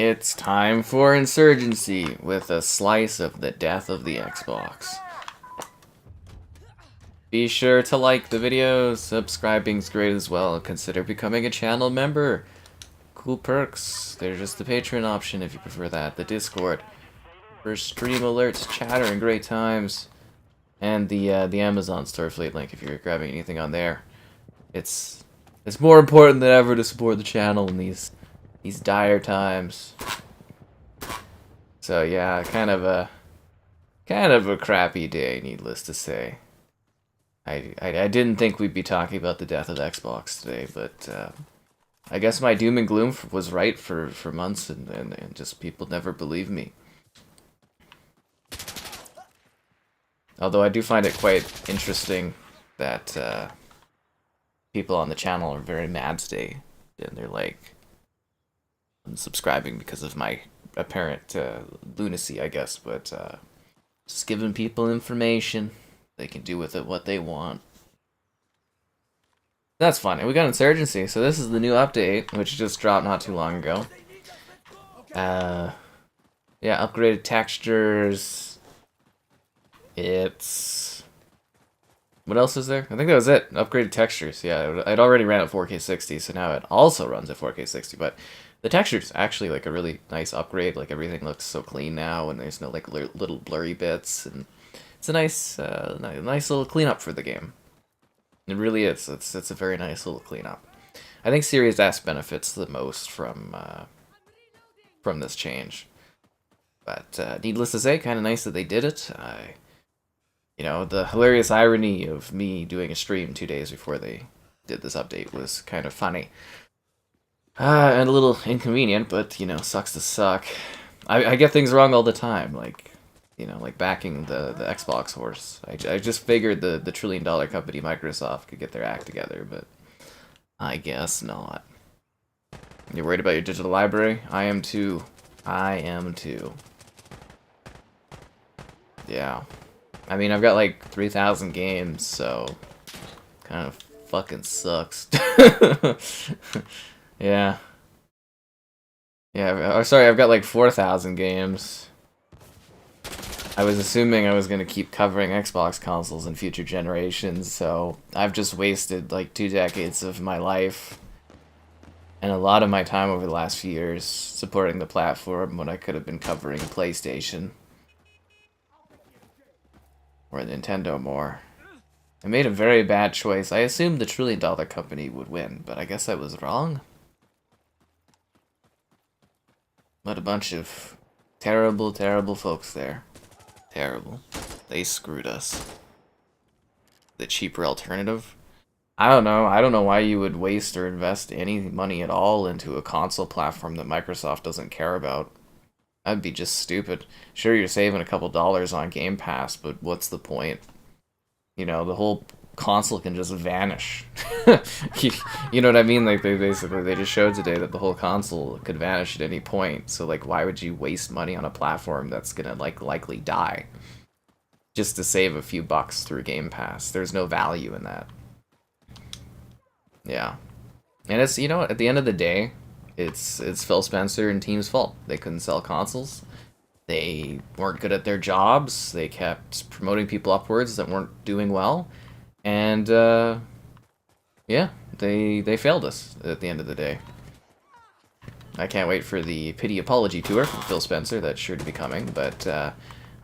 It's time for Insurgency with a slice of the death of the Xbox. Be sure to like the videos, subscribing's great as well, consider becoming a channel member. Cool perks, there's just the Patreon option if you prefer that, the Discord, for stream alerts, chatter, and great times, and the Amazon store affiliate link if you're grabbing anything on there. It's more important than ever to support the channel in these dire times. So yeah, kind of a crappy day, needless to say. I didn't think we'd be talking about the death of the Xbox today, but I guess my doom and gloom was right for months, and just people never believe me. Although I do find it quite interesting that people on the channel are very mad today, and they're like unsubscribing because of my apparent lunacy, I guess, but just giving people information. They can do with it what they want. That's funny. We got Insurgency, so this is the new update, which just dropped not too long ago. Yeah, upgraded textures. It's... What else is there? I think that was it. Upgraded textures. Yeah, I'd already ran at 4K 60, so now it also runs at 4K 60, but the texture's actually like a really nice upgrade. Like everything looks so clean now, and there's no like little blurry bits, and it's a nice little cleanup for the game. It really is. It's a very nice little cleanup. I think Series S benefits the most from this change. But needless to say, kind of nice that they did it. You know, the hilarious irony of me doing a stream 2 days before they did this update was kind of funny. And a little inconvenient, but, you know, sucks to suck. I get things wrong all the time, like, you know, like backing the Xbox horse. I just figured the $1 trillion company Microsoft could get their act together, but I guess not. You're worried about your digital library? I am too. I am too. Yeah. I mean, I've got like 3,000 games, so kind of fucking sucks. Yeah. Yeah, sorry, I've got like 4,000 games. I was assuming I was going to keep covering Xbox consoles in future generations, so I've just wasted like 2 decades of my life and a lot of my time over the last few years supporting the platform when I could have been covering PlayStation or Nintendo more. I made a very bad choice. I assumed the $1 trillion company would win, but I guess I was wrong. What a bunch of terrible, terrible folks there. Terrible. They screwed us. The cheaper alternative? I don't know. I don't know why you would waste or invest any money at all into a console platform that Microsoft doesn't care about. That'd be just stupid. Sure, you're saving a couple dollars on Game Pass, but what's the point? You know, the whole console can just vanish. You know what I mean? Like, they just showed today that the whole console could vanish at any point. So, like, why would you waste money on a platform that's gonna, like, likely die? Just to save a few bucks through Game Pass. There's no value in that. Yeah. And it's, you know, at the end of the day, it's Phil Spencer and team's fault. They couldn't sell consoles. They weren't good at their jobs. They kept promoting people upwards that weren't doing well. And, yeah, they failed us at the end of the day. I can't wait for the pity apology tour from Phil Spencer. That's sure to be coming, but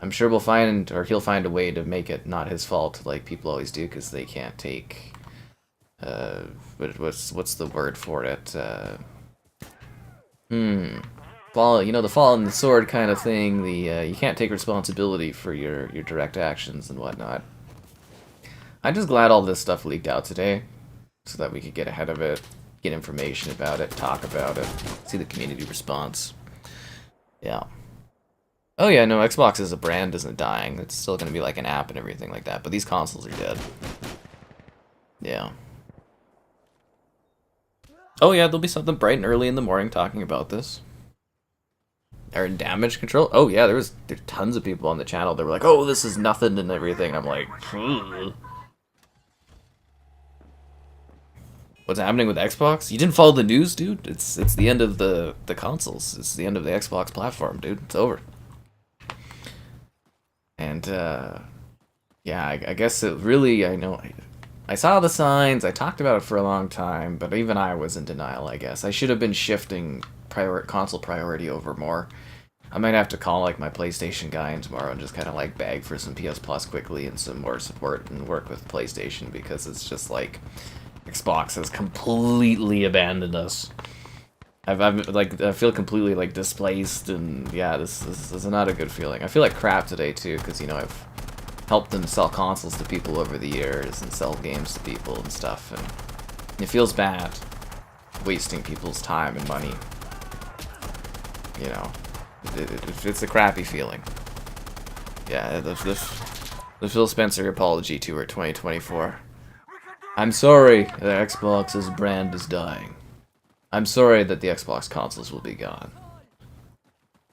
I'm sure we'll find, or he'll find a way to make it not his fault like people always do, because they can't take, what's the word for it? Fall, you know, the fall on the sword kind of thing. The you can't take responsibility for your direct actions and whatnot. I'm just glad all this stuff leaked out today, so that we could get ahead of it, get information about it, talk about it, see the community response. Yeah. Oh yeah, no, Xbox as a brand isn't dying. It's still going to be like an app and everything like that, but these consoles are dead. Yeah. Oh yeah, there'll be something bright and early in the morning talking about this. Or damage control. Oh yeah, there's tons of people on the channel that were like, oh, this is nothing and everything. I'm like, What's happening with Xbox? You didn't follow the news, dude? It's the end of the consoles. It's the end of the Xbox platform, dude. It's over. And, yeah, I guess it really, I know, I saw the signs, I talked about it for a long time, but even I was in denial, I guess. I should have been shifting console priority over more. I might have to call, like, my PlayStation guy in tomorrow and just kind of, like, beg for some PS Plus quickly and some more support and work with PlayStation, because it's just, like, Xbox has completely abandoned us. I feel completely, like, displaced, and, yeah, this is not a good feeling. I feel like crap today, too, because, you know, I've helped them sell consoles to people over the years and sell games to people and stuff, and it feels bad wasting people's time and money. You know, it's a crappy feeling. Yeah, the Phil Spencer apology tour 2024. I'm sorry that Xbox's brand is dying. I'm sorry that the Xbox consoles will be gone.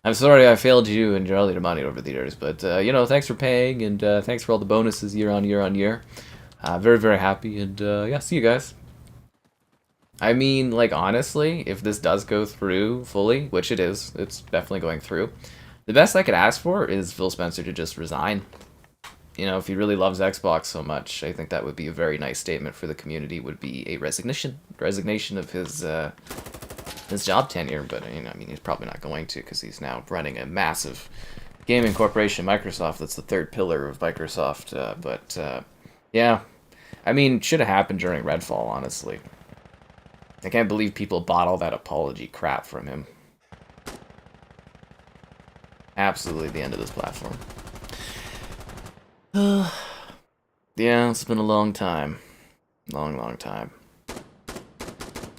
I'm sorry I failed you and your earlier money over the years, but, you know, thanks for paying, and thanks for all the bonuses year on year. Very, very happy, and, yeah, see you guys. I mean, like, honestly, if this does go through fully, which it is, it's definitely going through, the best I could ask for is Phil Spencer to just resign. You know, if he really loves Xbox so much, I think that would be a very nice statement for the community, would be a resignation of his job tenure, but, you know, I mean, he's probably not going to, because he's now running a massive gaming corporation, Microsoft, that's the third pillar of Microsoft, yeah, I mean, should have happened during Redfall, honestly. I can't believe people bought all that apology crap from him. Absolutely the end of this platform. Yeah, it's been a long time. Long time.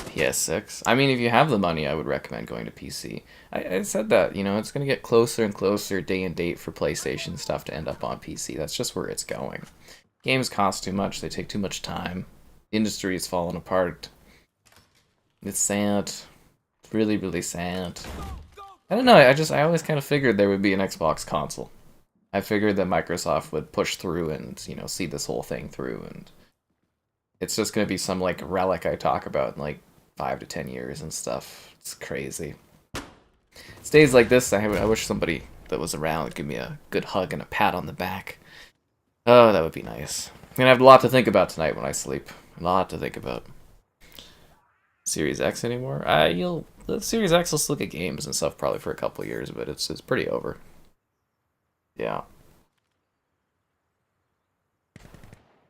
PS6. I mean, if you have the money, I would recommend going to PC. I said that, you know, it's going to get closer and closer day and date for PlayStation stuff to end up on PC. That's just where it's going. Games cost too much. They take too much time. The industry is falling apart. It's sad. It's really, really sad. I don't know, I always kind of figured there would be an Xbox console. I figured that Microsoft would push through and, you know, see this whole thing through, and it's just going to be some, like, relic I talk about in, like, 5 to 10 years and stuff. It's crazy. It's days like this, I wish somebody that was around would give me a good hug and a pat on the back. Oh, that would be nice. I'm going to have a lot to think about tonight when I sleep. A lot to think about. Series X anymore? The Series X will still get games and stuff probably for a couple years, but it's pretty over. Yeah.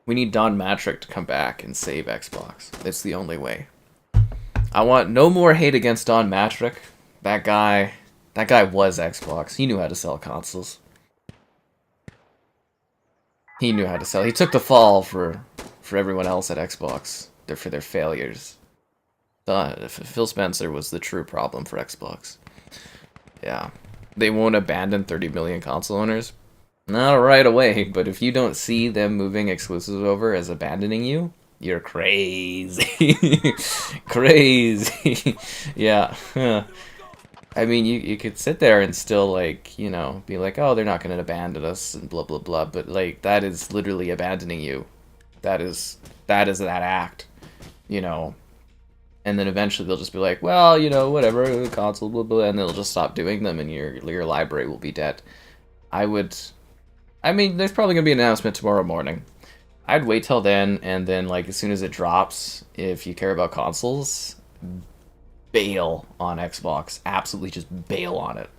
We need Don Matrick to come back and save Xbox. It's the only way. I want no more hate against Don Matrick. That guy was Xbox. He knew how to sell consoles. He knew how to sell. He took the fall for everyone else at Xbox. For their failures. Phil Spencer was the true problem for Xbox. Yeah. They won't abandon 30 million console owners. Not right away, but if you don't see them moving exclusives over as abandoning you, you're crazy. Crazy. Yeah. I mean, you could sit there and still, like, you know, be like, oh, they're not going to abandon us and blah, blah, blah, but, like, that is literally abandoning you. That is that act, you know. And then eventually they'll just be like, well, you know, whatever, console, blah, blah, and they'll just stop doing them and your library will be dead. I mean, there's probably going to be an announcement tomorrow morning. I'd wait till then, and then, like, as soon as it drops, if you care about consoles, bail on Xbox. Absolutely just bail on it.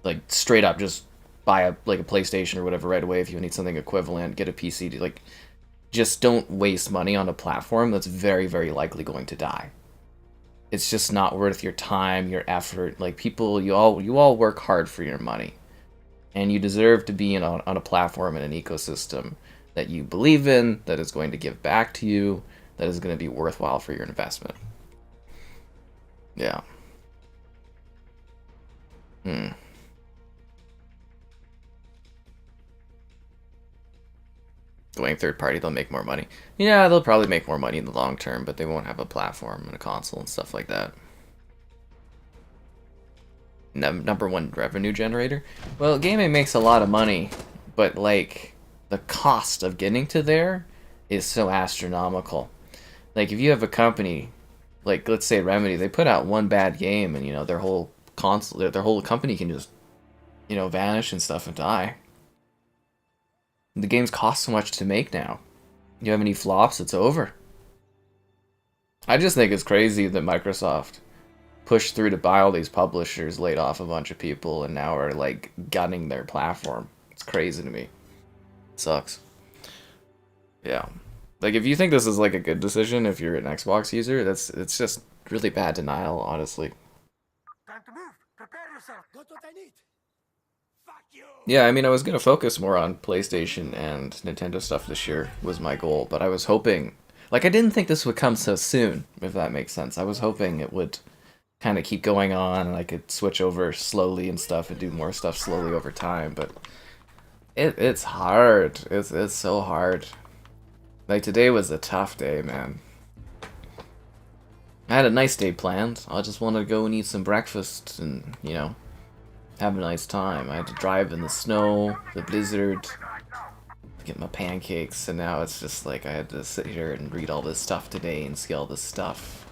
Like, straight up, just buy a PlayStation or whatever right away if you need something equivalent, get a PC. Like, just don't waste money on a platform that's very, very likely going to die. It's just not worth your time, your effort. Like, people, you all work hard for your money. And you deserve to be on a platform and an ecosystem that you believe in, that is going to give back to you, that is going to be worthwhile for your investment. Yeah. Going third party, they'll make more money. Yeah, they'll probably make more money in the long term, but they won't have a platform and a console and stuff like that. Number one revenue generator? Well, gaming makes a lot of money, but, like, the cost of getting to there is so astronomical. Like, if you have a company, like, let's say Remedy, they put out one bad game and, you know, their whole console, their whole company can just, you know, vanish and stuff and die. The games cost so much to make now. You have any flops, it's over. I just think it's crazy that Microsoft pushed through to buy all these publishers, laid off a bunch of people, and now are, like, gunning their platform. It's crazy to me. It sucks. Yeah. Like, if you think this is, like, a good decision, if you're an Xbox user, it's just really bad denial, honestly. Time to move. Prepare yourself. Got what I need. Fuck you. Yeah, I mean, I was gonna focus more on PlayStation and Nintendo stuff this year, was my goal, but I was hoping... Like, I didn't think this would come so soon, if that makes sense. I was hoping it would kind of keep going on, and I could switch over slowly and stuff, and do more stuff slowly over time, but... It's hard. It's so hard. Like, today was a tough day, man. I had a nice day planned. I just wanted to go and eat some breakfast and, you know, have a nice time. I had to drive in the snow, the blizzard, get my pancakes, and now it's just like I had to sit here and read all this stuff today and see all this stuff.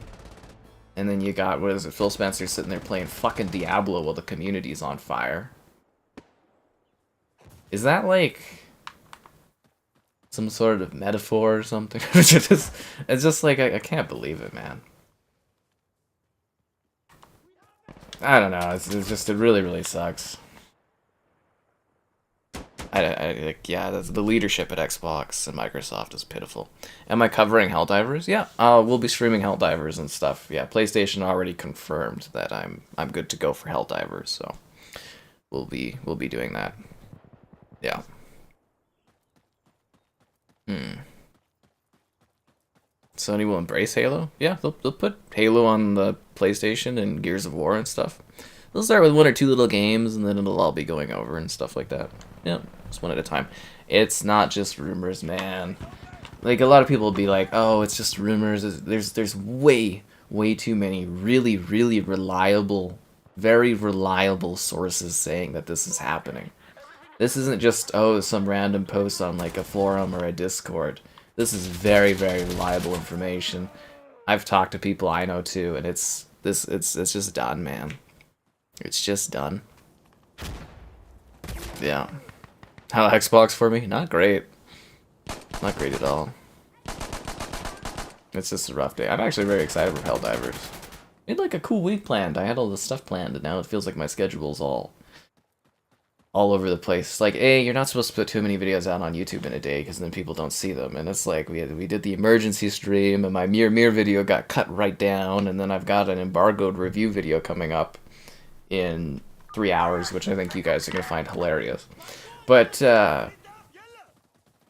And then you got, what is it, Phil Spencer sitting there playing fucking Diablo while the community's on fire. Is that like... some sort of metaphor or something? It's just like, I can't believe it, man. I don't know, it's just, it really, really sucks. Yeah, the leadership at Xbox and Microsoft is pitiful. Am I covering Helldivers? Yeah, we'll be streaming Helldivers and stuff. Yeah, PlayStation already confirmed that I'm good to go for Helldivers, so we'll be doing that. Yeah. Sony will embrace Halo? Yeah, they'll put Halo on the PlayStation and Gears of War and stuff. They'll start with one or two little games, and then it'll all be going over and stuff like that. Yeah, just one at a time. It's not just rumors, man. Like, a lot of people will be like, oh, it's just rumors. There's way too many really, really reliable, very reliable sources saying that this is happening. This isn't just, oh, some random post on, like, a forum or a Discord. This is very, very reliable information. I've talked to people I know too, and it's just done, man. It's just done. Yeah. How Xbox for me? Not great. Not great at all. It's just a rough day. I'm actually very excited for Helldivers. I had like a cool week planned. I had all this stuff planned, and now it feels like my schedule's all over the place. Like, hey, you're not supposed to put too many videos out on YouTube in a day because then people don't see them. And it's like we did the emergency stream, and my Mir video got cut right down, and then I've got an embargoed review video coming up in 3 hours, which I think you guys are gonna find hilarious. But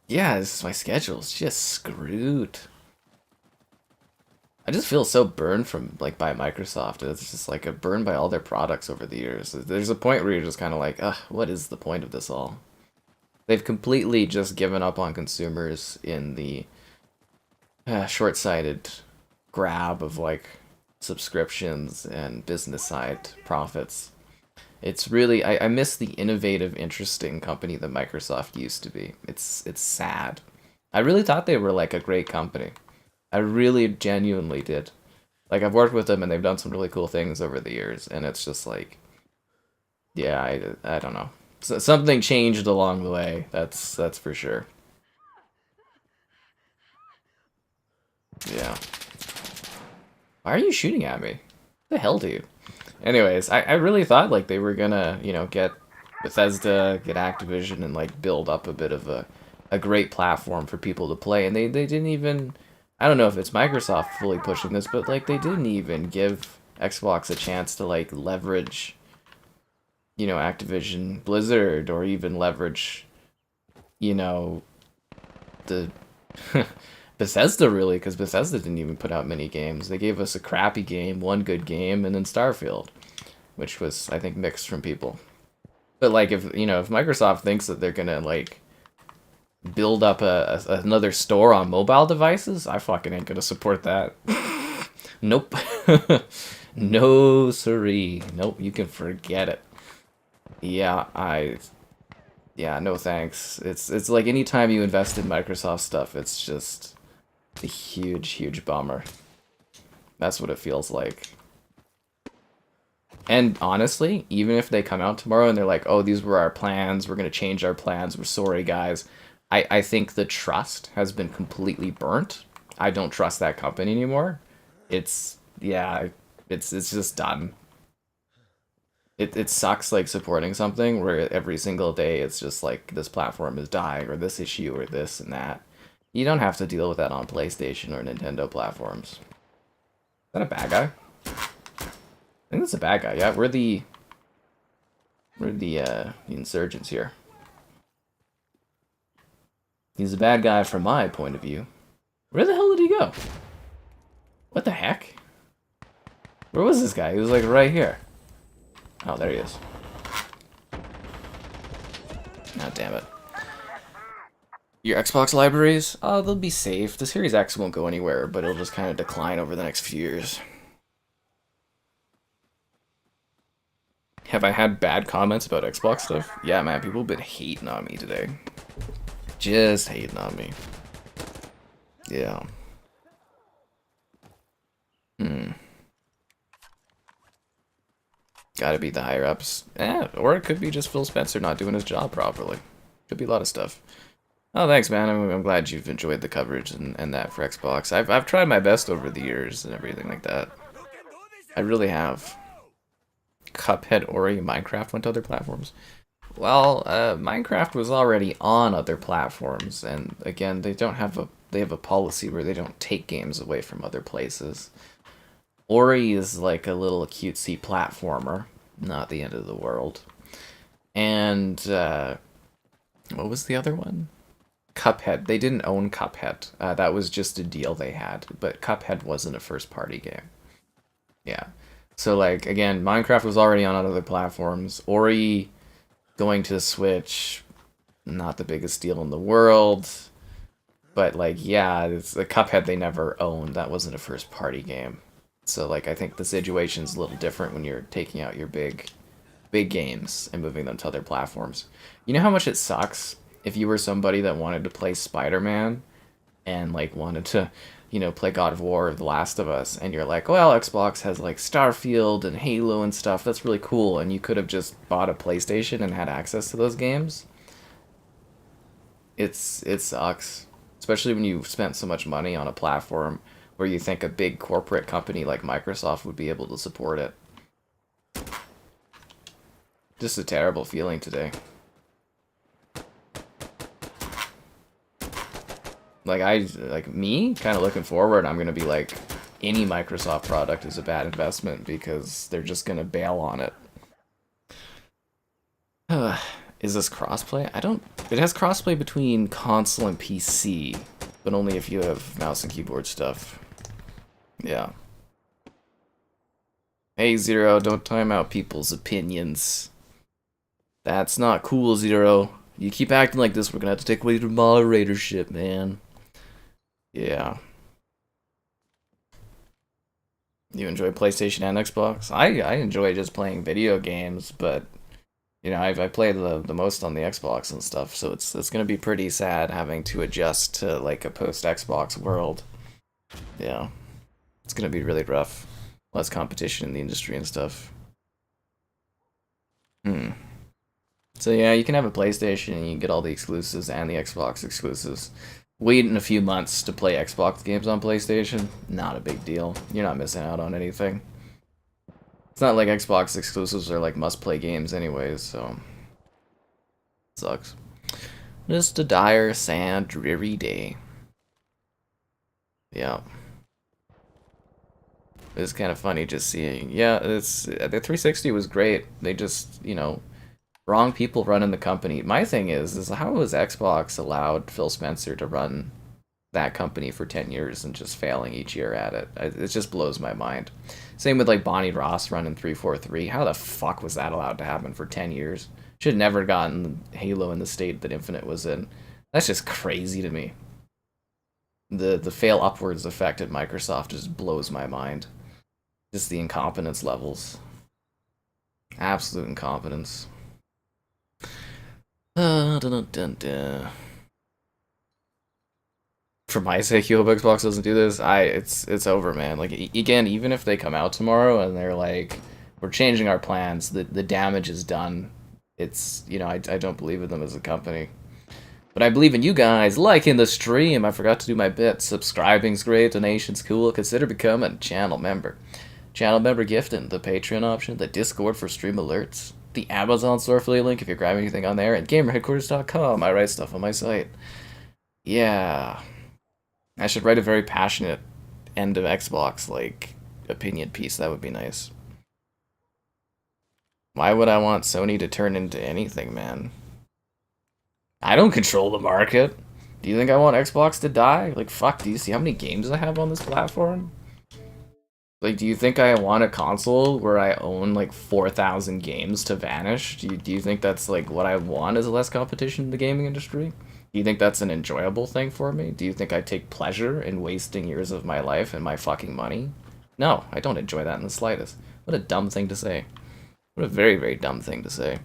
yeah, my schedule's just screwed. I just feel so burned from, like, by Microsoft. It's just like a burn by all their products over the years. There's a point where you're just kind of like, ugh, what is the point of this all? They've completely just given up on consumers in the short-sighted grab of, like, subscriptions and business side profits. It's really, I miss the innovative, interesting company that Microsoft used to be. It's sad. I really thought they were, like, a great company. I really genuinely did. Like, I've worked with them and they've done some really cool things over the years, and it's just like, yeah, I don't know. So, something changed along the way. That's for sure. Yeah. Why are you shooting at me? What the hell, dude? Anyways, I really thought, like, they were gonna, you know, get Bethesda, get Activision, and, like, build up a bit of a great platform for people to play, and they didn't even... I don't know if it's Microsoft fully pushing this, but, like, they didn't even give Xbox a chance to, like, leverage, you know, Activision Blizzard, or even leverage, you know, the Bethesda, really, because Bethesda didn't even put out many games. They gave us a crappy game, one good game, and then Starfield, which was, I think, mixed from people. But, like, if, you know, if Microsoft thinks that they're gonna, like, build up another store on mobile devices, I fucking ain't gonna support that. Nope. No siree. Nope, you can forget it. Yeah, yeah, no thanks. It's like anytime you invest in Microsoft stuff, it's just a huge, huge bummer. That's what it feels like. And honestly, even if they come out tomorrow and they're like, oh, these were our plans, we're going to change our plans, we're sorry, guys. I think the trust has been completely burnt. I don't trust that company anymore. Yeah, it's just done. It sucks like supporting something where every single day it's just like this platform is dying or this issue or this and that. You don't have to deal with that on PlayStation or Nintendo platforms. Is that a bad guy? I think that's a bad guy. Yeah, we're the insurgents here. He's a bad guy from my point of view. Where the hell did he go? What the heck? Where was this guy? He was like right here. Oh, there he is. God damn it. Your Xbox libraries? Oh, they'll be safe. The Series X won't go anywhere, but it'll just kind of decline over the next few years. Have I had bad comments about Xbox stuff? Yeah, man, people have been hating on me today. Just hating on me. Yeah. Gotta be the higher ups. Or it could be just Phil Spencer not doing his job properly. Could be a lot of stuff. Oh, thanks, man. I'm glad you've enjoyed the coverage and that for Xbox. I've tried my best over the years and everything like that. I really have. Cuphead, Ori, Minecraft went to other platforms. Well, Minecraft was already on other platforms, and again, they have a policy where they don't take games away from other places. Ori is like a little cutesy platformer, not the end of the world. And what was the other one? Cuphead. They didn't own Cuphead. That was just a deal they had, but Cuphead wasn't a first-party game. Yeah. So, like, again, Minecraft was already on other platforms. Ori going to Switch, not the biggest deal in the world. But, like, yeah, it's the Cuphead they never owned. That wasn't a first-party game. So, like, I think the situation's a little different when you're taking out your big games and moving them to other platforms. You know how much it sucks if you were somebody that wanted to play Spider-Man and, like, wanted to, play God of War or The Last of Us, and you're like, well, Xbox has, like, Starfield and Halo and stuff, that's really cool, and you could have just bought a PlayStation and had access to those games. It sucks. Especially when you've spent so much money on a platform where you think a big corporate company like Microsoft would be able to support it. Just a terrible feeling today. Like me, kind of looking forward, I'm gonna be like, any Microsoft product is a bad investment because they're just gonna bail on it. Is this crossplay? It has crossplay between console and PC, but only if you have mouse and keyboard stuff. Yeah. Hey, Zero, don't time out people's opinions. That's not cool, Zero. You keep acting like this, we're gonna have to take away your moderatorship, man. Yeah. You enjoy PlayStation and Xbox? I enjoy just playing video games, but I play the most on the Xbox and stuff, so it's gonna be pretty sad having to adjust to like a post Xbox world. Yeah. It's gonna be really rough. Less competition in the industry and stuff. So yeah, you can have a PlayStation and you can get all the exclusives and the Xbox exclusives. Wait in a few months to play Xbox games on PlayStation, not a big deal. You're not missing out on anything. It's not like Xbox exclusives are like must-play games anyways, so... Sucks. Just a dire, sad, dreary day. Yeah. It's kind of funny just seeing. Yeah, the 360 was great. They just, wrong people running the company. My thing is how was Xbox allowed Phil Spencer to run that company for 10 years and just failing each year at it? It just blows my mind. Same with like Bonnie Ross running 343. How the fuck was that allowed to happen for 10 years? Should have never gotten Halo in the state that Infinite was in. That's just crazy to me. The fail upwards effect at Microsoft just blows my mind. Just the incompetence levels. Absolute incompetence. Dun, dun, dun, dun. For my sake, you hope Xbox doesn't do this. It's over, man. Like again, even if they come out tomorrow and they're like, we're changing our plans, the damage is done. It's, you know, I don't believe in them as a company. But I believe in you guys. Liking the stream. I forgot to do my bit. Subscribing's great. Donation's cool. Consider becoming a channel member. Channel member gifting, the Patreon option, the Discord for stream alerts, the Amazon store affiliate link if you're grabbing anything on there, and gamerheadquarters.com. I write stuff on my site. Yeah. I should write a very passionate end of Xbox, like, opinion piece. That would be nice. Why would I want Sony to turn into anything, man? I don't control the market. Do you think I want Xbox to die? Like, fuck, do you see how many games I have on this platform? Like, do you think I want a console where I own, like, 4,000 games to vanish? Do you think that's, like, what I want is less competition in the gaming industry? Do you think that's an enjoyable thing for me? Do you think I take pleasure in wasting years of my life and my fucking money? No, I don't enjoy that in the slightest. What a dumb thing to say. What a very, very dumb thing to say.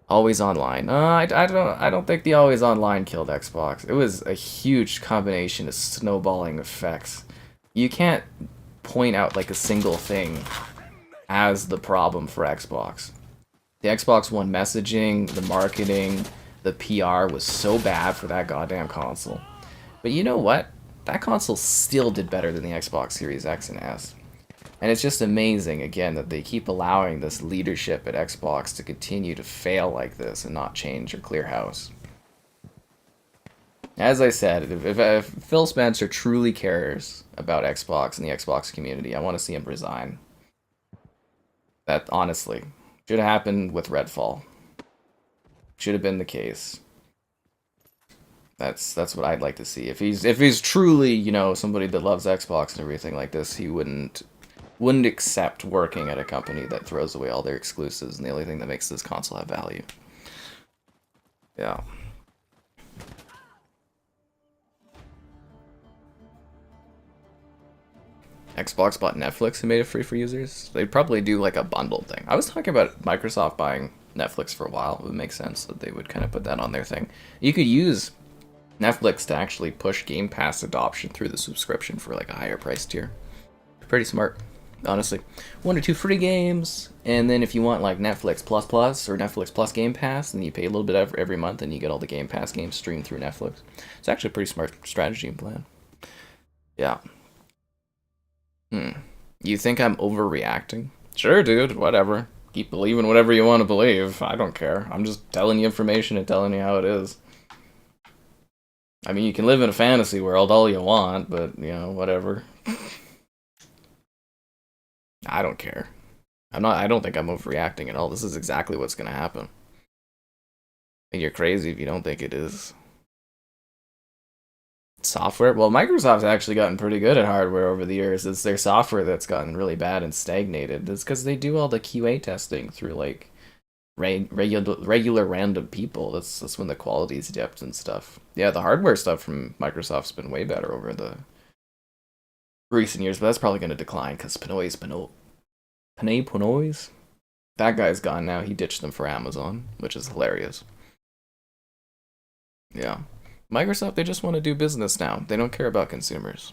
Always online. I don't think the always online killed Xbox. It was a huge combination of snowballing effects. You can't point out like a single thing as the problem for Xbox. The Xbox One messaging, the marketing, the PR was so bad for that goddamn console. But you know what? That console still did better than the Xbox Series X and S. And it's just amazing, again, that they keep allowing this leadership at Xbox to continue to fail like this and not change or clear house. As I said, if Phil Spencer truly cares about Xbox and the Xbox community, I want to see him resign. That, honestly, should have happened with Redfall. Should have been the case. That's what I'd like to see. If he's truly, you know, somebody that loves Xbox and everything like this, he wouldn't accept working at a company that throws away all their exclusives and the only thing that makes this console have value. Yeah. Xbox bought Netflix and made it free for users. They'd probably do like a bundle thing. I was talking about Microsoft buying Netflix for a while. It would make sense that they would kind of put that on their thing. You could use Netflix to actually push Game Pass adoption through the subscription for like a higher price tier. Pretty smart, honestly. 1 or 2 free games, and then if you want like Netflix Plus Plus or Netflix Plus Game Pass, then you pay a little bit every month and you get all the Game Pass games streamed through Netflix. It's actually a pretty smart strategy and plan. Yeah. You think I'm overreacting? Sure, dude, whatever. Keep believing whatever you want to believe. I don't care. I'm just telling you information and telling you how it is. I mean, you can live in a fantasy world all you want, but, you know, whatever. I don't care. I don't think I'm overreacting at all. This is exactly what's going to happen. And you're crazy if you don't think it is. Software? Well, Microsoft's actually gotten pretty good at hardware over the years. It's their software that's gotten really bad and stagnated. It's because they do all the QA testing through, like, regular random people. That's when the quality's dipped and stuff. Yeah, the hardware stuff from Microsoft's been way better over the recent years, but that's probably going to decline because Pinoy's that guy's gone now. He ditched them for Amazon, which is hilarious. Yeah. Microsoft, they just want to do business now. They don't care about consumers.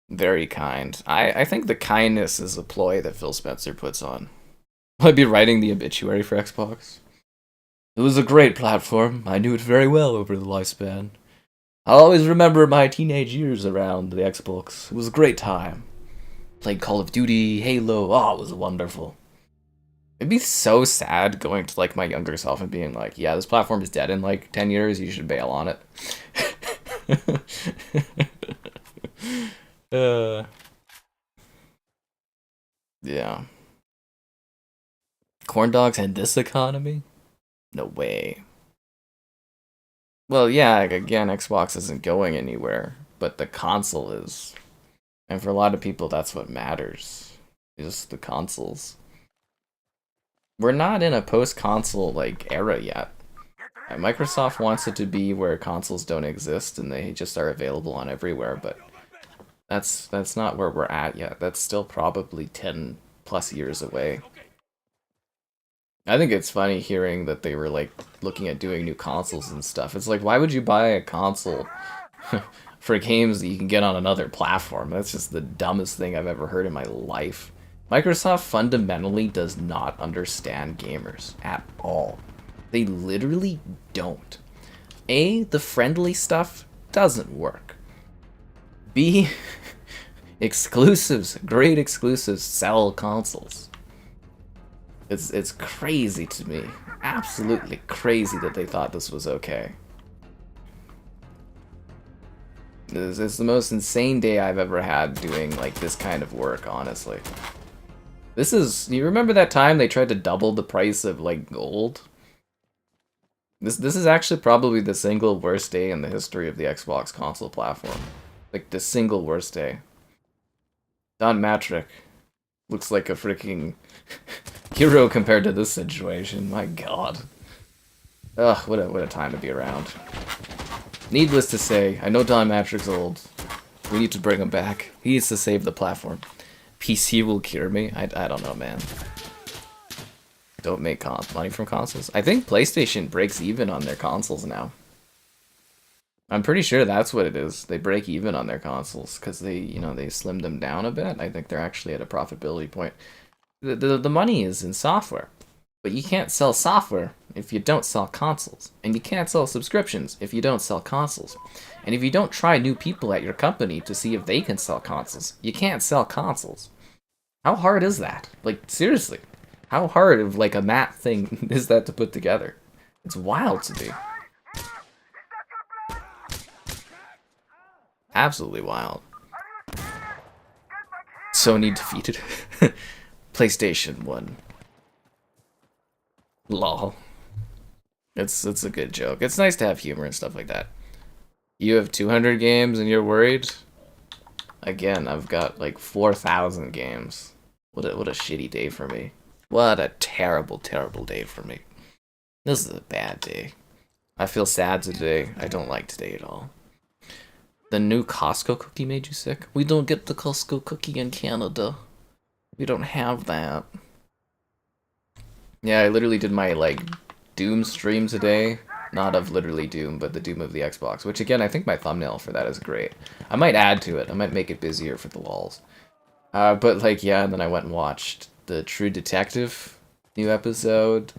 Very kind. I think the kindness is a ploy that Phil Spencer puts on. I'd be writing the obituary for Xbox. It was a great platform. I knew it very well over the lifespan. I'll always remember my teenage years around the Xbox. It was a great time. Played Call of Duty, Halo. Oh, it was wonderful. It'd be so sad going to like my younger self and being like, yeah, this platform is dead in like 10 years, you should bail on it. Yeah. Corn dogs and this economy? No way. Well, yeah, again, Xbox isn't going anywhere, but the console is. And for a lot of people, that's what matters. Just the consoles. We're not in a post-console like era yet. Microsoft wants it to be where consoles don't exist and they just are available on everywhere, but that's not where we're at yet. That's still probably 10 plus years away. I think it's funny hearing that they were like looking at doing new consoles and stuff. It's like, why would you buy a console for games that you can get on another platform? That's just the dumbest thing I've ever heard in my life. Microsoft fundamentally does not understand gamers at all. They literally don't. A, the friendly stuff doesn't work. B, exclusives, great exclusives sell consoles. It's crazy to me. Absolutely crazy that they thought this was okay. It's the most insane day I've ever had doing like this kind of work, honestly. This is, you remember that time they tried to double the price of like gold? This is actually probably the single worst day in the history of the Xbox console platform. Like the single worst day. Don Matrick looks like a freaking hero compared to this situation. My god. Ugh, what a time to be around. Needless to say, I know Don Matrick's old. We need to bring him back. He needs to save the platform. PC will cure me? I don't know, man. Don't make money from consoles. I think PlayStation breaks even on their consoles now. I'm pretty sure that's what it is. They break even on their consoles because they, you know, they slimmed them down a bit. I think they're actually at a profitability point. The money is in software, but you can't sell software if you don't sell consoles, and you can't sell subscriptions if you don't sell consoles, and if you don't try new people at your company to see if they can sell consoles, you can't sell consoles. How hard is that? Like, seriously, how hard of like a math thing is that to put together? It's wild to me. Absolutely wild. Sony defeated. PlayStation 1. Lol. It's a good joke. It's nice to have humor and stuff like that. You have 200 games and you're worried? Again, I've got like 4,000 games. What a shitty day for me. What a terrible, terrible day for me. This is a bad day. I feel sad today. I don't like today at all. The new Costco cookie made you sick? We don't get the Costco cookie in Canada. We don't have that. Yeah, I literally did my, like, Doom stream today. Not of literally Doom, but the Doom of the Xbox. Which, again, I think my thumbnail for that is great. I might add to it. I might make it busier for the lols. But, like, yeah, and then I went and watched the True Detective new episode.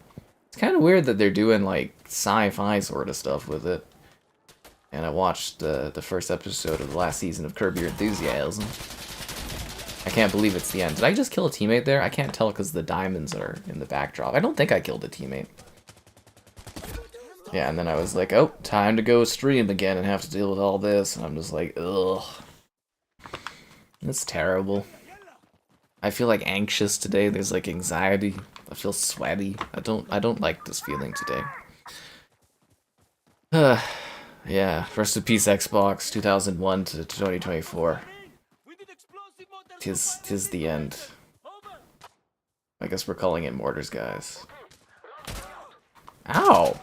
It's kind of weird that they're doing, like, sci-fi sort of stuff with it. And I watched the first episode of the last season of Curb Your Enthusiasm. I can't believe it's the end. Did I just kill a teammate there? I can't tell because the diamonds are in the backdrop. I don't think I killed a teammate. Yeah, and then I was like, oh, time to go stream again and have to deal with all this. And I'm just like, ugh. It's terrible. I feel like anxious today. There's like anxiety. I feel sweaty. I don't like this feeling today. Yeah, rest in peace Xbox 2001 to 2024. Tis the end. I guess we're calling it mortars, guys. Ow!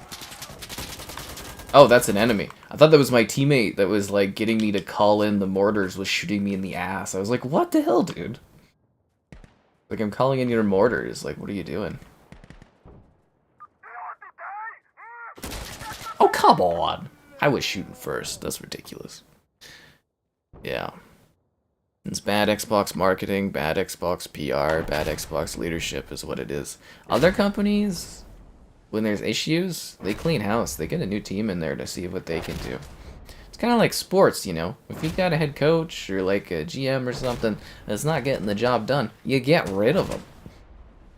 Oh, that's an enemy. I thought that was my teammate that was like getting me to call in the mortars was shooting me in the ass. I was like, what the hell, dude? Like, I'm calling in your mortars. Like, what are you doing? Oh, come on! I was shooting first. That's ridiculous. Yeah. It's bad Xbox marketing, bad Xbox PR, bad Xbox leadership is what it is. Other companies, when there's issues, they clean house. They get a new team in there to see what they can do. It's kind of like sports, you know? If you got a head coach or like a GM or something that's not getting the job done, you get rid of them.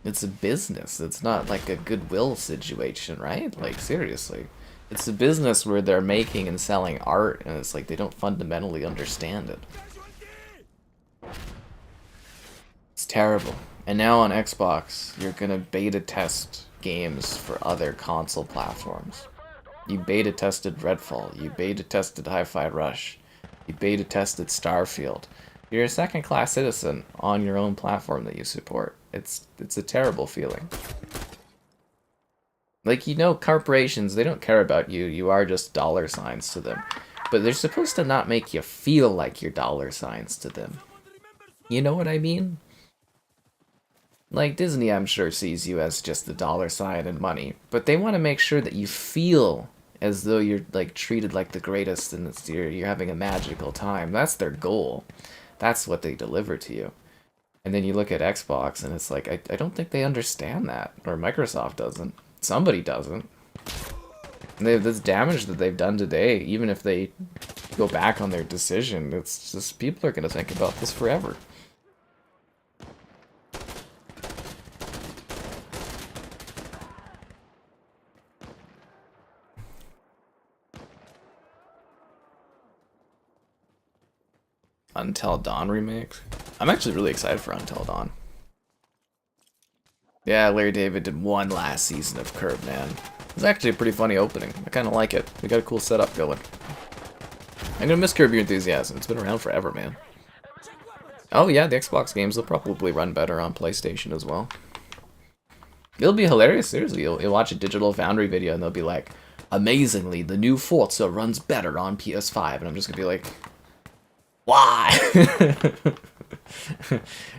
It's a business. It's not like a goodwill situation, right? Like, seriously. It's a business where they're making and selling art, and it's like they don't fundamentally understand it. It's terrible. And now on Xbox, you're gonna beta test games for other console platforms. You beta tested Redfall, you beta tested Hi-Fi Rush, you beta tested Starfield. You're a second-class citizen on your own platform that you support. It's a terrible feeling. Like, you know, corporations, they don't care about you. You are just dollar signs to them. But they're supposed to not make you feel like you're dollar signs to them. You know what I mean? Like, Disney, I'm sure, sees you as just the dollar sign and money, but they want to make sure that you feel as though you're, like, treated like the greatest and you're having a magical time. That's their goal. That's what they deliver to you. And then you look at Xbox, and it's like, I don't think they understand that. Or Microsoft doesn't. Somebody doesn't. And this damage that they've done today, even if they go back on their decision, it's just, people are going to think about this forever. Until Dawn remake. I'm actually really excited for Until Dawn. Yeah, Larry David did one last season of Curb, man. It was actually a pretty funny opening. I kind of like it. We got a cool setup going. I'm gonna miss Curb Your Enthusiasm. It's been around forever, man. Oh yeah, the Xbox games will probably run better on PlayStation as well. It'll be hilarious, seriously. You'll watch a Digital Foundry video and they'll be like, amazingly, the new Forza runs better on PS5. And I'm just gonna be like, why?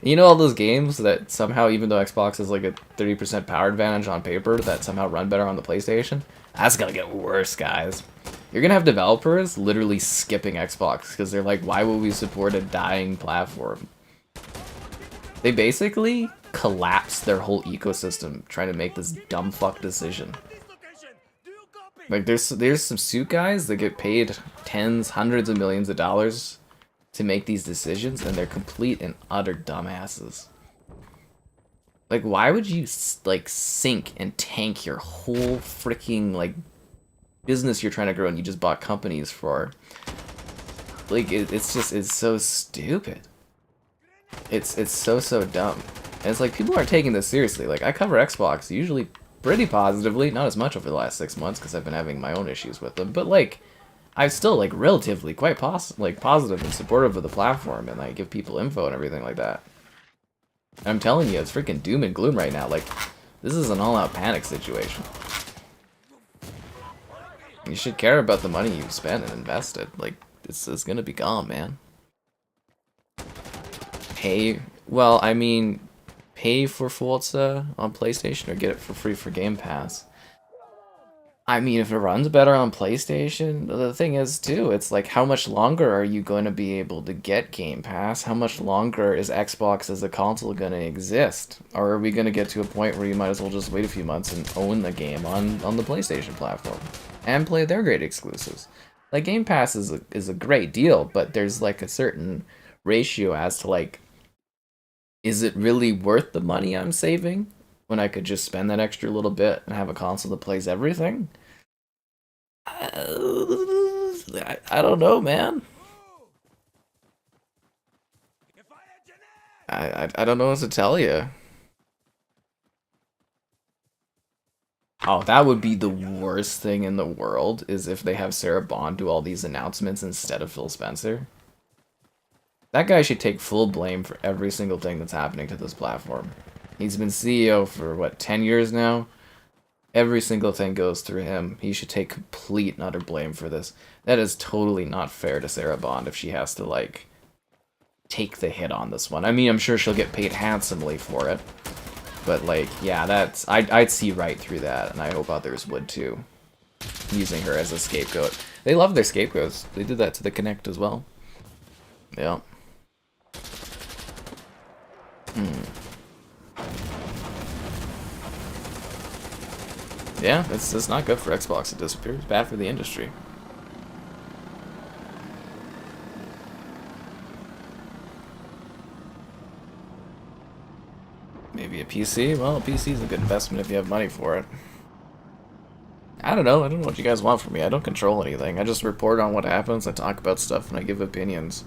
You know all those games that somehow, even though Xbox has like a 30% power advantage on paper, that somehow run better on the PlayStation? That's gonna get worse, guys. You're gonna have developers literally skipping Xbox because they're like, why would we support a dying platform? They basically collapsed their whole ecosystem trying to make this dumb fuck decision. Like, there's some suit guys that get paid tens, hundreds of millions of dollars to make these decisions, and they're complete and utter dumbasses. Like, why would you, like, sink and tank your whole freaking, like, business you're trying to grow and you just bought companies for? Like, it's so stupid. It's so dumb. And it's like, people aren't taking this seriously. Like, I cover Xbox usually pretty positively, not as much over the last 6 months because I've been having my own issues with them, but, like, I'm still, like, relatively quite positive and supportive of the platform, and I give people info and everything like that. I'm telling you, it's freaking doom and gloom right now. Like, this is an all-out panic situation. You should care about the money you've spent and invested. Like, it's gonna be gone, man. Well, I mean, pay for Forza on PlayStation or get it for free for Game Pass. I mean, if it runs better on PlayStation, the thing is, too, it's like, how much longer are you going to be able to get Game Pass? How much longer is Xbox as a console going to exist? Or are we going to get to a point where you might as well just wait a few months and own the game on the PlayStation platform? And play their great exclusives? Like, Game Pass is a great deal, but there's, like, a certain ratio as to, like, is it really worth the money I'm saving when I could just spend that extra little bit and have a console that plays everything? I don't know, man. I don't know what to tell you. Oh, that would be the worst thing in the world, is if they have Sarah Bond do all these announcements instead of Phil Spencer. That guy should take full blame for every single thing that's happening to this platform. He's been CEO for, what, 10 years now? Every single thing goes through him. He should take complete and utter blame for this. That is totally not fair to Sarah Bond if she has to, like, take the hit on this one. I mean, I'm sure she'll get paid handsomely for it. But, like, yeah, that's... I'd see right through that, and I hope others would, too. Using her as a scapegoat. They love their scapegoats. They did that to the Kinect as well. Yeah. Yeah, it's not good for Xbox to disappear. It's bad for the industry. Maybe a PC? Well, a PC is a good investment if you have money for it. I don't know what you guys want from me. I don't control anything. I just report on what happens, I talk about stuff, and I give opinions.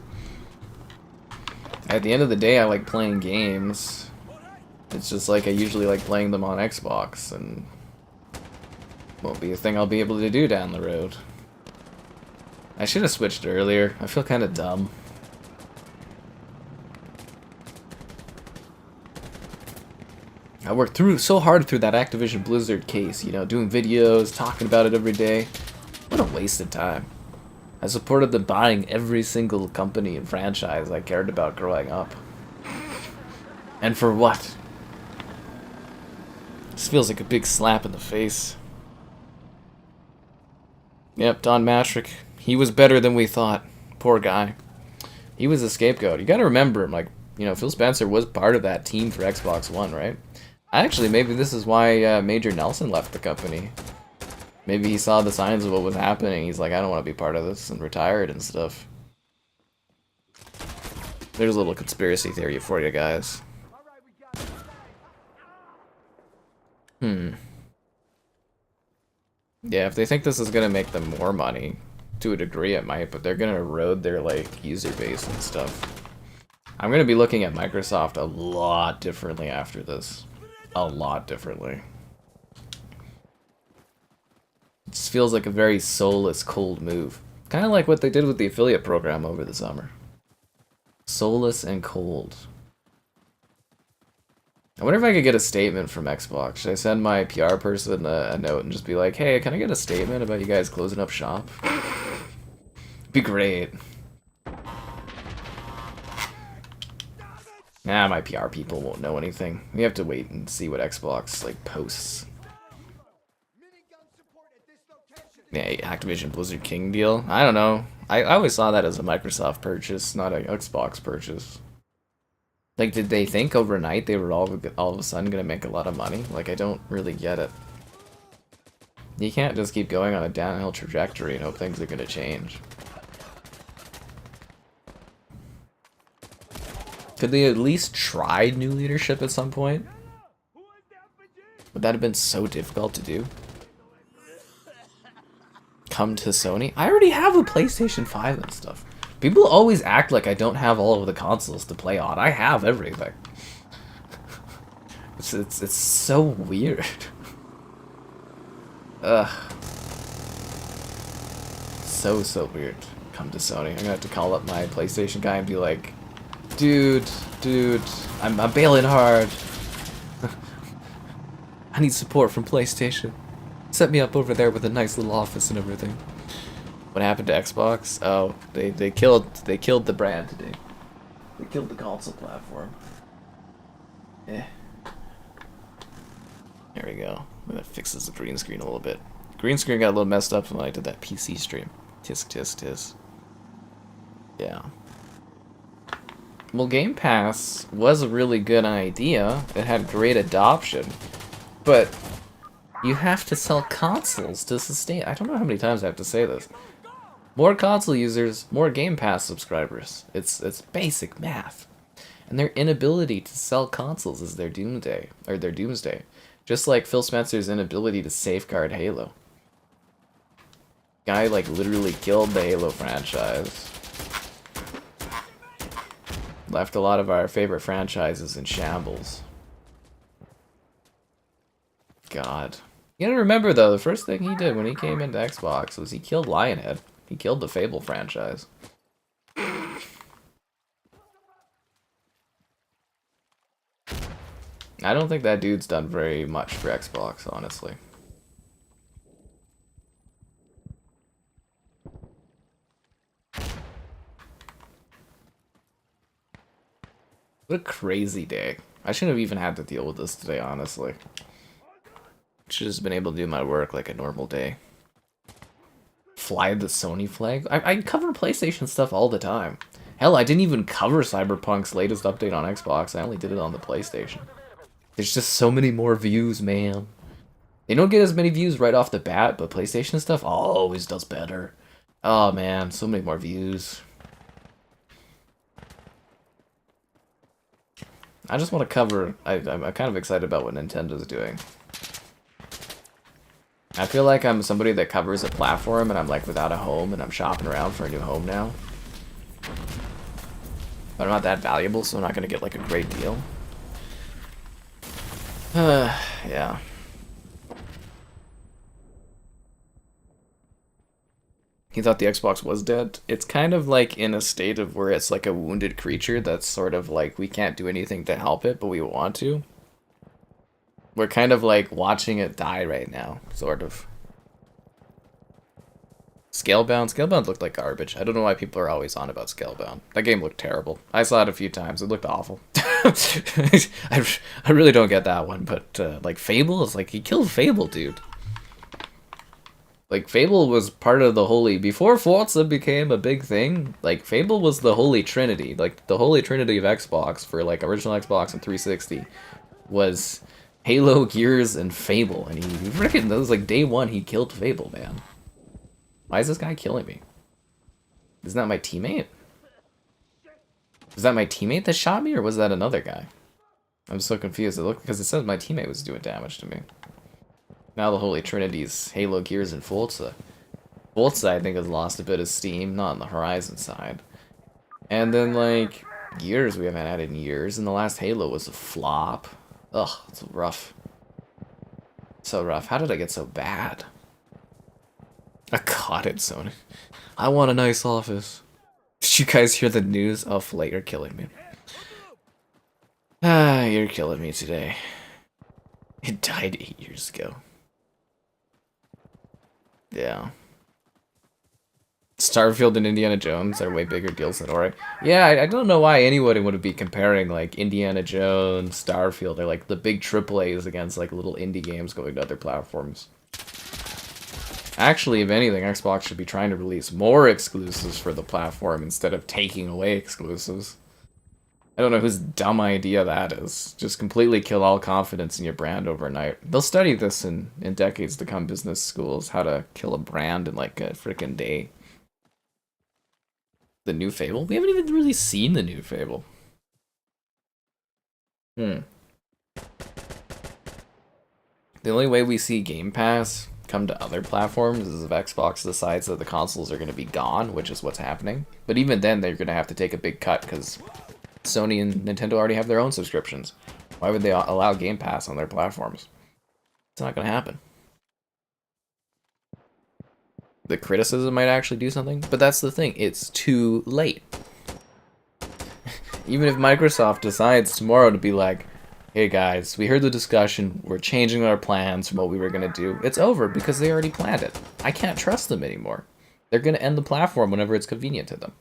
At the end of the day, I like playing games. It's just like I usually like playing them on Xbox, and won't be a thing I'll be able to do down the road. I should have switched earlier. I feel kind of dumb. I worked so hard through that Activision Blizzard case, you know, doing videos, talking about it every day. What a wasted time. I supported them buying every single company and franchise I cared about growing up. And for what? This feels like a big slap in the face. Yep, Don Matrick. He was better than we thought. Poor guy. He was a scapegoat. You gotta remember, like, you know, Phil Spencer was part of that team for Xbox One, right? Actually, maybe this is why Major Nelson left the company. Maybe he saw the signs of what was happening. He's like, I don't want to be part of this, and retired and stuff. There's a little conspiracy theory for you guys. Yeah, if they think this is gonna make them more money, to a degree it might, but they're gonna erode their, like, user base and stuff. I'm gonna be looking at Microsoft a lot differently after this. A lot differently. It just feels like a very soulless, cold move. Kind of like what they did with the affiliate program over the summer. Soulless and cold. I wonder if I could get a statement from Xbox. Should I send my PR person a note and just be like, hey, can I get a statement about you guys closing up shop? Be great. Nah, my PR people won't know anything. We have to wait and see what Xbox, like, posts. Yeah, Activision Blizzard King deal? I don't know. I always saw that as a Microsoft purchase, not an Xbox purchase. Like, did they think overnight they were all of a sudden gonna make a lot of money? Like, I don't really get it. You can't just keep going on a downhill trajectory and hope things are gonna change. Could they at least try new leadership at some point? Would that have been so difficult to do? Come to Sony? I already have a PlayStation 5 and stuff. People always act like I don't have all of the consoles to play on. I have everything. It's so weird. Ugh. So weird. Come to Sony. I'm gonna have to call up my PlayStation guy and be like, dude, I'm bailing hard. I need support from PlayStation. Set me up over there with a nice little office and everything. What happened to Xbox? Oh, they killed the brand today. They killed the console platform. Eh. There we go. That fixes the green screen a little bit. Green screen got a little messed up when I did that PC stream. Tisk tisk tisk. Yeah. Well, Game Pass was a really good idea. It had great adoption, but you have to sell consoles to sustain. I don't know how many times I have to say this. More console users, more Game Pass subscribers. It's basic math. And their inability to sell consoles is their doomsday. Just like Phil Spencer's inability to safeguard Halo. Guy, like, literally killed the Halo franchise. Left a lot of our favorite franchises in shambles. God. You gotta remember, though, the first thing he did when he came into Xbox was he killed Lionhead. He killed the Fable franchise. I don't think that dude's done very much for Xbox, honestly. What a crazy day. I shouldn't have even had to deal with this today, honestly. Should have just been able to do my work like a normal day. Fly the Sony flag? I cover PlayStation stuff all the time. Hell, I didn't even cover Cyberpunk's latest update on Xbox. I only did it on the PlayStation. There's just so many more views, man. They don't get as many views right off the bat, but PlayStation stuff always does better. Oh man, so many more views. I just want to cover... I'm kind of excited about what Nintendo's doing. I feel like I'm somebody that covers a platform and I'm like without a home and I'm shopping around for a new home now. But I'm not that valuable, so I'm not going to get like a great deal. Yeah. He thought the Xbox was dead. It's kind of like in a state of where it's like a wounded creature that's sort of like we can't do anything to help it, but we want to. We're kind of like watching it die right now, sort of. Scalebound looked like garbage. I don't know why people are always on about Scalebound. That game looked terrible. I saw it a few times. It looked awful. I really don't get that one, but like Fable is like, he killed Fable, dude. Like Fable was part of the holy, before Forza became a big thing, like Fable was the holy trinity. Like the holy trinity of Xbox for like original Xbox and 360 was Halo, Gears, and Fable. And he freaking, that was like day one, he killed Fable, man. Why is this guy killing me? Isn't that my teammate? Was that my teammate that shot me, or was that another guy? I'm so confused. It looked, because it says my teammate was doing damage to me. Now the Holy Trinity's Halo, Gears, and Forza. Forza, I think, has lost a bit of steam, not on the Horizon side. And then, like, Gears we haven't had in years, and the last Halo was a flop. Ugh, it's rough. So rough. How did I get so bad? I caught it, Sony. I want a nice office. Did you guys hear the news? Oh, Flate, you're killing me. Ah, you're killing me today. It died 8 years ago. Yeah. Starfield and Indiana Jones are way bigger deals than Ori. Yeah, I don't know why anybody would be comparing, like, Indiana Jones, Starfield, or, like, the big AAAs against, like, little indie games going to other platforms. Actually, if anything, Xbox should be trying to release more exclusives for the platform instead of taking away exclusives. I don't know whose dumb idea that is. Just completely kill all confidence in your brand overnight. They'll study this in decades to come, business schools, how to kill a brand in like a freaking day. The new Fable? We haven't even really seen the new Fable. The only way we see Game Pass come to other platforms is if Xbox decides that the consoles are going to be gone, which is what's happening. But even then, they're going to have to take a big cut because Sony and Nintendo already have their own subscriptions. Why would they allow Game Pass on their platforms? It's not going to happen. The criticism might actually do something, but that's the thing. It's too late. Even if Microsoft decides tomorrow to be like, hey guys, we heard the discussion, we're changing our plans from what we were going to do. It's over because they already planned it. I can't trust them anymore. They're going to end the platform whenever it's convenient to them.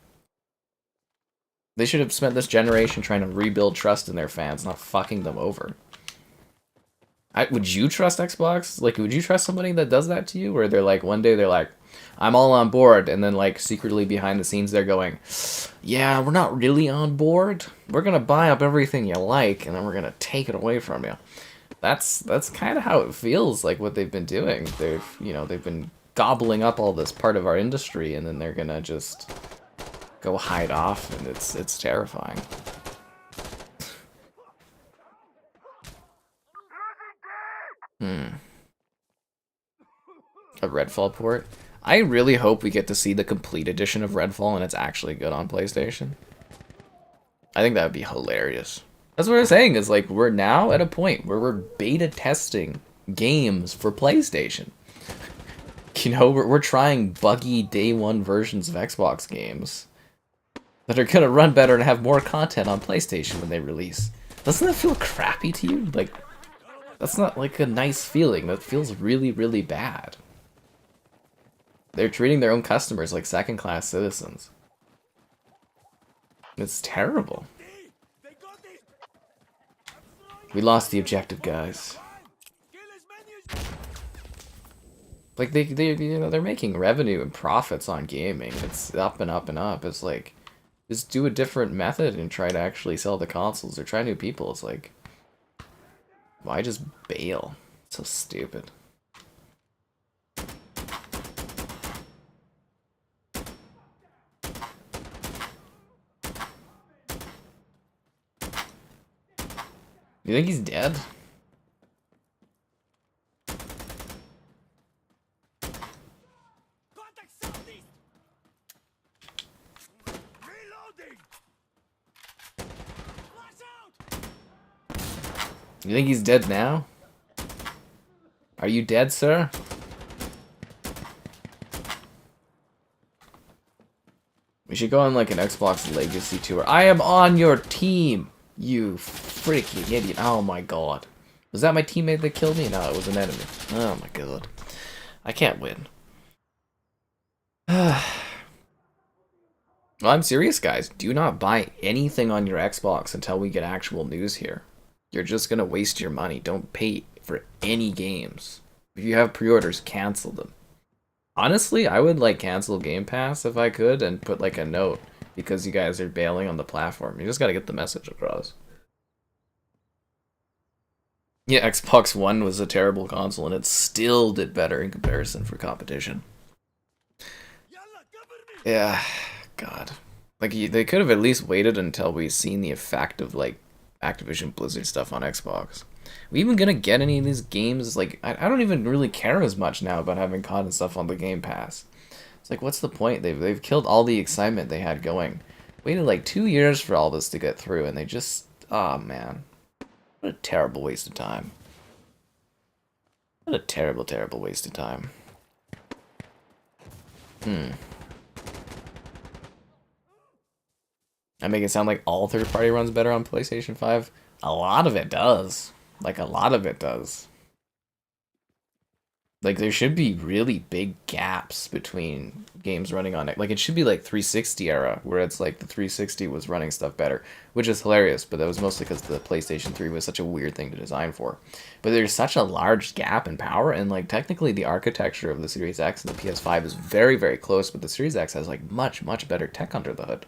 They should have spent this generation trying to rebuild trust in their fans, not fucking them over. Would you trust Xbox? Like, would you trust somebody that does that to you? Where they're like, one day they're like, I'm all on board, and then like secretly behind the scenes they're going, yeah, we're not really on board. We're gonna buy up everything you like, and then we're gonna take it away from you. That's kind of how it feels like what they've been doing. They've been gobbling up all this part of our industry, and then they're gonna just go hide off, and it's terrifying. A Redfall port? I really hope we get to see the complete edition of Redfall and it's actually good on PlayStation. I think that would be hilarious. That's what I'm saying, is like, we're now at a point where we're beta testing games for PlayStation. You know, we're trying buggy day one versions of Xbox games that are gonna run better and have more content on PlayStation when they release. Doesn't that feel crappy to you? Like, that's not like a nice feeling. That feels really, really bad. They're treating their own customers like second-class citizens. It's terrible. We lost the objective, guys. Like, they're making revenue and profits on gaming. It's up and up and up. It's like, just do a different method and try to actually sell the consoles or try new people. It's like, why just bail? It's so stupid. You think he's dead? You think he's dead now? Are you dead, sir? We should go on like an Xbox Legacy tour. I am on your team, you freaking idiot. Oh my god. Was that my teammate that killed me? No, it was an enemy. Oh my god. I can't win. Well, I'm serious, guys. Do not buy anything on your Xbox until we get actual news here. You're just gonna waste your money. Don't pay for any games. If you have pre-orders, cancel them. Honestly, I would like cancel Game Pass if I could and put like a note because you guys are bailing on the platform. You just gotta get the message across. Yeah, Xbox One was a terrible console and it still did better in comparison for competition. Yeah, God. Like, they could have at least waited until we seen the effect of, like, Activision Blizzard stuff on Xbox. We even gonna get any of these games? Like, I don't even really care as much now about having COD and stuff on the Game Pass. It's like, what's the point? They've killed all the excitement they had going. Waited like 2 years for all this to get through, and they just, oh man, what a terrible waste of time. What a terrible, terrible waste of time. I make it sound like all third party runs better on PlayStation 5. A lot of it does. Like, a lot of it does. Like, there should be really big gaps between games running on it. Like, it should be like 360 era, where it's like the 360 was running stuff better, which is hilarious, but that was mostly because the PlayStation 3 was such a weird thing to design for. But there's such a large gap in power, and like, technically the architecture of the Series X and the PS5 is very, very close, but the Series X has like much, much better tech under the hood.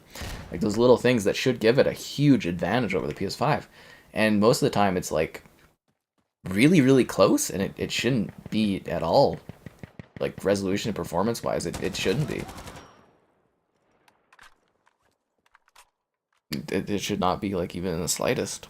Like, those little things that should give it a huge advantage over the PS5. And most of the time, it's like really, really close, and it shouldn't be at all. Like, resolution and performance-wise, it shouldn't be. It should not be, like, even in the slightest.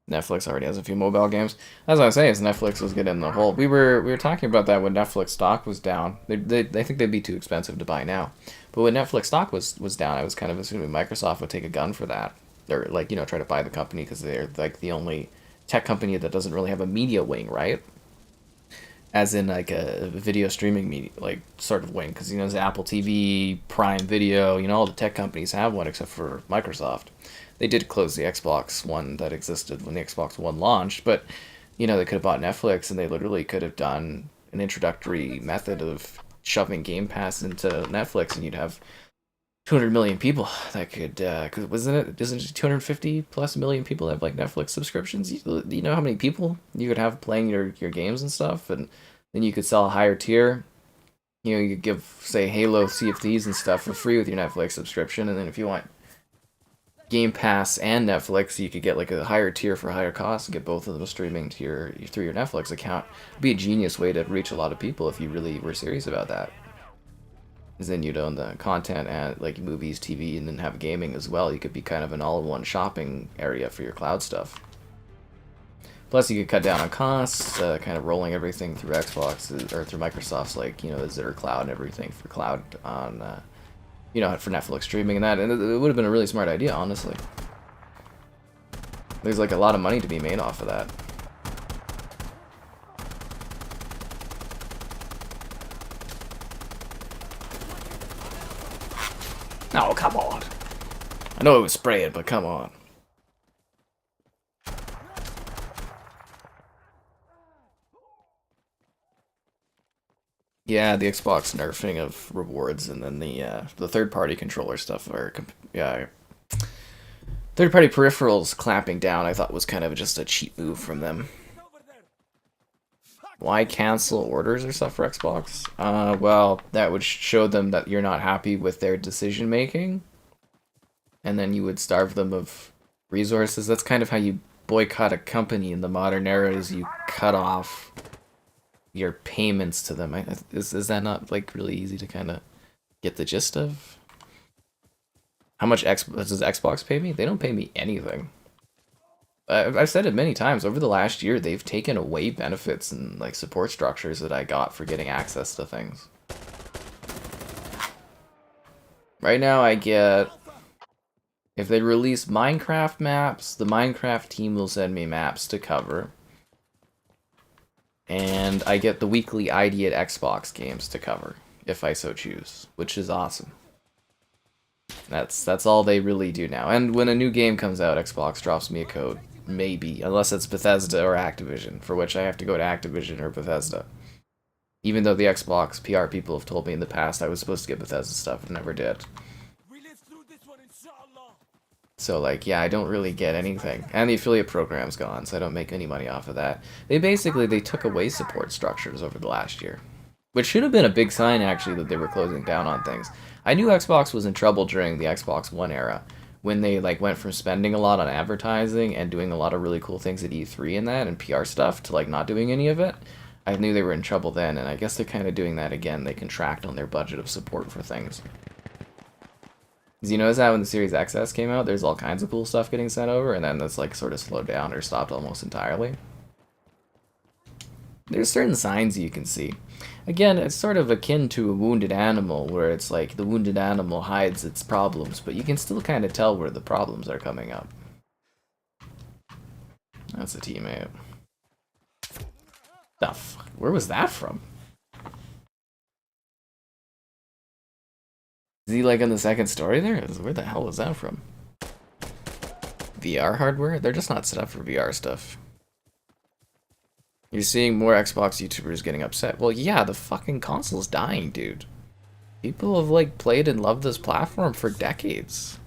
Netflix already has a few mobile games. As I was saying, is Netflix was getting in the hole. We were talking about that when Netflix stock was down. They think they'd be too expensive to buy now. But when Netflix stock was down, I was kind of assuming Microsoft would take a gun for that. Or, like, you know, try to buy the company because they're, like, the only tech company that doesn't really have a media wing, right? As in, like, a video streaming media, like, sort of wing. Because, you know, there's Apple TV, Prime Video, you know, all the tech companies have one except for Microsoft. They did close the Xbox One that existed when the Xbox One launched, but, you know, they could have bought Netflix and they literally could have done an introductory method of shoving Game Pass into Netflix, and you'd have 200 million people that could, cause isn't it 250 plus million people that have like Netflix subscriptions? You know how many people you could have playing your games and stuff, and then you could sell a higher tier. You know, you could give, say, Halo, Sea of Thieves and stuff for free with your Netflix subscription, and then if you want Game Pass and Netflix, you could get like a higher tier for a higher cost and get both of them streaming to through your Netflix account. It'd be a genius way to reach a lot of people if you really were serious about that. Because then you'd own the content and like movies, TV, and then have gaming as well. You could be kind of an all-in-one shopping area for your cloud stuff. Plus, you could cut down on costs, kind of rolling everything through Xbox or through Microsoft's, like, you know, Azure Cloud and everything for cloud on, you know, for Netflix streaming and that. And it would have been a really smart idea, honestly. There's like a lot of money to be made off of that. No, come on. I know it was spraying, but come on. Yeah, the Xbox nerfing of rewards, and then the third-party controller stuff, or yeah, third-party peripherals clamping down. I thought was kind of just a cheap move from them. Why cancel orders or stuff for Xbox? Well, that would show them that you're not happy with their decision making, and then you would starve them of resources. That's kind of how you boycott a company in the modern era: is you cut off your payments to them. Is that not like really easy to kind of get the gist of? How much does Xbox pay me? They don't pay me anything. I've said it many times. Over the last year, they've taken away benefits and like support structures that I got for getting access to things. Right now, I get, if they release Minecraft maps, the Minecraft team will send me maps to cover. And I get the weekly ID at Xbox games to cover, if I so choose, which is awesome. That's all they really do now. And when a new game comes out, Xbox drops me a code. maybe, unless it's Bethesda or Activision, for which I have to go to Activision or Bethesda. Even though the Xbox PR people have told me in the past I was supposed to get Bethesda stuff, and never did. So, like, yeah, I don't really get anything. And the affiliate program's gone, so I don't make any money off of that. They took away support structures over the last year. Which should have been a big sign, actually, that they were closing down on things. I knew Xbox was in trouble during the Xbox One era, when they, like, went from spending a lot on advertising and doing a lot of really cool things at E3 and that, and PR stuff, to, like, not doing any of it. I knew they were in trouble then, and I guess they're kind of doing that again. They contract on their budget of support for things. Because you notice how when the Series XS came out, there's all kinds of cool stuff getting sent over, and then that's like sort of slowed down or stopped almost entirely. There's certain signs you can see. Again, it's sort of akin to a wounded animal, where it's like the wounded animal hides its problems, but you can still kind of tell where the problems are coming up. That's a teammate. The fuck? Where was that from? Is he like on the second story there? Where the hell was that from? VR hardware? They're just not set up for VR stuff. You're seeing more Xbox YouTubers getting upset. Well, yeah, the fucking console's dying, dude. People have, like, played and loved this platform for decades.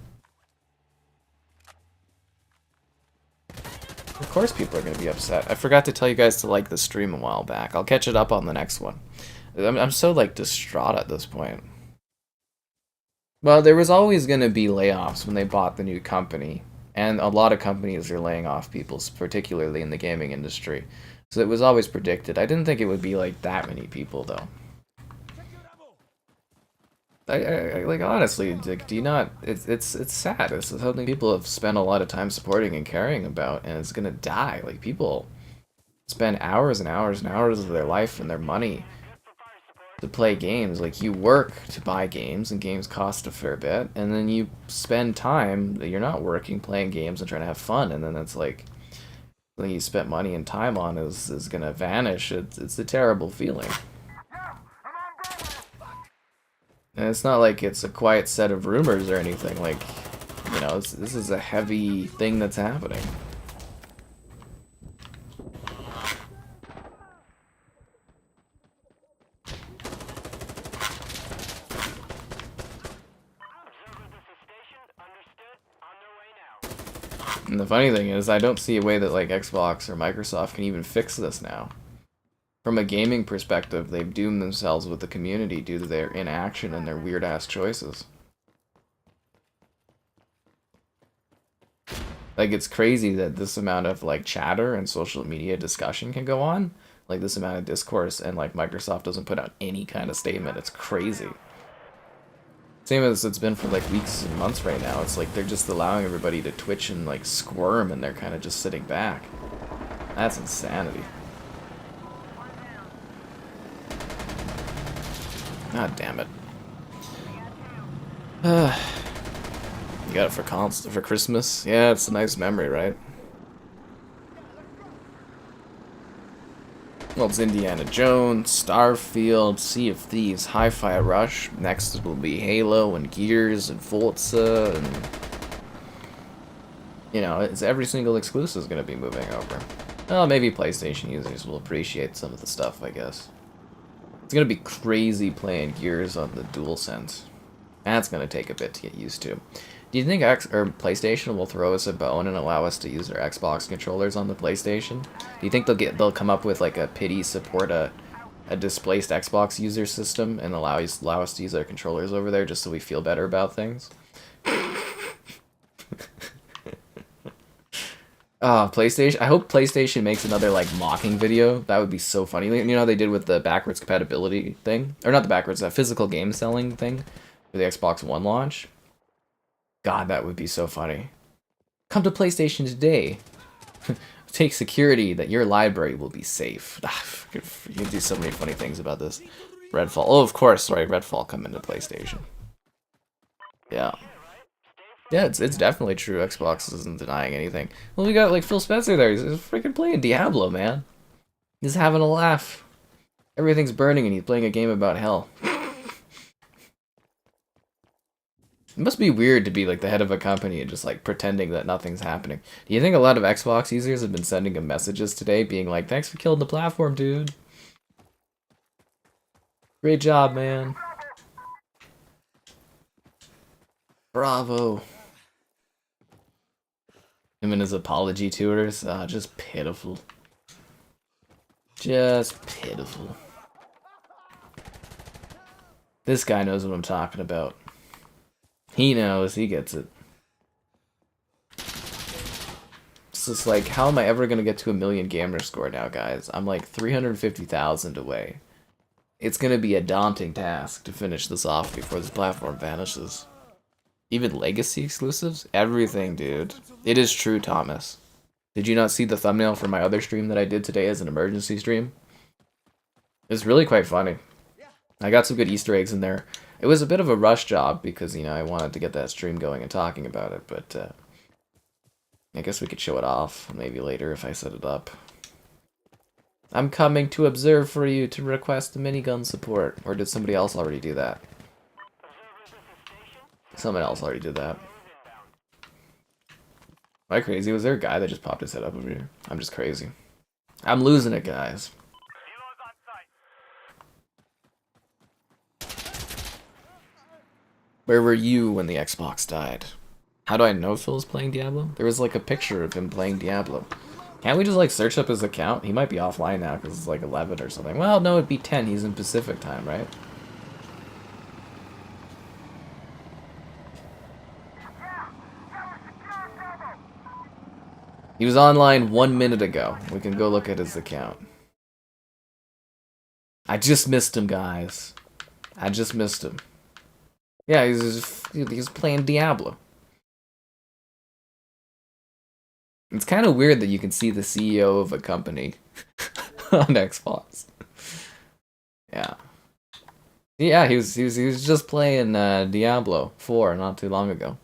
Of course people are going to be upset. I forgot to tell you guys to like the stream a while back. I'll catch it up on the next one. I'm so, like, distraught at this point. Well, there was always going to be layoffs when they bought the new company. And a lot of companies are laying off people, particularly in the gaming industry. So it was always predicted. I didn't think it would be, like, that many people, though. I like, honestly, Dick, do you not... It's sad. It's something people have spent a lot of time supporting and caring about, and it's gonna die. Like, people spend hours and hours and hours of their life and their money to play games. Like, you work to buy games, and games cost a fair bit, and then you spend time that you're not working, playing games and trying to have fun, and then it's like... Something you spent money and time on is gonna vanish. It's a terrible feeling. And it's not like it's a quiet set of rumors or anything, like, you know, this is a heavy thing that's happening. And the funny thing is, I don't see a way that, like, Xbox or Microsoft can even fix this now. From a gaming perspective, they've doomed themselves with the community due to their inaction and their weird-ass choices. Like, it's crazy that this amount of, like, chatter and social media discussion can go on. Like, this amount of discourse, and, like, Microsoft doesn't put out any kind of statement. It's crazy. Same as it's been for, like, weeks and months right now. It's like they're just allowing everybody to twitch and, like, squirm, and they're kind of just sitting back. That's insanity. God damn it. You got it for Christmas? Yeah, it's a nice memory, right? Well, it's Indiana Jones, Starfield, Sea of Thieves, Hi-Fi Rush. Next will be Halo and Gears and Forza, and... You know, it's every single exclusive is going to be moving over. Well, maybe PlayStation users will appreciate some of the stuff, I guess. It's gonna be crazy playing Gears on the DualSense. That's gonna take a bit to get used to. Do you think PlayStation will throw us a bone and allow us to use our Xbox controllers on the PlayStation? Do you think they'll come up with like a pity support a displaced Xbox user system and allow us to use our controllers over there just so we feel better about things? PlayStation. I hope PlayStation makes another, like, mocking video. That would be so funny. You know how they did with the backwards compatibility thing? Or not the backwards, that physical game selling thing for the Xbox One launch? God, that would be so funny. Come to PlayStation today. Take security that your library will be safe. You can do so many funny things about this. Redfall. Oh, of course, right, Redfall come into PlayStation. Yeah. Yeah, it's definitely true. Xbox isn't denying anything. Well, we got, like, Phil Spencer there. He's freaking playing Diablo, man. He's having a laugh. Everything's burning and he's playing a game about hell. It must be weird to be like the head of a company and just like pretending that nothing's happening. Do you think a lot of Xbox users have been sending him messages today being like, thanks for killing the platform, dude. Great job, man. Bravo. Him and his apology tours. Just pitiful. Just pitiful. This guy knows what I'm talking about. He knows, he gets it. It's just like, how am I ever gonna get to 1,000,000 gamer score now, guys? I'm like 350,000 away. It's gonna be a daunting task to finish this off before this platform vanishes. Even legacy exclusives? Everything, dude. It is true, Thomas. Did you not see the thumbnail for my other stream that I did today as an emergency stream? It's really quite funny. I got some good Easter eggs in there. It was a bit of a rush job because, you know, I wanted to get that stream going and talking about it, but I guess we could show it off maybe later if I set it up. I'm coming to observe for you to request minigun support. Or did somebody else already do that? Someone else already did that. Am I crazy? Was there a guy that just popped his head up over here? I'm just crazy. I'm losing it, guys. Where were you when the Xbox died? How do I know Phil was playing Diablo? There was like a picture of him playing Diablo. Can't we just like search up his account? He might be offline now because it's like 11 or something. Well, no, it'd be 10. He's in Pacific time, right? He was online 1 minute ago. We can go look at his account. I just missed him, guys. I just missed him. Yeah, he's playing Diablo. It's kind of weird that you can see the CEO of a company on Xbox. Yeah. Yeah, he was just playing Diablo 4 not too long ago.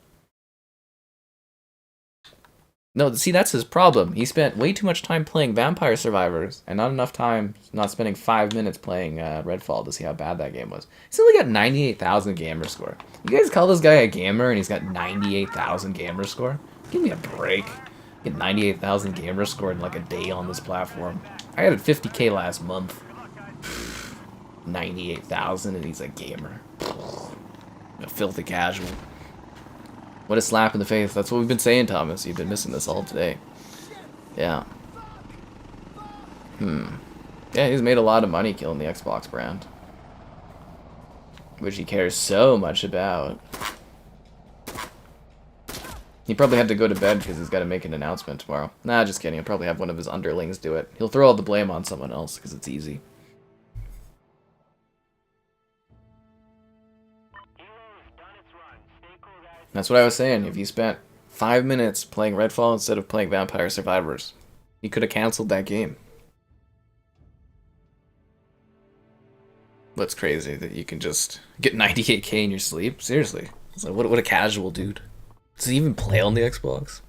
No, see, that's his problem. He spent way too much time playing Vampire Survivors and not enough time not spending 5 minutes playing Redfall to see how bad that game was. He's only got 98,000 gamer score. You guys call this guy a gamer and he's got 98,000 gamer score? Give me a break. Get 98,000 gamer score in like a day on this platform. I had 50k last month. 98,000 and he's a gamer. A filthy casual. What a slap in the face. That's what we've been saying, Thomas. You've been missing this all today. Yeah. Yeah, he's made a lot of money killing the Xbox brand. Which he cares so much about. He probably had to go to bed because he's got to make an announcement tomorrow. Nah, just kidding. He'll probably have one of his underlings do it. He'll throw all the blame on someone else because it's easy. That's what I was saying. If you spent 5 minutes playing Redfall instead of playing Vampire Survivors, you could have canceled that game. What's crazy that you can just get 98k in your sleep? Seriously. It's like, what a casual dude. Does he even play on the Xbox?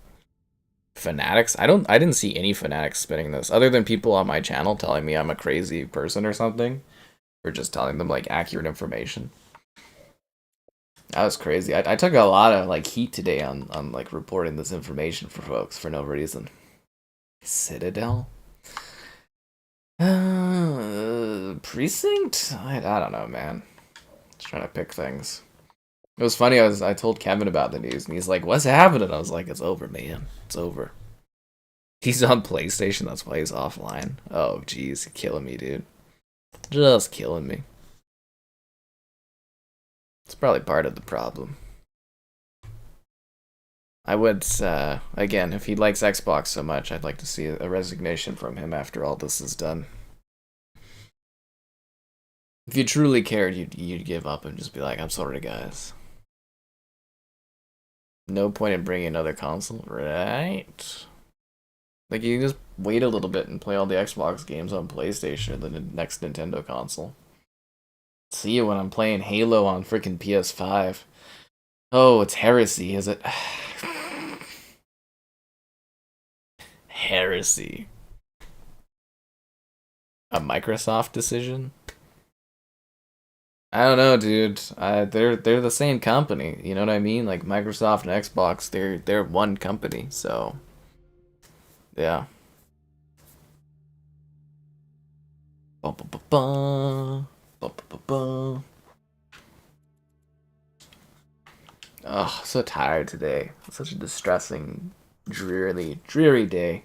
Fanatics? I didn't see any fanatics spinning this, other than people on my channel telling me I'm a crazy person or something. Or just telling them like accurate information. That was crazy. I took a lot of like heat today on like reporting this information for folks for no reason. Citadel? Precinct? I don't know, man. Just trying to pick things. It was funny, I told Kevin about the news and he's like, what's happening? I was like, it's over, man. It's over. He's on PlayStation, that's why he's offline. Oh jeez, killing me, dude. Just killing me. It's probably part of the problem. I would, again, if he likes Xbox so much, I'd like to see a resignation from him after all this is done. If you truly cared, you'd give up and just be like, I'm sorry, guys. No point in bringing another console, right? Like, you can just wait a little bit and play all the Xbox games on PlayStation, the next Nintendo console. See you when I'm playing Halo on freaking PS5. Oh, it's heresy, is it? Heresy. A Microsoft decision? I don't know, dude. They're the same company. You know what I mean? Like Microsoft and Xbox, they're one company. So yeah. Bum, bum, bum, bum. Bum, bum, bum, bum. Oh, so tired today. Such a distressing, dreary day.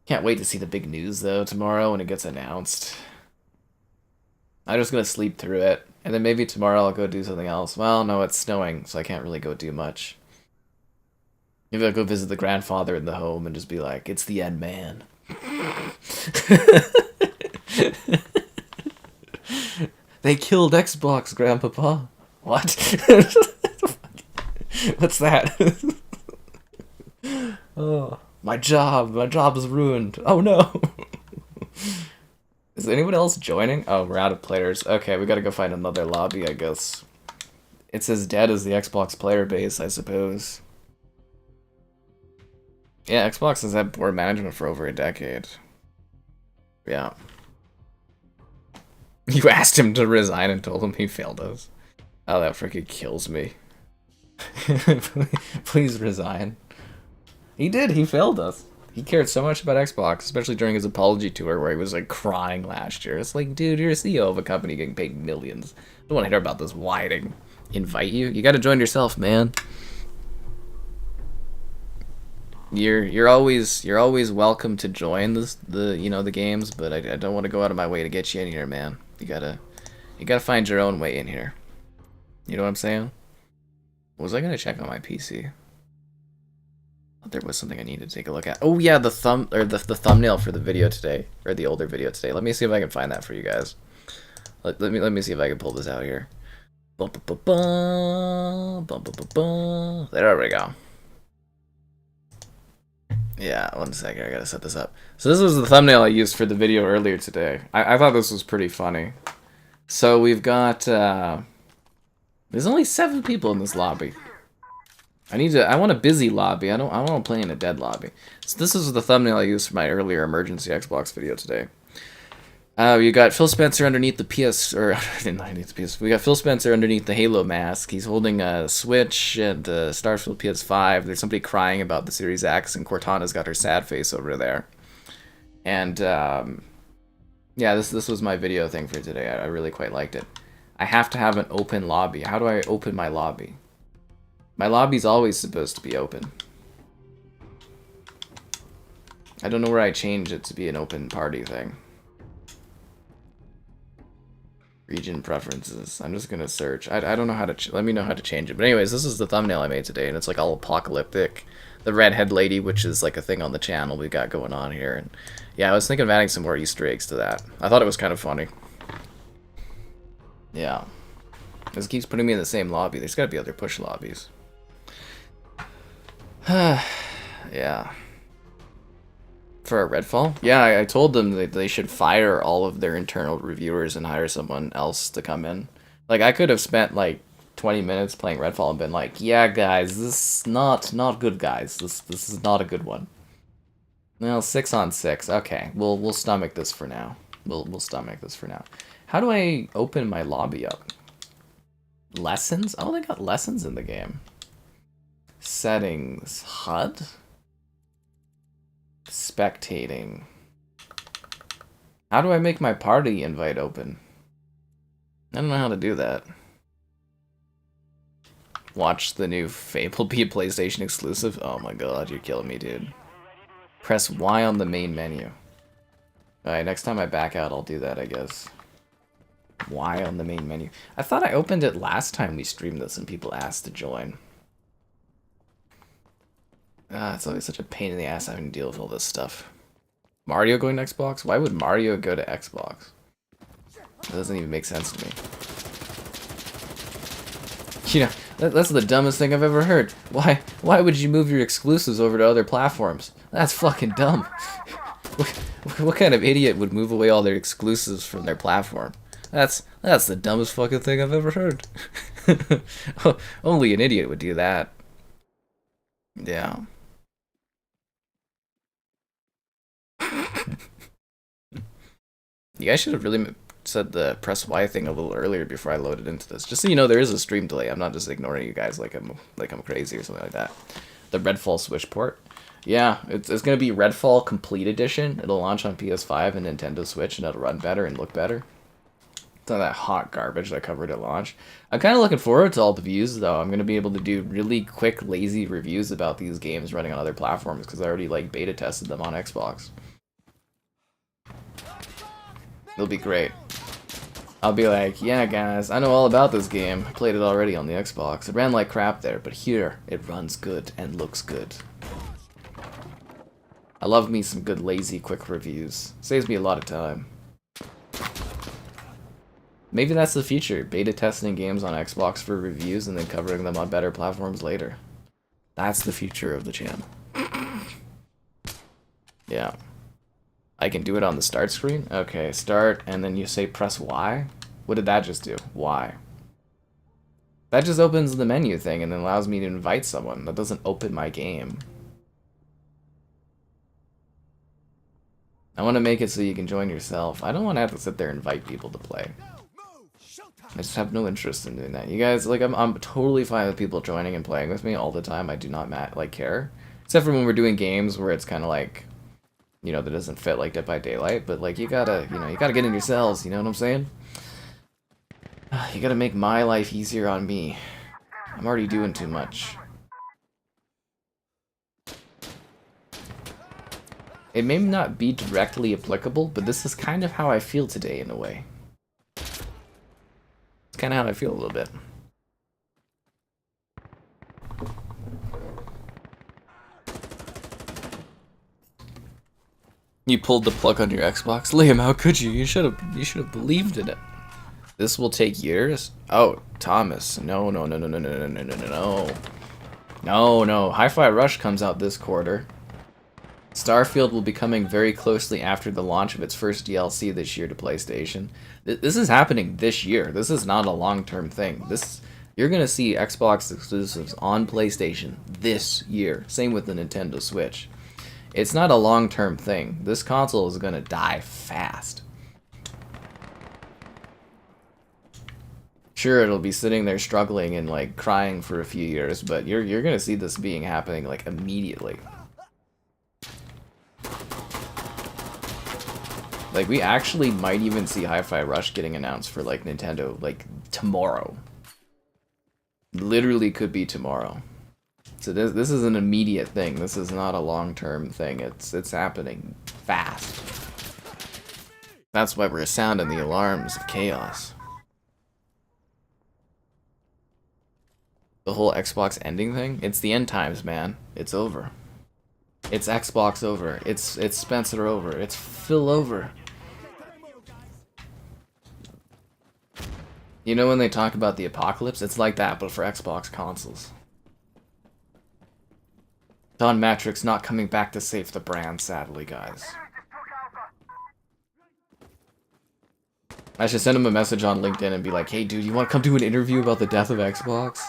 Can't wait to see the big news though tomorrow when it gets announced. I'm just gonna sleep through it, and then maybe tomorrow I'll go do something else. Well, no, it's snowing, so I can't really go do much. Maybe I'll go visit the grandfather in the home and just be like, "It's the end, man." They killed Xbox, Grandpapa. What? What's that? Oh, my job is ruined. Oh no. Is anyone else joining? Oh, we're out of players. Okay, we gotta go find another lobby, I guess. It's as dead as the Xbox player base, I suppose. Yeah, Xbox has had poor management for over a decade. Yeah. You asked him to resign and told him he failed us. Oh, that freaking kills me. Please resign. He did, he failed us. He cared so much about Xbox, especially during his apology tour where he was like crying last year. It's like, dude, you're a CEO of a company getting paid millions. I don't want to hear about this. Why did invite you? You got to join yourself, man. You're always welcome to join the games, but I don't want to go out of my way to get you in here, man. You gotta find your own way in here. You know what I'm saying? Was I gonna check on my PC? There was something I needed to take a look at. Oh yeah, the thumbnail for the video today, or the older video today. Let me see if I can find that for you guys. Let me see if I can pull this out here. Bum, bum, bum, bum, bum, bum, bum. There we go. Yeah, 1 second, I gotta set this up. So this was the thumbnail I used for the video earlier today. I thought this was pretty funny. So we've got there's only 7 people in this lobby. I want a busy lobby. I don't want to play in a dead lobby. So this is the thumbnail I used for my earlier emergency Xbox video today. You got Phil Spencer underneath the PS, or underneath the PS. We got Phil Spencer underneath the Halo mask. He's holding a Switch and a Starfield PS5. There's somebody crying about the Series X, and Cortana's got her sad face over there. And yeah, this was my video thing for today. I really quite liked it. I have to have an open lobby. How do I open my lobby? My lobby's always supposed to be open. I don't know where I change it to be an open party thing. Region preferences. I'm just gonna search. I don't know how to. Let me know how to change it. But anyways, this is the thumbnail I made today, and it's like all apocalyptic. The redhead lady, which is like a thing on the channel we got going on here, and yeah, I was thinking of adding some more Easter eggs to that. I thought it was kind of funny. Yeah, this keeps putting me in the same lobby. There's got to be other push lobbies. Yeah. For a Redfall? Yeah, I told them that they should fire all of their internal reviewers and hire someone else to come in. Like, I could have spent, like, 20 minutes playing Redfall and been like, yeah, guys, this is not good, guys. This is not a good one. Well, 6 on 6. Okay, we'll stomach this for now. We'll stomach this for now. How do I open my lobby up? Lessons? Oh, they got lessons in the game. Settings. HUD? Spectating. How do I make my party invite open? I don't know how to do that. Watch the new Fable be a PlayStation exclusive? Oh my god, you're killing me, dude. Press Y on the main menu. Alright, next time I back out, I'll do that, I guess. Y on the main menu. I thought I opened it last time we streamed this and people asked to join. It's always such a pain in the ass having to deal with all this stuff. Mario going to Xbox? Why would Mario go to Xbox? That doesn't even make sense to me. You know, that's the dumbest thing I've ever heard. Why would you move your exclusives over to other platforms? That's fucking dumb. What kind of idiot would move away all their exclusives from their platform? That's the dumbest fucking thing I've ever heard. Only an idiot would do that. Yeah. You guys should have really said the press Y thing a little earlier before I loaded into this. Just so you know, there is a stream delay. I'm not just ignoring you guys like I'm crazy or something like that. The Redfall Switch port. Yeah, it's gonna be Redfall Complete Edition. It'll launch on PS5 and Nintendo Switch, and it'll run better and look better. It's not that hot garbage that I covered at launch. I'm kind of looking forward to all the views, though. I'm gonna be able to do really quick, lazy reviews about these games running on other platforms because I already like beta tested them on Xbox. It'll be great. I'll be like, yeah, guys, I know all about this game. I played it already on the Xbox. It ran like crap there, but here it runs good and looks good. I love me some good lazy quick reviews. Saves me a lot of time. Maybe that's the future. Beta testing games on Xbox for reviews and then covering them on better platforms later. That's the future of the channel. Yeah. I can do it on the start screen? Okay, start, and then you say press Y? What did that just do? Y. That just opens the menu thing and then allows me to invite someone. That doesn't open my game. I want to make it so you can join yourself. I don't want to have to sit there and invite people to play. I just have no interest in doing that. You guys, like, I'm totally fine with people joining and playing with me all the time. I do not, care. Except for when we're doing games where it's kind of like, you know, that doesn't fit like Dead by Daylight. But, like, you gotta get in yourselves, you know what I'm saying? You gotta make my life easier on me. I'm already doing too much. It may not be directly applicable, but this is kind of how I feel today in a way. It's kind of how I feel a little bit. You pulled the plug on your Xbox? Liam, how could you? You should have believed in it. This will take years? Oh, Thomas. No. No. Hi-Fi Rush comes out this quarter. Starfield will be coming very closely after the launch of its first DLC this year to PlayStation. This is happening this year. This is not a long-term thing. You're going to see Xbox exclusives on PlayStation this year. Same with the Nintendo Switch. It's not a long-term thing. This console is going to die fast. Sure, it'll be sitting there struggling and like crying for a few years, but you're going to see this happening like immediately. Like, we actually might even see Hi-Fi Rush getting announced for, like, Nintendo, like, tomorrow. Literally could be tomorrow. So this is an immediate thing. This is not a long-term thing. It's happening fast. That's why we're sounding the alarms of chaos. The whole Xbox ending thing? It's the end times, man. It's over. It's Xbox over. It's Spencer over. It's Phil over. You know when they talk about the apocalypse? It's like that, but for Xbox consoles. Don Matrix not coming back to save the brand, sadly, guys. I should send him a message on LinkedIn and be like, hey dude, you want to come do an interview about the death of Xbox?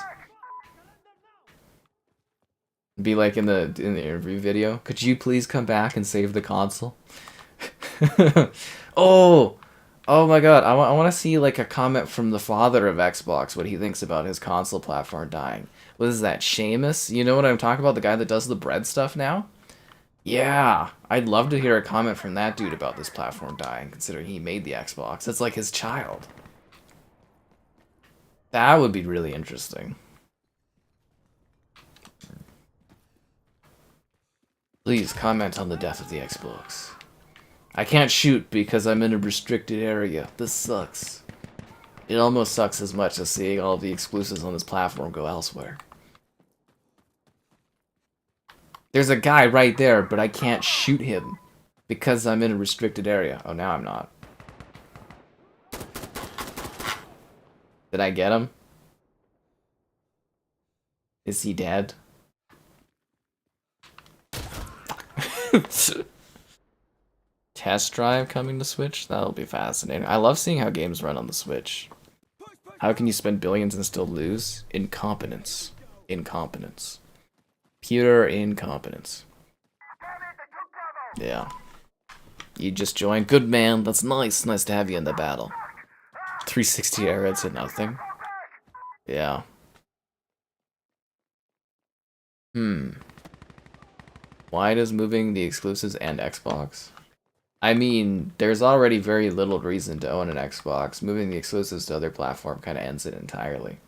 Be like in the interview video, could you please come back and save the console? Oh my god, I want to see like a comment from the father of Xbox, what he thinks about his console platform dying. What is that, Seamus? You know what I'm talking about, the guy that does the bread stuff now? Yeah, I'd love to hear a comment from that dude about this platform dying, considering he made the Xbox. It's like his child. That would be really interesting. Please comment on the death of the Xbox. I can't shoot because I'm in a restricted area. This sucks. It almost sucks as much as seeing all of the exclusives on this platform go elsewhere. There's a guy right there, but I can't shoot him because I'm in a restricted area. Oh, now I'm not. Did I get him? Is he dead? Test drive coming to Switch? That'll be fascinating. I love seeing how games run on the Switch. How can you spend billions and still lose? Incompetence. Incompetence. Pure incompetence. Yeah. You just joined. Good man. That's nice. Nice to have you in the battle. 360 era to nothing. Yeah. Why does moving the exclusives and Xbox? I mean, there's already very little reason to own an Xbox. Moving the exclusives to other platform kind of ends it entirely.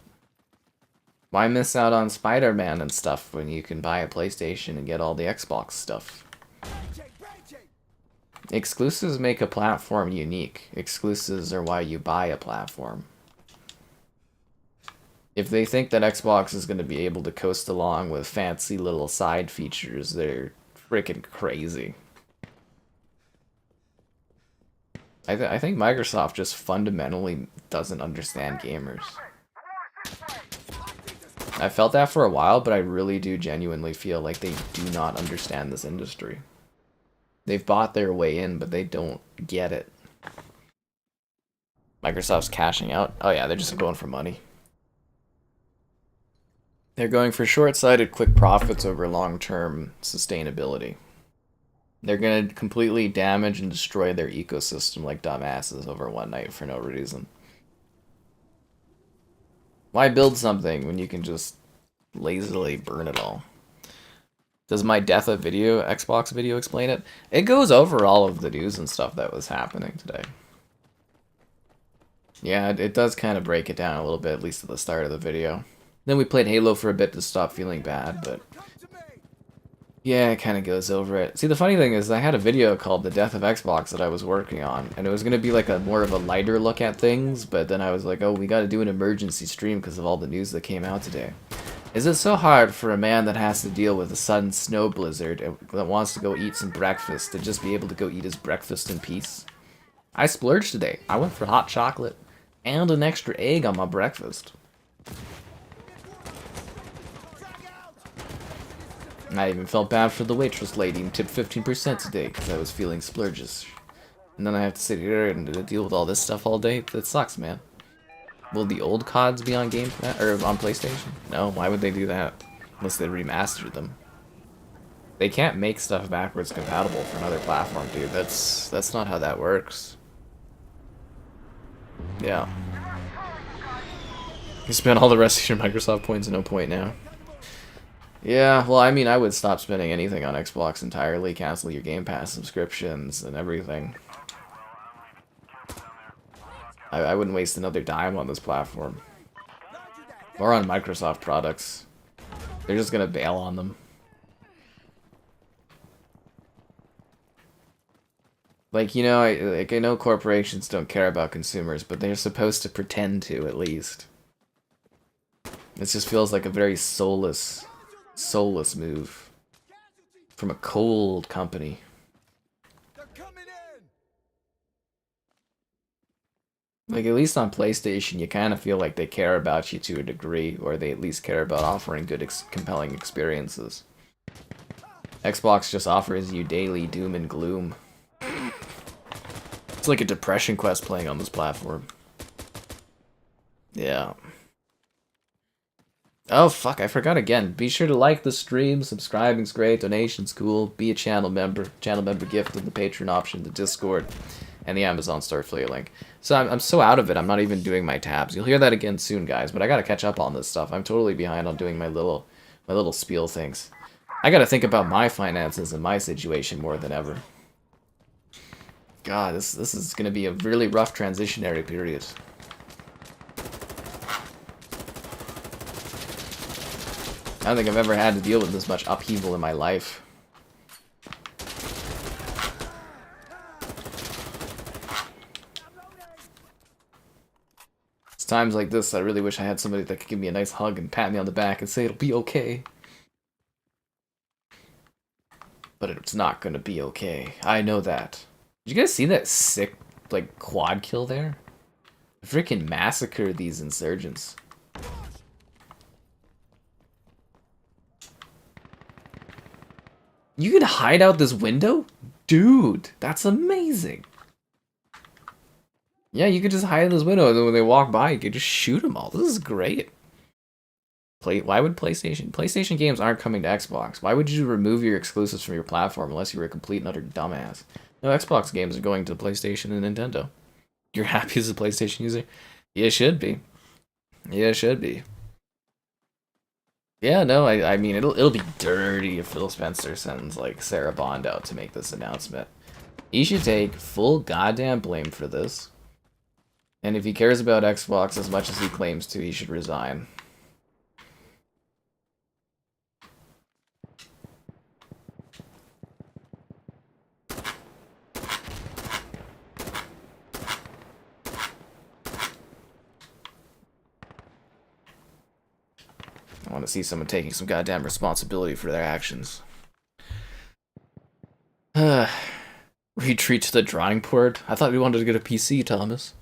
Why miss out on Spider-Man and stuff when you can buy a PlayStation and get all the Xbox stuff? Exclusives make a platform unique. Exclusives are why you buy a platform. If they think that Xbox is going to be able to coast along with fancy little side features, they're freaking crazy. I think Microsoft just fundamentally doesn't understand gamers. I felt that for a while, but I really do genuinely feel like they do not understand this industry. They've bought their way in, but they don't get it. Microsoft's cashing out. Oh yeah, they're just going for money. They're going for short-sighted quick profits over long-term sustainability. They're going to completely damage and destroy their ecosystem like dumbasses over one night for no reason. Why build something when you can just lazily burn it all? Does my death of video, Xbox video explain it? It goes over all of the news and stuff that was happening today. Yeah, it does kind of break it down a little bit, at least at the start of the video. Then we played Halo for a bit to stop feeling bad, but yeah, it kind of goes over it. See, the funny thing is I had a video called The Death of Xbox that I was working on, and it was going to be like a more of a lighter look at things, but then I was like, oh, we got to do an emergency stream because of all the news that came out today. Is it so hard for a man that has to deal with a sudden snow blizzard and that wants to go eat some breakfast to just be able to go eat his breakfast in peace? I splurged today. I went for hot chocolate and an extra egg on my breakfast. I even felt bad for the waitress lady and tipped 15% today because I was feeling splurges. And then I have to sit here and deal with all this stuff all day? That sucks, man. Will the old CODs be on Game Pass or on PlayStation? No, why would they do that? Unless they remastered them. They can't make stuff backwards compatible for another platform, dude. That's not how that works. Yeah. You spend all the rest of your Microsoft points, no point now. Yeah, well, I mean, I would stop spending anything on Xbox entirely, cancel your Game Pass subscriptions and everything. I wouldn't waste another dime on this platform. Or on Microsoft products. They're just gonna bail on them. Like, you know, I know corporations don't care about consumers, but they're supposed to pretend to, at least. It just feels like a very soulless move from a cold company. Like, at least on PlayStation, you kind of feel like they care about you to a degree, or they at least care about offering good, compelling experiences. Xbox just offers you daily doom and gloom. It's like a depression quest playing on this platform. Yeah. Oh, fuck, I forgot again. Be sure to like the stream, subscribing's great, donation's cool, be a channel member gift and the Patreon option, the Discord, and the Amazon store affiliate link. So I'm so out of it, I'm not even doing my tabs. You'll hear that again soon, guys, but I gotta catch up on this stuff. I'm totally behind on doing my little spiel things. I gotta think about my finances and my situation more than ever. God, this is gonna be a really rough transitionary period. I don't think I've ever had to deal with this much upheaval in my life. It's times like this I really wish I had somebody that could give me a nice hug and pat me on the back and say it'll be okay. But it's not gonna be okay. I know that. Did you guys see that sick, like, quad kill there? Freaking massacre these insurgents. You can hide out this window? Dude, that's amazing. Yeah, you could just hide in this window, and then when they walk by, you could just shoot them all. This is great. Why would PlayStation games aren't coming to Xbox? Why would you remove your exclusives from your platform unless you were a complete and utter dumbass? No, Xbox games are going to PlayStation and Nintendo. You're happy as a PlayStation user? You should be. Yeah, should be. Yeah, no, I mean it'll be dirty if Phil Spencer sends like Sarah Bond out to make this announcement. He should take full goddamn blame for this. And if he cares about Xbox as much as he claims to, he should resign. I want to see someone taking some goddamn responsibility for their actions. Retreat to the drawing board? I thought we wanted to get a PC, Thomas.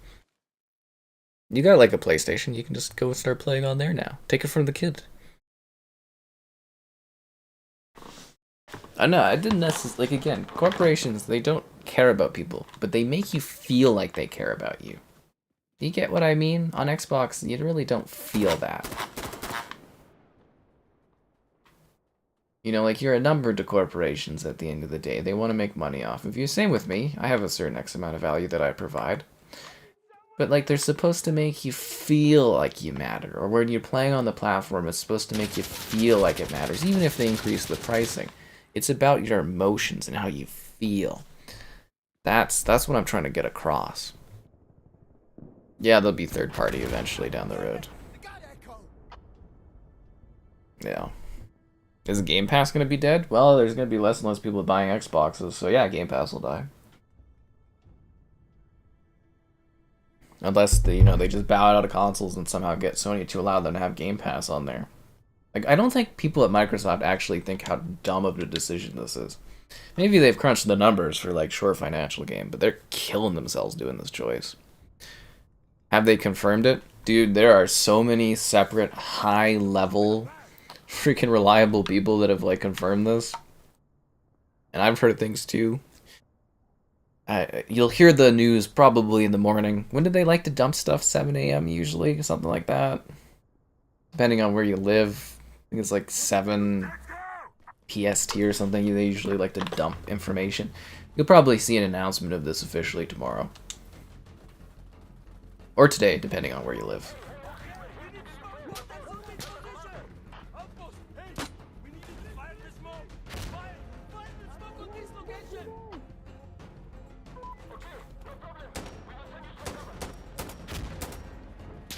You got like a PlayStation, you can just go and start playing on there now. Take it from the kid. I know, I didn't necessarily, like again, corporations, they don't care about people, but they make you feel like they care about you. Do you get what I mean? On Xbox, you really don't feel that. You know, like, you're a number to corporations at the end of the day. They want to make money off of you. Same with me. I have a certain X amount of value that I provide. But, like, they're supposed to make you feel like you matter. Or when you're playing on the platform, it's supposed to make you feel like it matters, even if they increase the pricing. It's about your emotions and how you feel. That's what I'm trying to get across. Yeah, they'll be third party eventually down the road. Yeah. Is Game Pass going to be dead? Well, there's going to be less and less people buying Xboxes, so yeah, Game Pass will die. Unless they just bow out of consoles and somehow get Sony to allow them to have Game Pass on there. Like, I don't think people at Microsoft actually think how dumb of a decision this is. Maybe they've crunched the numbers for like short financial gain, but they're killing themselves doing this choice. Have they confirmed it? Dude, there are so many separate high-level freaking reliable people that have like confirmed this, and I've heard things too. You'll hear the news probably in the morning. When do they like to dump stuff? 7 a.m. usually, something like that, depending on where you live. I think it's like 7 PST or something. They usually like to dump information. You'll probably see an announcement of this officially tomorrow or today, depending on where you live.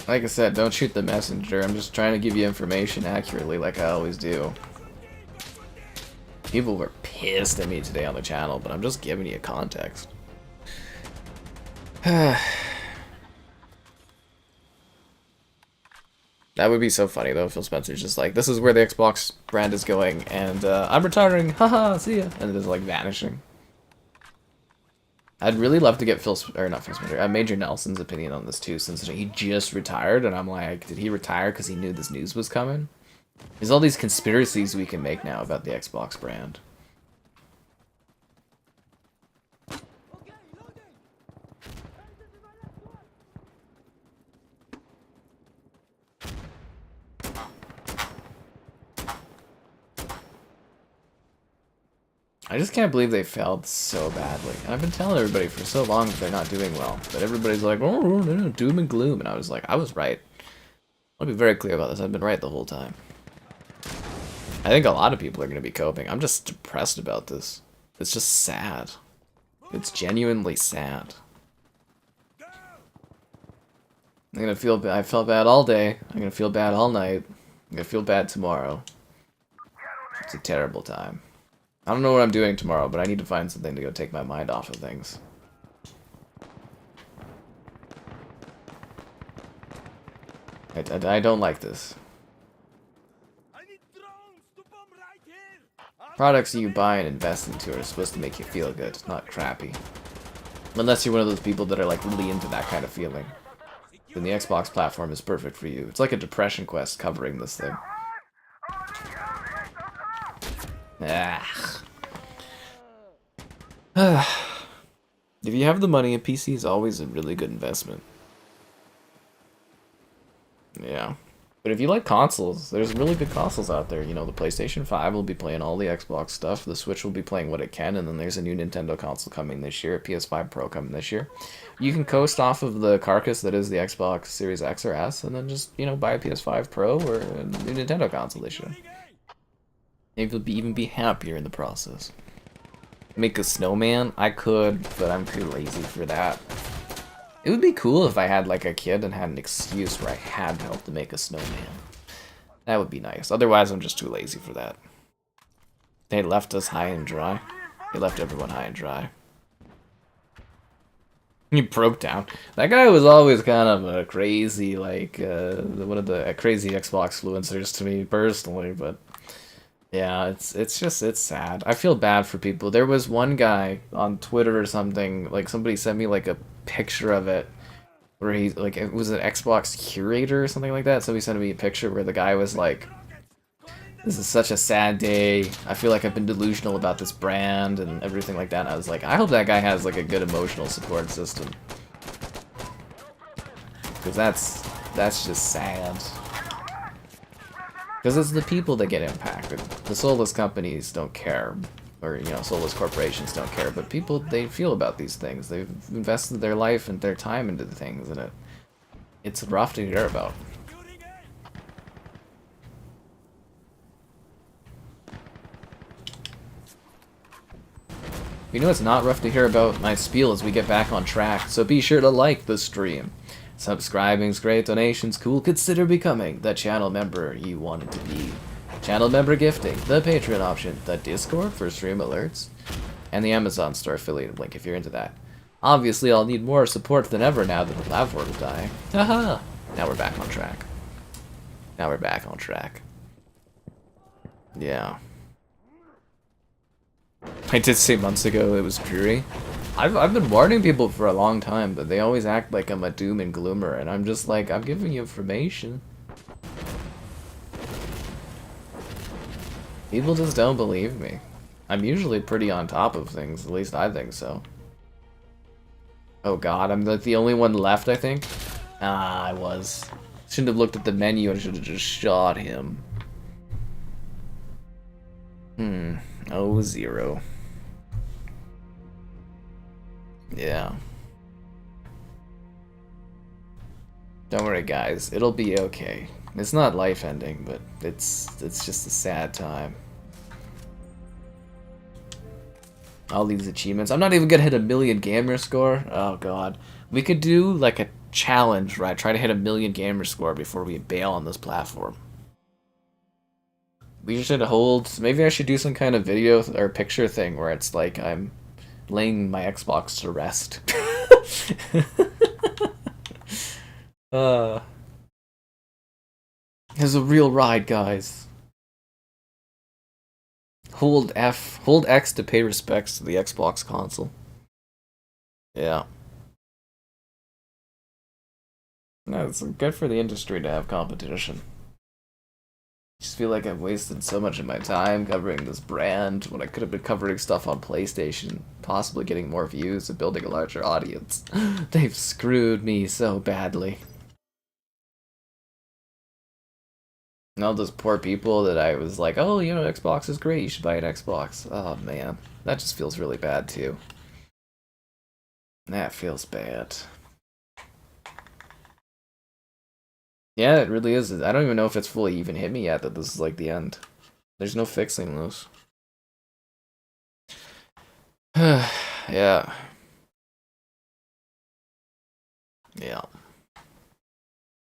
Like I said, don't shoot the messenger. I'm just trying to give you information accurately like I always do. People were pissed at me today on the channel, but I'm just giving you context. That would be so funny though, Phil Spencer's just like, this is where the Xbox brand is going, and I'm retiring, haha, see ya, and it is like vanishing. I'd really love to get Major Nelson's opinion on this too, since he just retired, and I'm like, did he retire because he knew this news was coming? There's all these conspiracies we can make now about the Xbox brand. I just can't believe they failed so badly. And I've been telling everybody for so long that they're not doing well. But everybody's like, oh, doom and gloom. And I was like, I was right. I'll be very clear about this. I've been right the whole time. I think a lot of people are going to be coping. I'm just depressed about this. It's just sad. It's genuinely sad. I'm going to feel bad. I felt bad all day. I'm going to feel bad all night. I'm going to feel bad tomorrow. It's a terrible time. I don't know what I'm doing tomorrow, but I need to find something to go take my mind off of things. I don't like this. Products you buy and invest into are supposed to make you feel good, not crappy. Unless you're one of those people that are like really into that kind of feeling. Then the Xbox platform is perfect for you. It's like a depression quest covering this thing. If you have the money, a PC is always a really good investment. Yeah. But if you like consoles, there's really good consoles out there. You know, the PlayStation 5 will be playing all the Xbox stuff. The Switch will be playing what it can, and then there's a new Nintendo console coming this year, a PS5 Pro coming this year. You can coast off of the carcass that is the Xbox Series X or S, and then just, you know, buy a PS5 Pro or a new Nintendo console this year. Maybe you'll even be happier in the process. Make a snowman? I could, but I'm too lazy for that. It would be cool if I had like a kid and had an excuse where I had to help to make a snowman. That would be nice. Otherwise, I'm just too lazy for that. They left us high and dry. They left everyone high and dry. He broke down. That guy was always kind of a crazy, like, one of the crazy Xbox influencers to me personally, but yeah, it's sad. I feel bad for people. There was one guy on Twitter or something, like somebody sent me like a picture of it where he, like, it was an Xbox curator or something like that, so he sent me a picture where the guy was like, this is such a sad day, I feel like I've been delusional about this brand and everything like that, and I was like, I hope that guy has like a good emotional support system, because that's just sad. Because it's the people that get impacted. The soulless companies don't care, or, you know, soulless corporations don't care, but people, they feel about these things. They've invested their life and their time into the things, and it's rough to hear about. You know, it's not rough to hear about my spiel as we get back on track, so be sure to like the stream. Subscribing's great, donations cool, consider becoming the channel member you wanted to be. Channel member gifting, the Patreon option, the Discord for stream alerts, and the Amazon store affiliate link if you're into that. Obviously, I'll need more support than ever now that the lab world is dying. Haha! Now we're back on track. Now we're back on track. Yeah. I did say months ago it was dreary. I've been warning people for a long time, but they always act like I'm a doom and gloomer, and I'm just like, I'm giving you information. People just don't believe me. I'm usually pretty on top of things, at least I think so. Oh god, I'm like the only one left, I think? Ah, I was. Shouldn't have looked at the menu, I should have just shot him. Oh, 0. Yeah. Don't worry, guys. It'll be okay. It's not life-ending, but it's just a sad time. All these achievements. I'm not even gonna hit a 1,000,000 gamer score. Oh god. We could do like a challenge, right? Try to hit a 1,000,000 gamer score before we bail on this platform. We should hold. Maybe I should do some kind of video or picture thing where it's like I'm laying my Xbox to rest. It's a real ride, guys. Hold X to pay respects to the Xbox console. Yeah. No, it's good for the industry to have competition. I just feel like I've wasted so much of my time covering this brand when I could have been covering stuff on PlayStation, possibly getting more views and building a larger audience. They've screwed me so badly. And all those poor people that I was like, oh, you know, Xbox is great, you should buy an Xbox. Oh, man. That just feels really bad, too. That feels bad. Yeah, it really is. I don't even know if it's fully even hit me yet that this is like the end. There's no fixing this. Yeah. Yeah.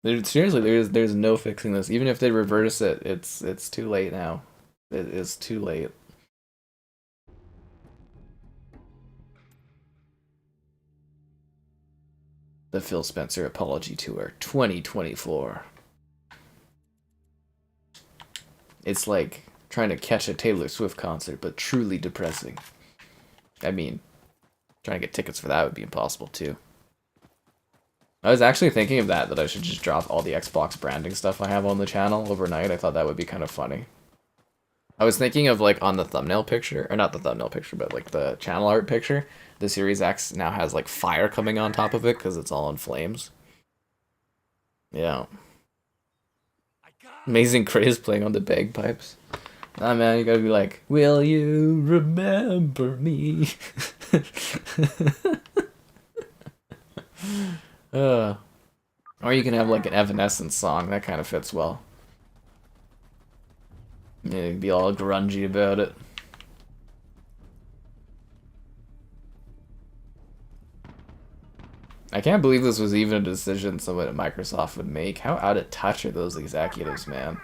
Seriously, there's no fixing this. Even if they reverse it, it's too late now. It is too late. The Phil Spencer Apology Tour 2024. It's like trying to catch a Taylor Swift concert, but truly depressing. I mean, trying to get tickets for that would be impossible too. I was actually thinking of that I should just drop all the Xbox branding stuff I have on the channel overnight. I thought that would be kind of funny. I was thinking of like on the thumbnail picture, or not the thumbnail picture, but like the channel art picture, the Series X now has like fire coming on top of it because it's all in flames. Yeah. Amazing Craze playing on the bagpipes. Nah, man, you gotta be like, will you remember me? Or you can have like an Evanescence song, that kind of fits well. Yeah, you'd be all grungy about it. I can't believe this was even a decision someone at Microsoft would make. How out of touch are those executives, man?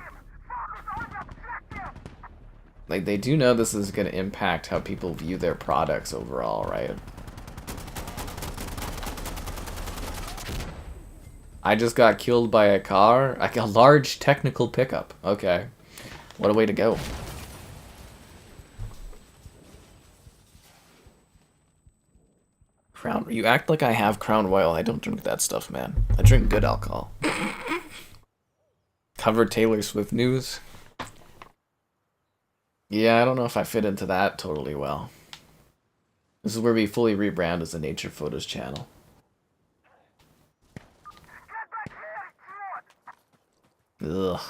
Like, they do know this is going to impact how people view their products overall, right? I just got killed by a car. Like a large technical pickup. Okay. What a way to go. Crown. You act like I have Crown Royal. I don't drink that stuff, man. I drink good alcohol. Cover Taylor Swift news. Yeah, I don't know if I fit into that totally well. This is where we fully rebrand as a Nature Photos channel. Ugh.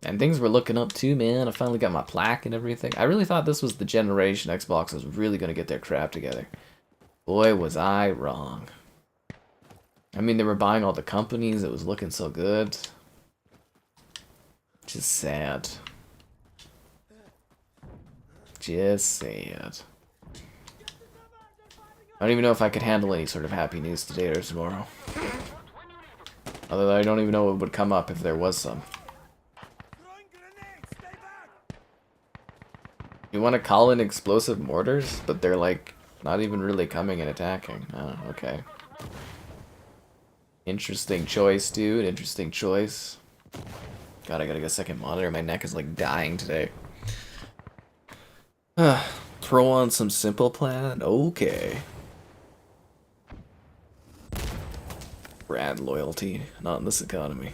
And things were looking up too, man. I finally got my plaque and everything. I really thought this was the generation Xbox was really going to get their crap together. Boy, was I wrong. I mean, they were buying all the companies. It was looking so good. Just sad. Just sad. I don't even know if I could handle any sort of happy news today or tomorrow. Although I don't even know what would come up if there was some. You want to call in explosive mortars? But they're like, not even really coming and attacking. Oh, okay. Interesting choice, dude. Interesting choice. God, I gotta get a second monitor. My neck is like dying today. Throw on some Simple Plan? Okay. Brand loyalty. Not in this economy.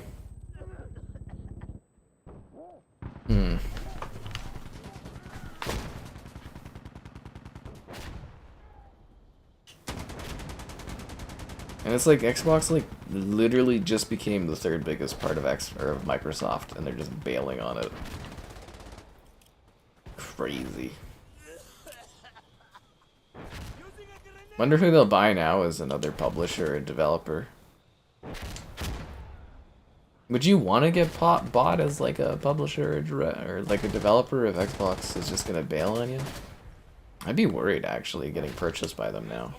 And it's like Xbox like literally just became the third biggest part of Microsoft, and they're just bailing on it. Crazy. Wonder who they'll buy now as another publisher or developer. Would you want to get bought as like a publisher or like a developer if Xbox is just gonna bail on you? I'd be worried actually getting purchased by them now.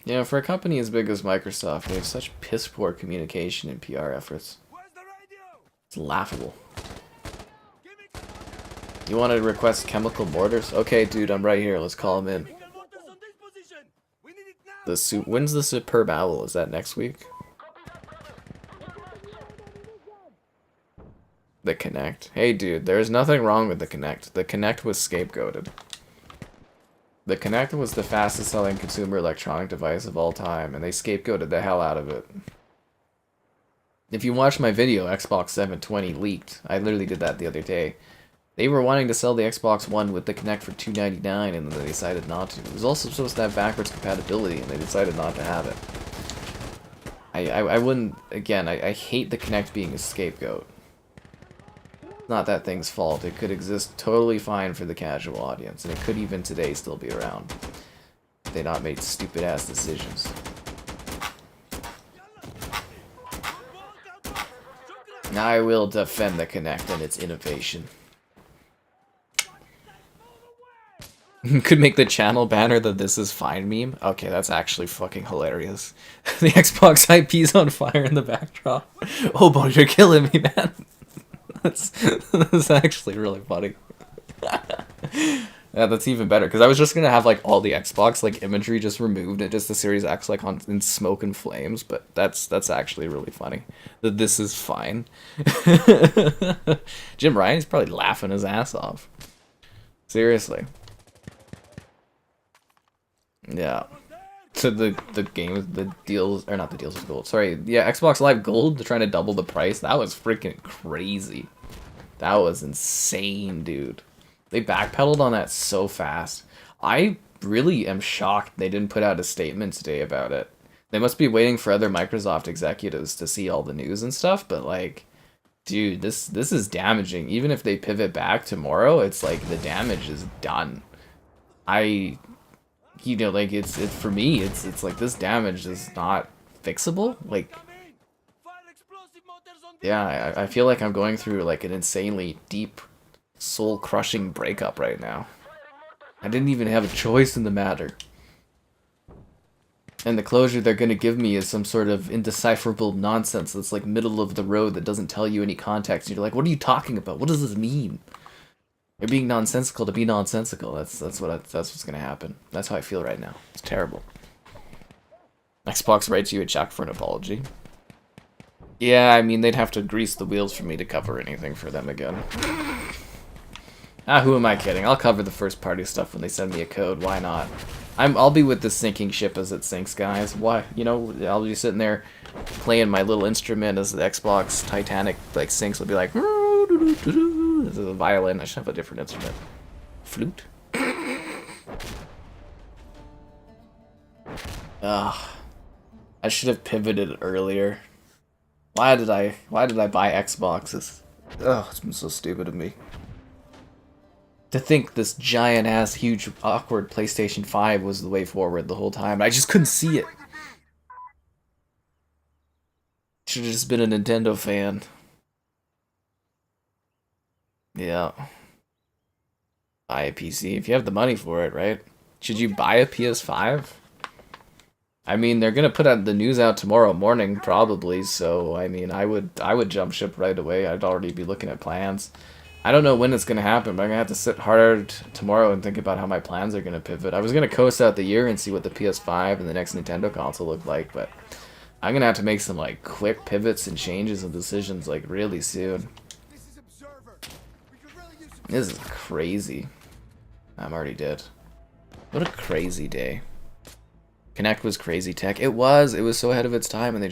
You know, for a company as big as Microsoft, they have such piss poor communication and PR efforts. It's laughable. You want to request chemical mortars? Okay, dude, I'm right here. Let's call him in. When's the Superb Owl? Is that next week? The Kinect. Hey, dude, there's nothing wrong with the Kinect. The Kinect was scapegoated. The Kinect was the fastest selling consumer electronic device of all time, and they scapegoated the hell out of it. If you watch my video, Xbox 720 leaked. I literally did that the other day. They were wanting to sell the Xbox One with the Kinect for $299, and then they decided not to. It was also supposed to have backwards compatibility, and they decided not to have it. I wouldn't... Again, I hate the Kinect being a scapegoat. Not that thing's fault. It could exist totally fine for the casual audience, and it could even today still be around. If they not made stupid ass decisions. Now I will defend the Kinect and its innovation. Could make the channel banner the "This is fine" meme. Okay, that's actually fucking hilarious. The Xbox IP's on fire in the backdrop. Oh boy, you're killing me, man. That's actually really funny. Yeah, that's even better, because I was just gonna have like all the Xbox like imagery just removed and just the Series X like in smoke and flames, but that's actually really funny. That "This is fine." Jim Ryan's probably laughing his ass off. Seriously. Yeah. to the game, the deals, or not the deals with gold. Sorry, yeah, Xbox Live Gold. They're trying to double the price. That was freaking crazy. That was insane, dude. They backpedaled on that so fast. I really am shocked they didn't put out a statement today about it. They must be waiting for other Microsoft executives to see all the news and stuff, but like, dude, this is damaging. Even if they pivot back tomorrow, it's like the damage is done. You know, like it's for me, it's like this damage is not fixable. Like, yeah, I feel like I'm going through like an insanely deep, soul-crushing breakup right now. I didn't even have a choice in the matter. And the closure they're gonna give me is some sort of indecipherable nonsense that's like middle of the road that doesn't tell you any context. You're like, what are you talking about? What does this mean? You're being nonsensical to be nonsensical. That's what's gonna happen. That's how I feel right now. It's terrible. Xbox writes you a check for an apology. Yeah, I mean, they'd have to grease the wheels for me to cover anything for them again. Ah, who am I kidding? I'll cover the first party stuff when they send me a code. Why not? I'll be with the sinking ship as it sinks, guys. Why? You know, I'll be sitting there playing my little instrument as the Xbox Titanic like sinks. I'll be like, this is a violin. I should have a different instrument. Flute. Ugh. I should have pivoted earlier. Why did I buy Xboxes? Ugh, it's been so stupid of me. To think this giant ass, huge, awkward PlayStation 5 was the way forward the whole time. I just couldn't see it. Should have just been a Nintendo fan. Yeah. Buy a PC if you have the money for it, right? Should you buy a PS5? I mean, they're gonna put out the news out tomorrow morning, probably. So, I mean, I would jump ship right away. I'd already be looking at plans. I don't know when it's gonna happen, but I'm gonna have to sit hard tomorrow and think about how my plans are gonna pivot. I was gonna coast out the year and see what the PS5 and the next Nintendo console look like, but I'm gonna have to make some like quick pivots and changes and decisions like really soon. This is crazy. I'm already dead. What a crazy day. Connect was crazy tech. It was so ahead of its time, and they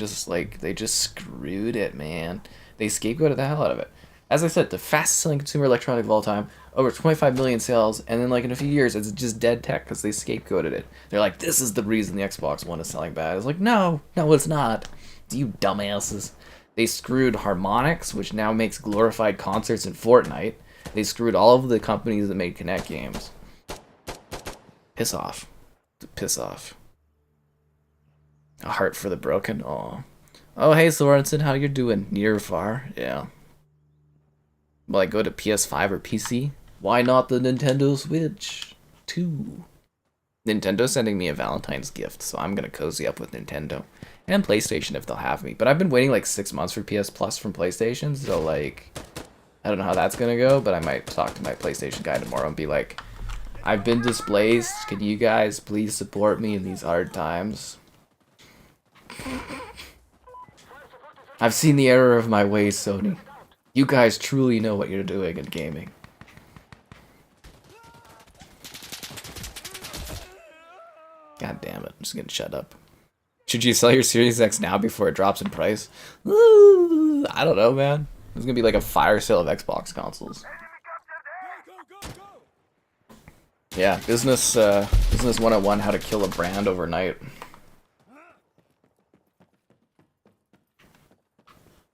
just screwed it, man. They scapegoated the hell out of it. As I said, the fastest selling consumer electronic of all time, over 25 million sales, and then like in a few years, it's just dead tech because they scapegoated it. They're like, this is the reason the Xbox One is selling bad. It's like, no, it's not. You dumbasses. They screwed Harmonix, which now makes glorified concerts in Fortnite. They screwed all of the companies that made Kinect games. Piss off. Piss off. A heart for the broken. Aw. Oh, hey, Sorensen, how you doing? Near or far? Yeah. Will I go to PS5 or PC? Why not the Nintendo Switch 2? Nintendo's sending me a Valentine's gift, so I'm gonna cozy up with Nintendo. And PlayStation if they'll have me. But I've been waiting like 6 months for PS Plus from PlayStation, so like, I don't know how that's gonna go, but I might talk to my PlayStation guy tomorrow and be like, I've been displaced, can you guys please support me in these hard times? I've seen the error of my ways, Sony. You guys truly know what you're doing in gaming. God damn it, I'm just gonna shut up. Should you sell your Series X now before it drops in price? Ooh, I don't know, man. It's gonna be like a fire sale of Xbox consoles. Yeah, business 101, how to kill a brand overnight.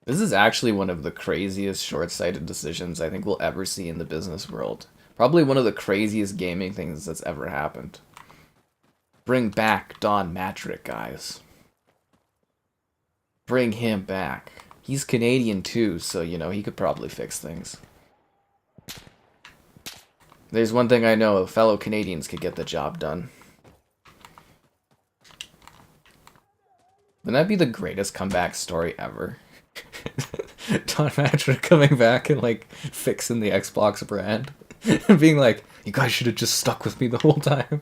This is actually one of the craziest short-sighted decisions I think we'll ever see in the business world. Probably one of the craziest gaming things that's ever happened. Bring back Don Matrick, guys. Bring him back. He's Canadian too, so, you know, he could probably fix things. There's one thing I know, fellow Canadians could get the job done. Wouldn't that be the greatest comeback story ever? Don Matrick coming back and, like, fixing the Xbox brand. And being like, you guys should have just stuck with me the whole time.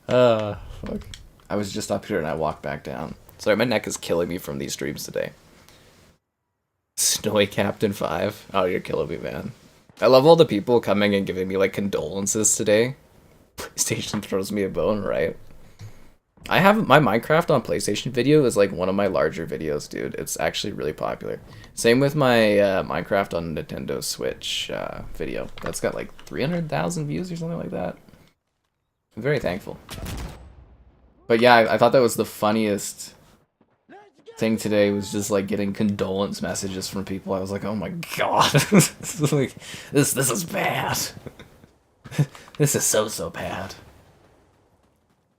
Fuck. I was just up here and I walked back down. Sorry, my neck is killing me from these streams today. Snowy Captain 5. Oh, you're killing me, man. I love all the people coming and giving me, like, condolences today. PlayStation throws me a bone, right? I have my Minecraft on PlayStation video is like one of my larger videos, dude. It's actually really popular. Same with my Minecraft on Nintendo Switch video. That's got like 300,000 views or something like that. I'm very thankful. But yeah, I thought that was the funniest thing today, was just like getting condolence messages from people. I was like, oh my god. This is like, this is bad. This is so bad.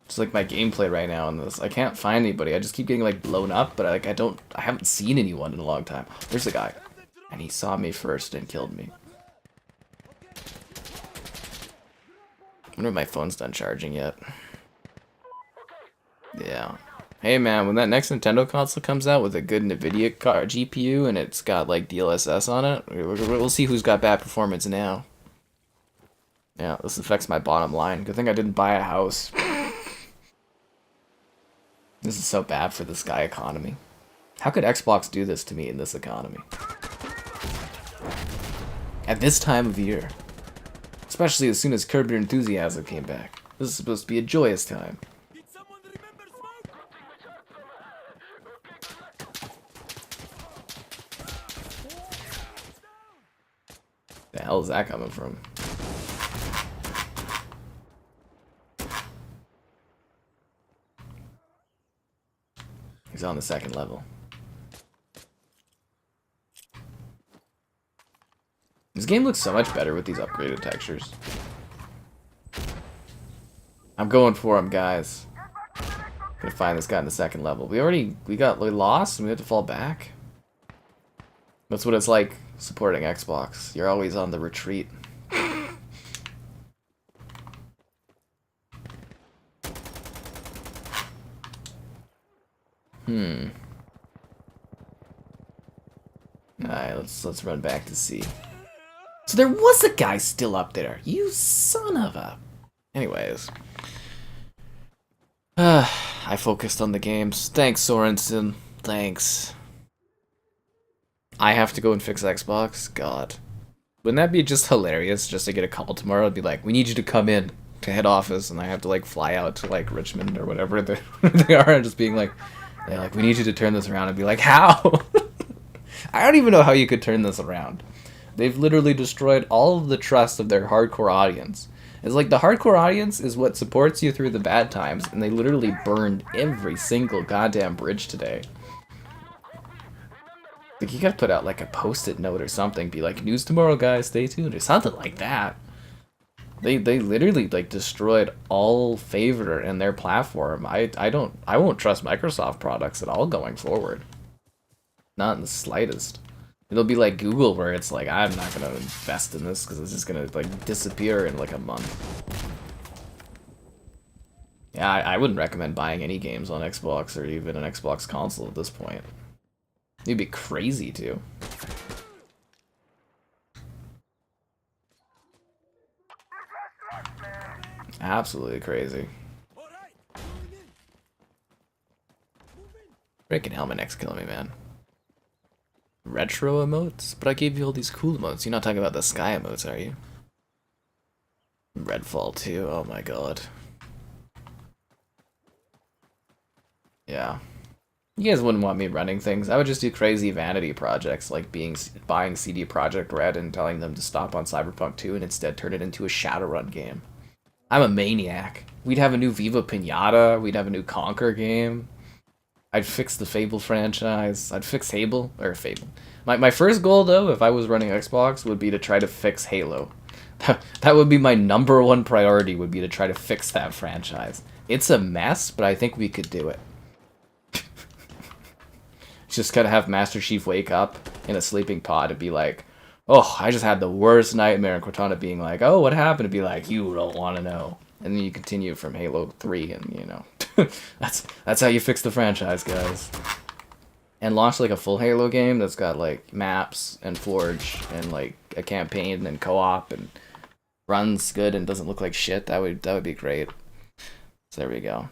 It's like my gameplay right now in this. I can't find anybody. I just keep getting like blown up, but I haven't seen anyone in a long time. There's a guy. And he saw me first and killed me. I wonder if my phone's done charging yet. Yeah. Hey man, when that next Nintendo console comes out with a good NVIDIA GPU and it's got like DLSS on it, we'll see who's got bad performance now. Yeah, this affects my bottom line. Good thing I didn't buy a house. This is so bad for this guy economy. How could Xbox do this to me in this economy? At this time of year. Especially as soon as Curb Your Enthusiasm came back. This is supposed to be a joyous time. The hell is that coming from? He's on the second level. This game looks so much better with these upgraded textures. I'm going for him, guys. Gonna find this guy in the second level. We lost and we had to fall back. That's what it's like supporting Xbox. You're always on the retreat. Alright, let's run back to C. So there was a guy still up there. You son of a... Anyways. I focused on the games. Thanks, Sorensen. Thanks. I have to go and fix Xbox? God. Wouldn't that be just hilarious just to get a call tomorrow? It'd be like, we need you to come in to head office, and I have to like fly out to like Richmond or whatever they are, and just being like, they're like, we need you to turn this around, and be like, how? I don't even know how you could turn this around. They've literally destroyed all of the trust of their hardcore audience. It's like the hardcore audience is what supports you through the bad times, and they literally burned every single goddamn bridge today. Like, you gotta put out like a post-it note or something, be like, news tomorrow guys, stay tuned, or something like that. They literally like destroyed all favor in their platform. I won't trust Microsoft products at all going forward. Not in the slightest. It'll be like Google, where it's like, I'm not gonna invest in this because it's just gonna like disappear in like a month. Yeah, I wouldn't recommend buying any games on Xbox or even an Xbox console at this point. You'd be crazy to. Absolutely crazy. Freaking hell, my neck's killing me, man. Retro emotes? But I gave you all these cool emotes. You're not talking about the sky emotes, are you? Redfall 2, oh my god. Yeah. You guys wouldn't want me running things. I would just do crazy vanity projects, like buying CD Projekt Red and telling them to stop on Cyberpunk 2 and instead turn it into a Shadowrun game. I'm a maniac. We'd have a new Viva Pinata. We'd have a new Conquer game. I'd fix the Fable franchise. I'd fix Fable. My first goal, though, if I was running Xbox, would be to try to fix Halo. That would be my #1 priority, would be to try to fix that franchise. It's a mess, but I think we could do it. Just gotta have Master Chief wake up in a sleeping pod and be like, oh, I just had the worst nightmare, and Cortana being like, oh, what happened? To be like, you don't want to know. And then you continue from Halo 3, and you know, that's how you fix the franchise, guys. And launch like a full Halo game that's got like maps and Forge and like a campaign and co-op and runs good and doesn't look like shit. That would be great. So there we go.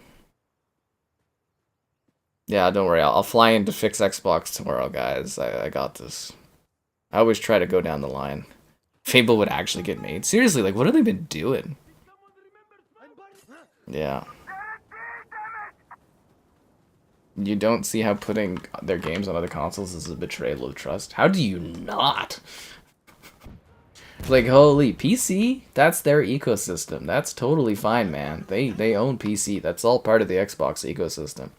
Yeah, don't worry. I'll fly in to fix Xbox tomorrow, guys. I got this. I always try to go down the line. Fable would actually get made. Seriously, like, what have they been doing? Yeah. You don't see how putting their games on other consoles is a betrayal of trust? How do you not? Like, holy, PC? That's their ecosystem. That's totally fine, man. They own PC. That's all part of the Xbox ecosystem.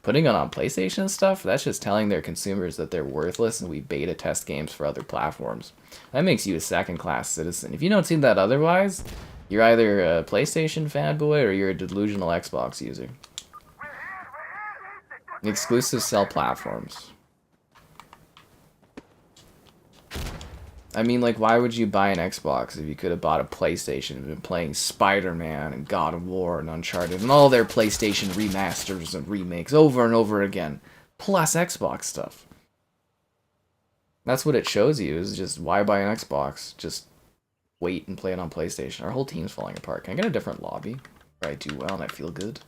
Putting it on PlayStation stuff, that's just telling their consumers that they're worthless and we beta test games for other platforms. That makes you a second-class citizen. If you don't see that otherwise, you're either a PlayStation fanboy or you're a delusional Xbox user. Exclusive sell platforms. I mean, like, why would you buy an Xbox if you could have bought a PlayStation and been playing Spider-Man and God of War and Uncharted and all their PlayStation remasters and remakes over and over again, plus Xbox stuff? That's what it shows you, is just, why buy an Xbox? Just wait and play it on PlayStation. Our whole team's falling apart. Can I get a different lobby where I do well and I feel good?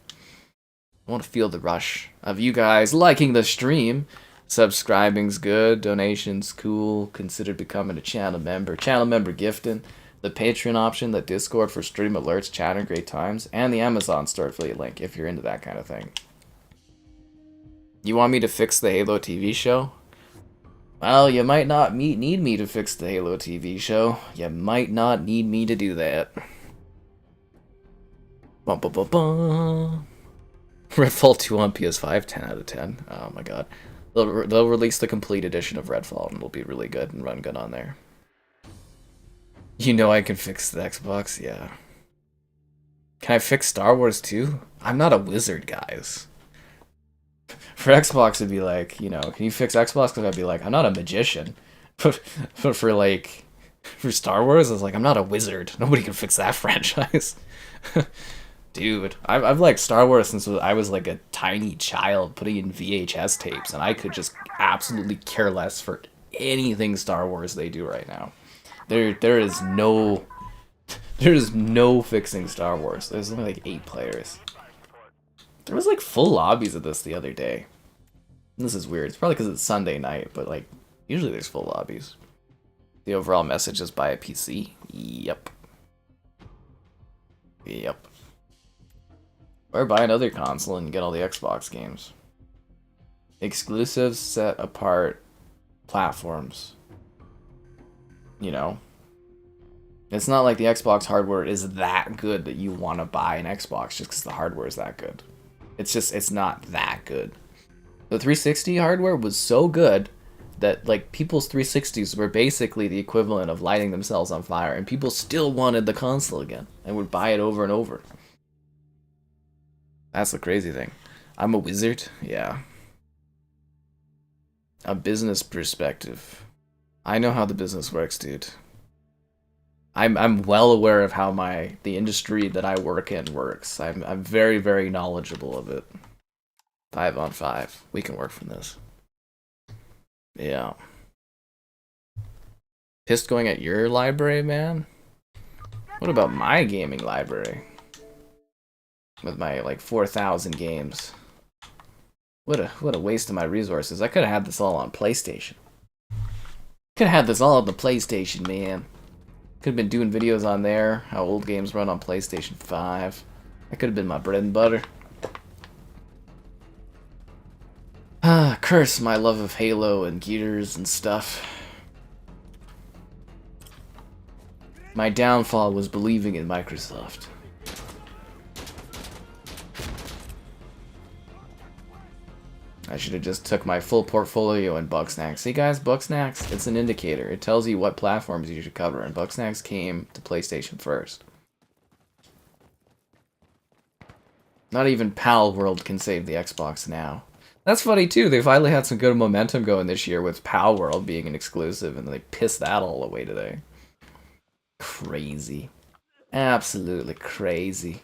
I want to feel the rush of you guys liking the stream. Subscribing's good, donations cool, consider becoming a channel member gifting, the Patreon option, the Discord for stream alerts, chat and great times, and the Amazon store affiliate link if you're into that kind of thing. You want me to fix the Halo TV show? Well, you might not need me to fix the Halo TV show. You might not need me to do that. Bum, bum, bum, bum. Redfall 2 on PS5, 10 out of 10. Oh my god. They'll release the complete edition of Redfall and it'll be really good and run good on there. You know I can fix the Xbox? Yeah. Can I fix Star Wars too? I'm not a wizard, guys. For Xbox it'd be like, you know, can you fix Xbox? Because I'd be like, I'm not a magician. But for like, for Star Wars, I was like, I'm not a wizard. Nobody can fix that franchise. Dude, I've liked Star Wars since I was like a tiny child putting in VHS tapes, and I could just absolutely care less for anything Star Wars they do right now. There is no fixing Star Wars. There's only like 8 players. There was like full lobbies of this the other day. This is weird. It's probably because it's Sunday night, but like usually there's full lobbies. The overall message is buy a PC. Yep. Yep. Or buy another console and get all the Xbox games. Exclusives set apart platforms. You know? It's not like the Xbox hardware is that good that you want to buy an Xbox just because the hardware is that good. It's just, it's not that good. The 360 hardware was so good that like people's 360s were basically the equivalent of lighting themselves on fire, and people still wanted the console again and would buy it over and over. That's the crazy thing. I'm a wizard? Yeah. A business perspective. I know how the business works, dude. I'm well aware of how the industry that I work in works. I'm very, very knowledgeable of it. 5 on 5. We can work from this. Yeah. Pissed going at your library, man? What about my gaming library? With my like 4,000 games. What a waste of my resources. I could have had this all on PlayStation. Could have had this all on the PlayStation, man. Could have been doing videos on there, how old games run on PlayStation 5. That could have been my bread and butter. Ah, curse my love of Halo and Gears and stuff. My downfall was believing in Microsoft. I should have just took my full portfolio in Bugsnax. See guys, Bugsnax, it's an indicator. It tells you what platforms you should cover, and Bugsnax came to PlayStation first. Not even Pal World can save the Xbox now. That's funny too, they finally had some good momentum going this year with Pal World being an exclusive, and they pissed that all away today. Crazy. Absolutely crazy.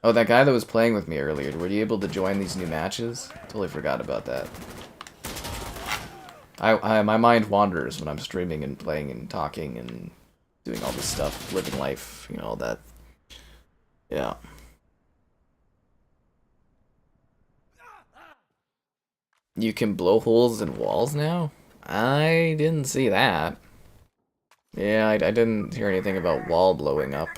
Oh, that guy that was playing with me earlier, were you able to join these new matches? Totally forgot about that. My mind wanders when I'm streaming and playing and talking and doing all this stuff, living life, you know, all that. Yeah. You can blow holes in walls now? I didn't see that. Yeah, I didn't hear anything about wall blowing up.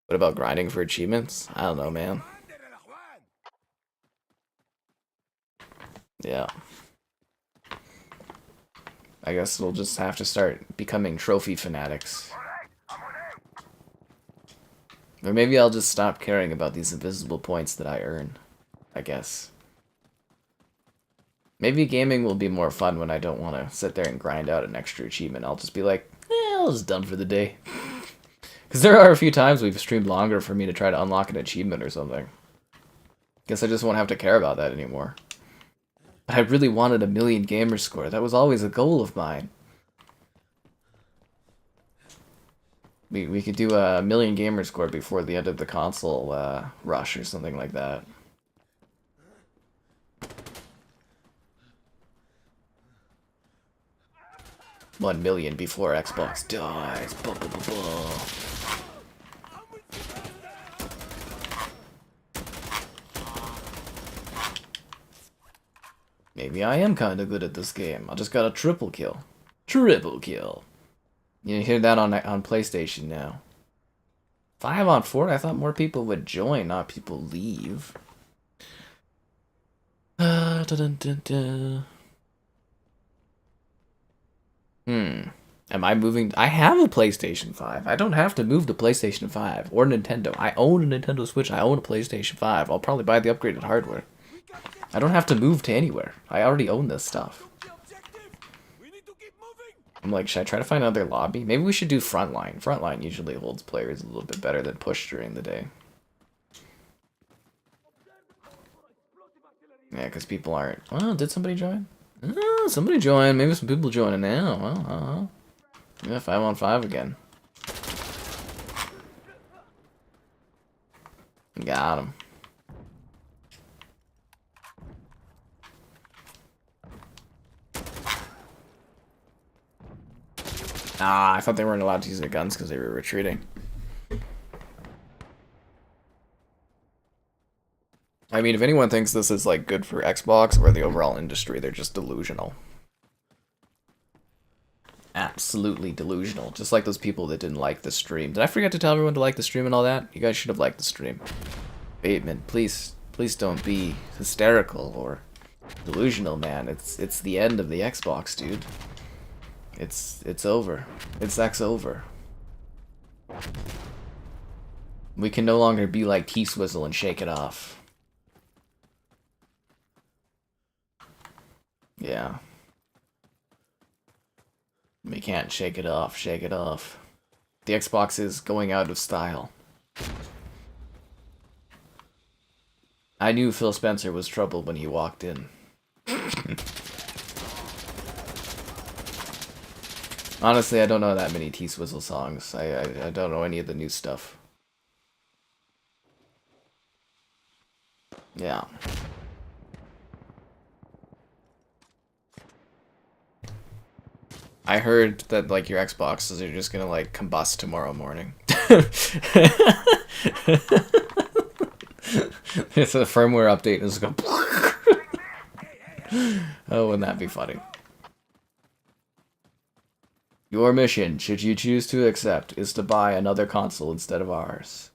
What about grinding for achievements? I don't know, man. Yeah. I guess we'll just have to start becoming trophy fanatics. Or maybe I'll just stop caring about these invisible points that I earn. I guess. Maybe gaming will be more fun when I don't want to sit there and grind out an extra achievement. I'll just be like, I was done for the day. Because there are a few times we've streamed longer for me to try to unlock an achievement or something. Guess I just won't have to care about that anymore. But I really wanted a 1,000,000 gamer score. That was always a goal of mine. We could do a 1,000,000 gamer score before the end of the console rush or something like that. $1,000,000 before Xbox dies. Blah, blah, blah, blah. Maybe I am kind of good at this game. I just got a triple kill. Triple kill. You hear that on PlayStation now. 5 on 4? I thought more people would join, not people leave. Dun, dun, dun, dun. Am I moving? I have a PlayStation 5. I don't have to move to PlayStation 5 or Nintendo. I own a Nintendo Switch. I own a PlayStation 5. I'll probably buy the upgraded hardware. I don't have to move to anywhere. I already own this stuff. I'm like, should I try to find another lobby? Maybe we should do Frontline. Frontline usually holds players a little bit better than Push during the day. Yeah, because people aren't... Oh, did somebody join? Oh, somebody joined. Maybe some people joining now. Oh, yeah, 5 on 5 again. Got him. Ah, I thought they weren't allowed to use their guns because they were retreating. I mean, if anyone thinks this is like good for Xbox or the overall industry, they're just delusional. Absolutely delusional. Just like those people that didn't like the stream. Did I forget to tell everyone to like the stream and all that? You guys should have liked the stream. Bateman, please don't be hysterical or delusional, man. It's the end of the Xbox, dude. It's over. It's over. We can no longer be like T-Swizzle and shake it off. Yeah. We can't shake it off, shake it off. The Xbox is going out of style. I knew Phil Spencer was trouble when he walked in. Honestly, I don't know that many T-Swizzle songs. I don't know any of the new stuff. Yeah. I heard that, like, your Xboxes are just gonna, like, combust tomorrow morning. It's a firmware update and it's gonna... Oh, wouldn't that be funny? Your mission, should you choose to accept, is to buy another console instead of ours.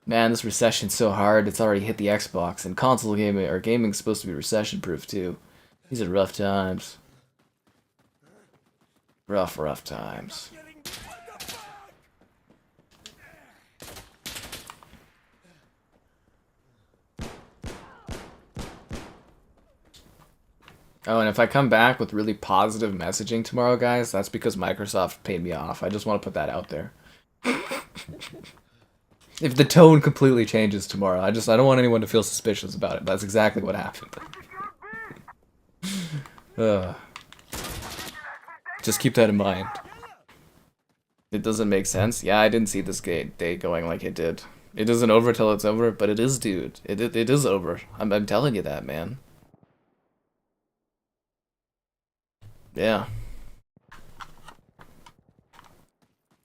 Man, this recession's so hard, it's already hit the Xbox, and console gaming, or gaming's supposed to be recession-proof too. These are rough times. Rough times. Oh, and if I come back with really positive messaging tomorrow, guys, that's because Microsoft paid me off. I just want to put that out there. If the tone completely changes tomorrow, I don't want anyone to feel suspicious about it. That's exactly what happened. Just keep that in mind. It doesn't make sense. Yeah, I didn't see this day going like it did. It isn't over till it's over, but it is, dude. It is over. I'm telling you that, man. Yeah.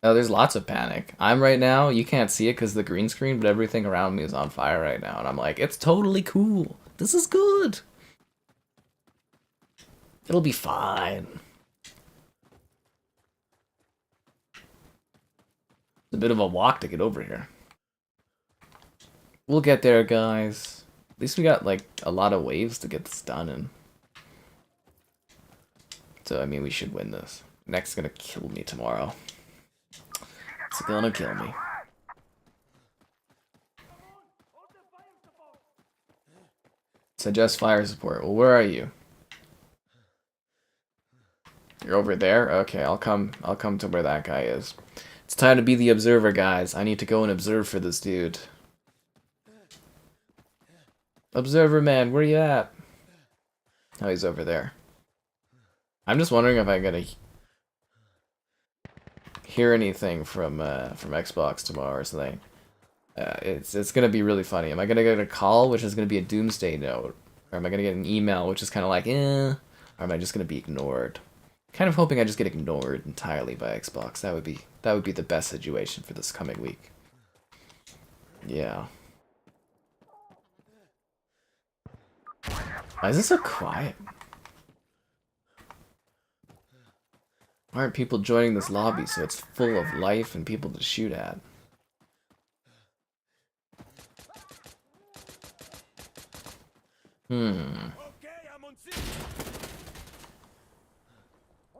No, there's lots of panic. I'm right now, you can't see it because of the green screen, but everything around me is on fire right now. And I'm like, it's totally cool. This is good. It'll be fine. It's a bit of a walk to get over here. We'll get there, guys. At least we got, like, a lot of waves to get this done in. So, I mean, we should win this. Next gonna kill me tomorrow. It's gonna kill me. Suggest fire support. Well, where are you? You're over there? Okay, I'll come to where that guy is. It's time to be the observer, guys. I need to go and observe for this dude. Observer man, where you at? Oh, he's over there. I'm just wondering if I'm gonna hear anything from Xbox tomorrow or something. It's gonna be really funny. Am I gonna get a call, which is gonna be a doomsday note, or am I gonna get an email, which is kind of like, or am I just gonna be ignored? Kind of hoping I just get ignored entirely by Xbox. That would be the best situation for this coming week. Yeah. Why is it so quiet? Why aren't people joining this lobby so it's full of life and people to shoot at?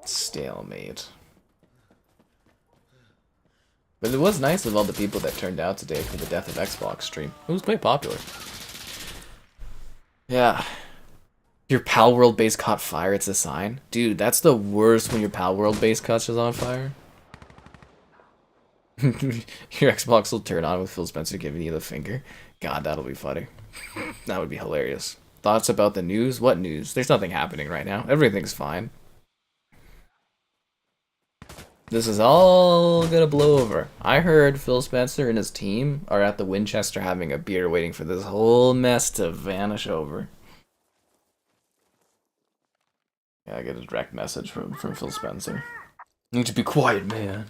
Stalemate. But it was nice of all the people that turned out today for the Death of Xbox stream. It was quite popular. Yeah. Your Pal World base caught fire, it's a sign. Dude, that's the worst when your Pal World base catches on fire. Your Xbox will turn on with Phil Spencer giving you the finger. God, that'll be funny. That would be hilarious. Thoughts about the news? What news? There's nothing happening right now. Everything's fine. This is all gonna blow over. I heard Phil Spencer and his team are at the Winchester having a beer waiting for this whole mess to vanish over. Yeah, I get a direct message from Phil Spencer. You need to be quiet, man.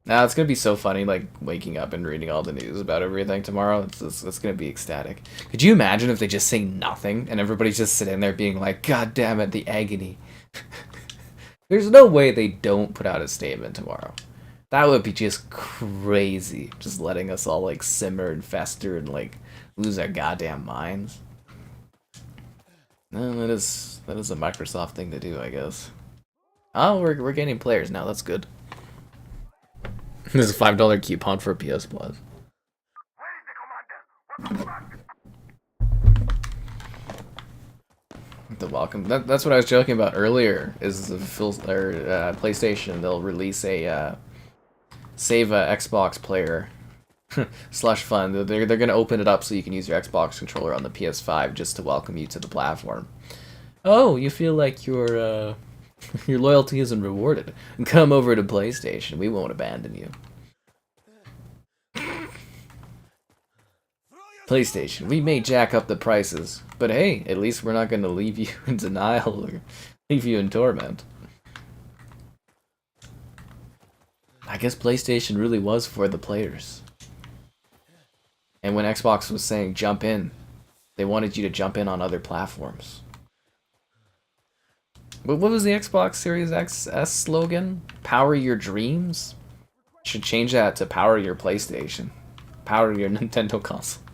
Now it's gonna be so funny, like waking up and reading all the news about everything tomorrow. It's gonna be ecstatic. Could you imagine if they just say nothing and everybody's just sitting there being like, "God damn it, the agony." There's no way they don't put out a statement tomorrow. That would be just crazy. Just letting us all like simmer and fester and like lose our goddamn minds. No, that is a Microsoft thing to do, I guess. Oh, we're gaining players now. That's good. There's a $5 coupon for PS Plus. The welcome. That's what I was joking about earlier. Is the PlayStation? They'll release a save a Xbox player slush fund. They're gonna open it up so you can use your Xbox controller on the PS5 just to welcome you to the platform. Oh, you feel like your loyalty isn't rewarded? Come over to PlayStation. We won't abandon you. PlayStation, we may jack up the prices, but hey, at least we're not going to leave you in denial or leave you in torment. I guess PlayStation really was for the players. And when Xbox was saying jump in, they wanted you to jump in on other platforms. But what was the Xbox Series XS slogan? Power your dreams? Should change that to power your PlayStation. Power your Nintendo console.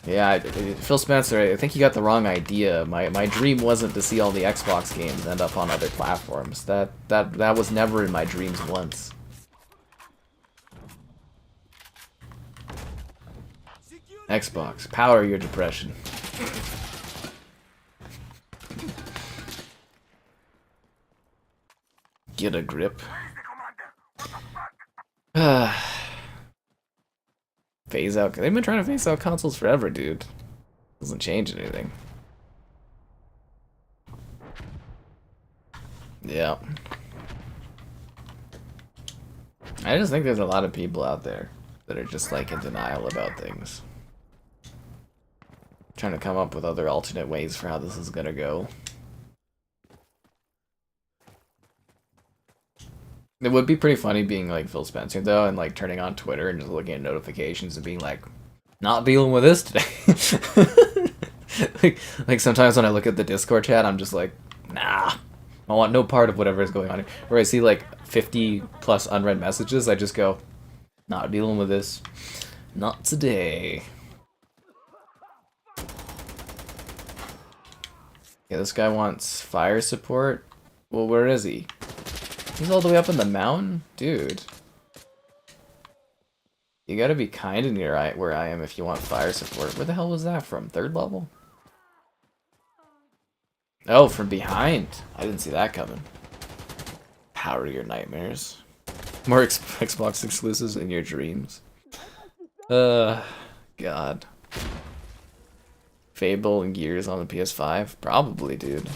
Yeah, Phil Spencer, I think you got the wrong idea. My dream wasn't to see all the Xbox games end up on other platforms. That was never in my dreams once. Xbox, power your depression. Get a grip. Phase out. They've been trying to phase out consoles forever, dude. Doesn't change anything. Yeah. I just think there's a lot of people out there that are just like in denial about things. Trying to come up with other alternate ways for how this is gonna go. It would be pretty funny being like Phil Spencer though, and like turning on Twitter and just looking at notifications and being like, not dealing with this today. like sometimes when I look at the Discord chat, I'm just like, nah, I want no part of whatever is going on here. Where I see like 50 plus unread messages, I just go, not dealing with this. Not today. Yeah, this guy wants fire support. Well, where is he? He's all the way up in the mountain? Dude. You gotta be kinda near where I am if you want fire support. Where the hell was that from? 3rd level? Oh, from behind. I didn't see that coming. Power your nightmares. More Xbox exclusives in your dreams. God. Fable and Gears on the PS5? Probably, dude.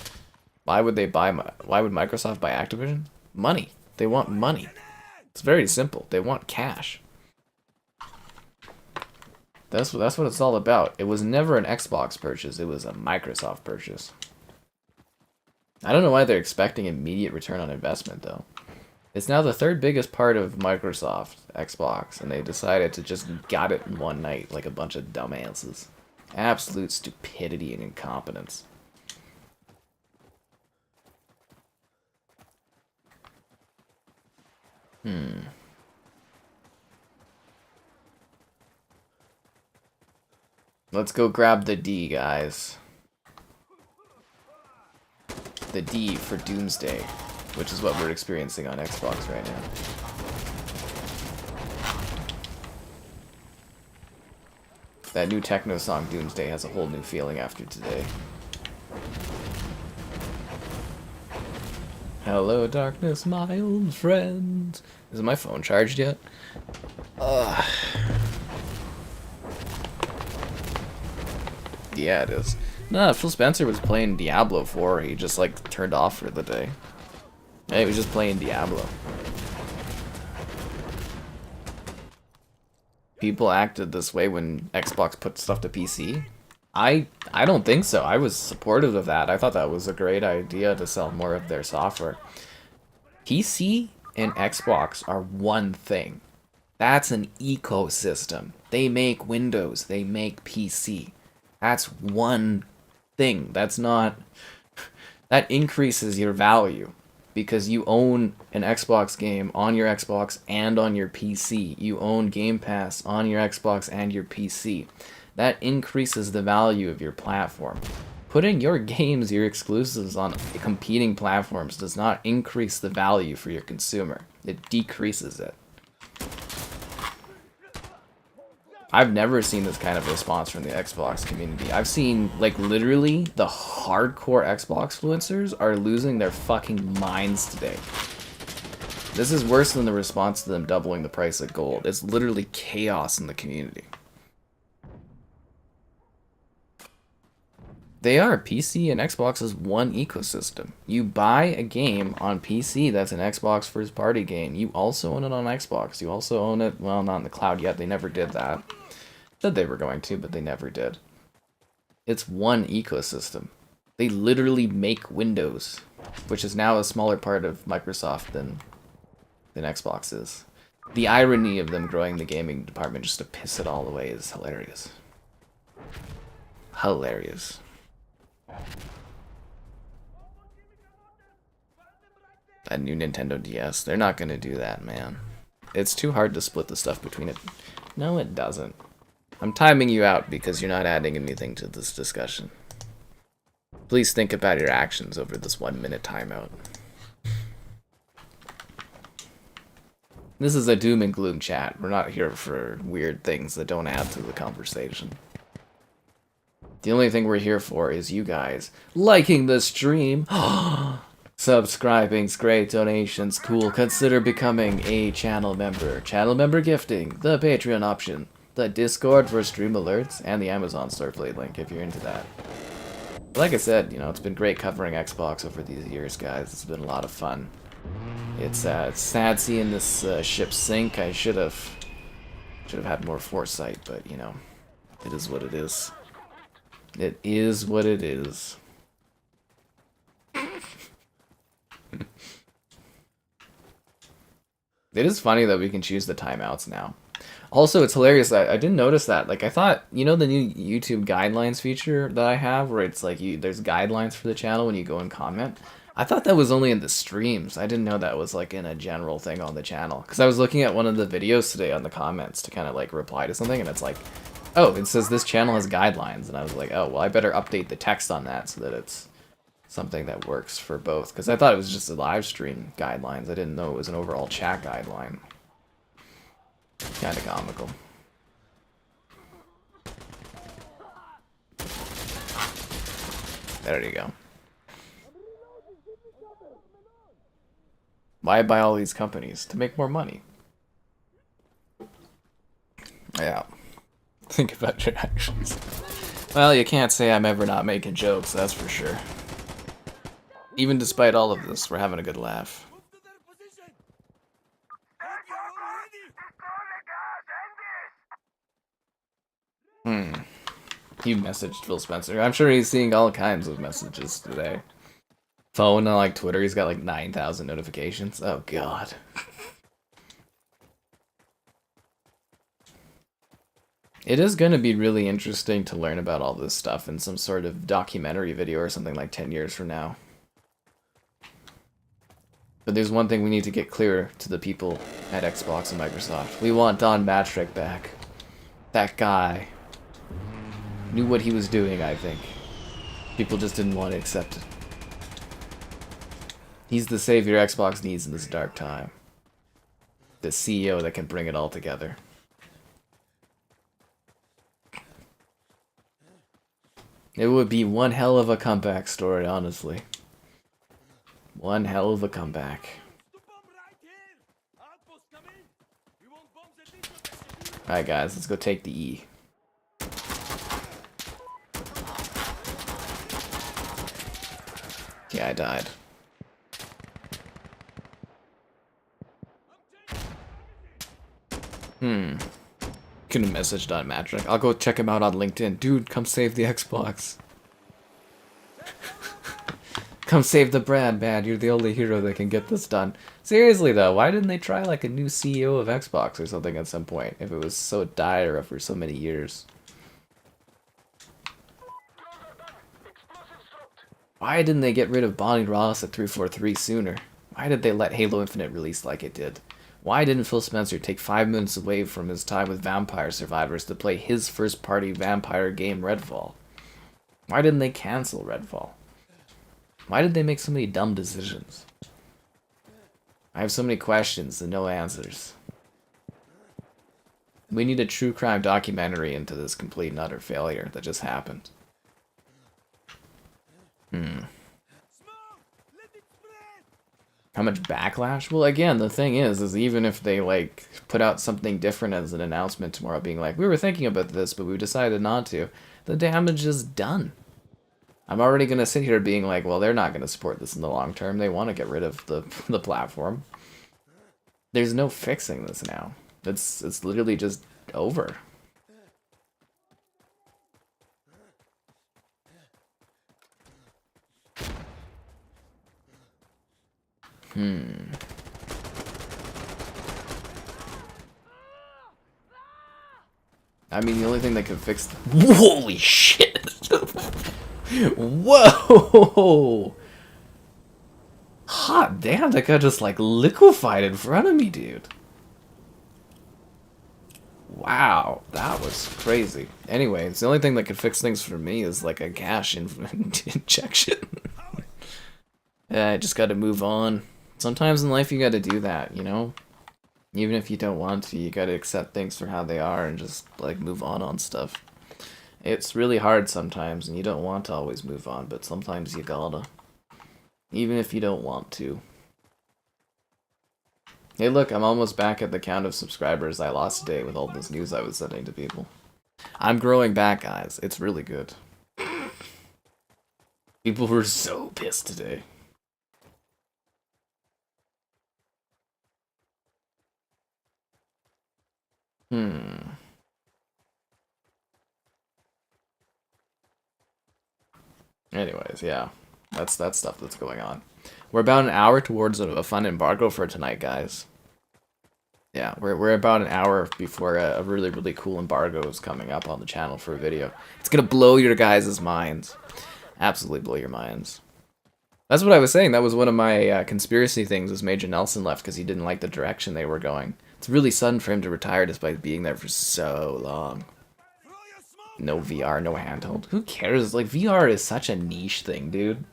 Why would Microsoft buy Activision? Money. They want money. It's very simple. They want cash. That's what it's all about. It was never an Xbox purchase. It was a Microsoft purchase. I don't know why they're expecting immediate return on investment, though. It's now the 3rd biggest part of Microsoft, Xbox, and they decided to just gut it in one night like a bunch of dumbasses. Absolute stupidity and incompetence. Let's go grab the D, guys. The D for Doomsday, which is what we're experiencing on Xbox right now. That new techno song Doomsday has a whole new feeling after today. Hello, darkness, my old friend. Is my phone charged yet? Yeah, it is. Nah, Phil Spencer was playing Diablo 4. He just, like, turned off for the day. Yeah, he was just playing Diablo. People acted this way when Xbox put stuff to PC. I don't think so. I was supportive of that. I thought that was a great idea to sell more of their software. PC and Xbox are one thing. That's an ecosystem. They make Windows. They make PC. That's one thing. That's not... That increases your value. Because you own an Xbox game on your Xbox and on your PC. You own Game Pass on your Xbox and your PC. That increases the value of your platform. Putting your games, your exclusives on competing platforms does not increase the value for your consumer. It decreases it. I've never seen this kind of response from the Xbox community. I've seen, like, literally the hardcore Xbox influencers are losing their fucking minds today. This is worse than the response to them doubling the price of gold. It's literally chaos in the community. They are. PC and Xbox is one ecosystem. You buy a game on PC that's an Xbox first party game. You also own it on Xbox. You also own it, well, not in the cloud yet. They never did that. Said they were going to, but they never did. It's one ecosystem. They literally make Windows, which is now a smaller part of Microsoft than Xbox is. The irony of them growing the gaming department just to piss it all away is hilarious. Hilarious. That new Nintendo DS, they're not gonna do that, man. It's too hard to split the stuff between it. No, it doesn't. I'm timing you out because you're not adding anything to this discussion. Please think about your actions over this 1 minute timeout. This is a doom and gloom chat. We're not here for weird things that don't add to the conversation. The only thing we're here for is you guys liking the stream, subscribing's great, donations cool, consider becoming a channel member gifting, the Patreon option, the Discord for stream alerts, and the Amazon store play link if you're into that. But like I said, you know, it's been great covering Xbox over these years, guys. It's been a lot of fun. It's sad seeing this ship sink. I should have had more foresight, but you know, it is what it is. It is what it is. It is funny that we can choose the timeouts now. Also, it's hilarious that I didn't notice that. Like, I thought, you know, the new YouTube guidelines feature that I have, where it's like there's guidelines for the channel when you go and comment. I thought that was only in the streams. I didn't know that was like in a general thing on the channel. Because I was looking at one of the videos today on the comments to kind of like reply to something, and it's like, oh, it says this channel has guidelines, and I was like, oh, well, I better update the text on that so that it's something that works for both. Because I thought it was just a live stream guidelines. I didn't know it was an overall chat guideline. Kind of comical. There you go. Why buy all these companies? To make more money. Yeah. Think about your actions. Well, you can't say I'm ever not making jokes, that's for sure. Even despite all of this, we're having a good laugh. You messaged Phil Spencer. I'm sure he's seeing all kinds of messages today. Phone and like Twitter, he's got like 9,000 notifications. Oh god. It is going to be really interesting to learn about all this stuff in some sort of documentary video or something like 10 years from now. But there's one thing we need to get clear to the people at Xbox and Microsoft. We want Don Mattrick back. That guy knew what he was doing, I think. People just didn't want to accept it. He's the savior Xbox needs in this dark time. The CEO that can bring it all together. It would be one hell of a comeback story, honestly. One hell of a comeback. Alright guys, let's go take the E. Yeah, I died. Couldn't have messaged Don Mattrick. I'll go check him out on LinkedIn. Dude, come save the Xbox. Come save the brand, man. You're the only hero that can get this done. Seriously, though, why didn't they try, like, a new CEO of Xbox or something at some point, if it was so dire for so many years? Why didn't they get rid of Bonnie Ross at 343 sooner? Why did they let Halo Infinite release like it did? Why didn't Phil Spencer take 5 minutes away from his time with Vampire Survivors to play his first-party vampire game, Redfall? Why didn't they cancel Redfall? Why did they make so many dumb decisions? I have so many questions and no answers. We need a true crime documentary into this complete and utter failure that just happened. How much backlash? Well, again, the thing is even if they, like, put out something different as an announcement tomorrow, being like, we were thinking about this, but we decided not to, the damage is done. I'm already going to sit here being like, well, they're not going to support this in the long term. They want to get rid of the platform. There's no fixing this now. It's literally just over. I mean, the only thing that could fix... Holy shit! Whoa! Hot damn, that guy just, like, liquefied in front of me, dude. Wow, that was crazy. Anyways, the only thing that could fix things for me is, like, a gas injection. Yeah, I just gotta move on. Sometimes in life you gotta do that, you know? Even if you don't want to, you gotta accept things for how they are and just, like, move on stuff. It's really hard sometimes, and you don't want to always move on, but sometimes you gotta. Even if you don't want to. Hey look, I'm almost back at the count of subscribers I lost today with all this news I was sending to people. I'm growing back, guys. It's really good. People were so pissed today. Anyways, yeah. That's stuff that's going on. We're about an hour towards a fun embargo for tonight, guys. Yeah, we're about an hour before a really, really cool embargo is coming up on the channel for a video. It's gonna blow your guys' minds. Absolutely blow your minds. That's what I was saying. That was one of my conspiracy things, was Major Nelson left because he didn't like the direction they were going. It's really sudden for him to retire despite being there for so long. No VR, no handheld. Who cares? Like, VR is such a niche thing, dude.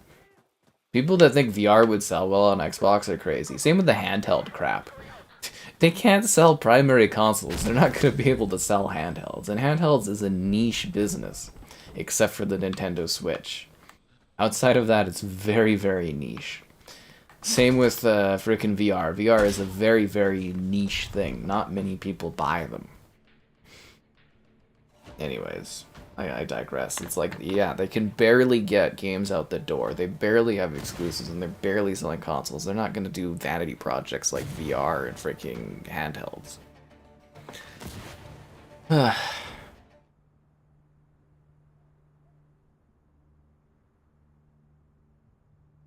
People that think VR would sell well on Xbox are crazy. Same with the handheld crap. They can't sell primary consoles. They're not going to be able to sell handhelds. And handhelds is a niche business, except for the Nintendo Switch. Outside of that, it's very, very niche. Same with frickin' VR. VR is a very, very niche thing. Not many people buy them. Anyways, I digress. It's like, yeah, they can barely get games out the door. They barely have exclusives, and they're barely selling consoles. They're not going to do vanity projects like VR and freaking handhelds.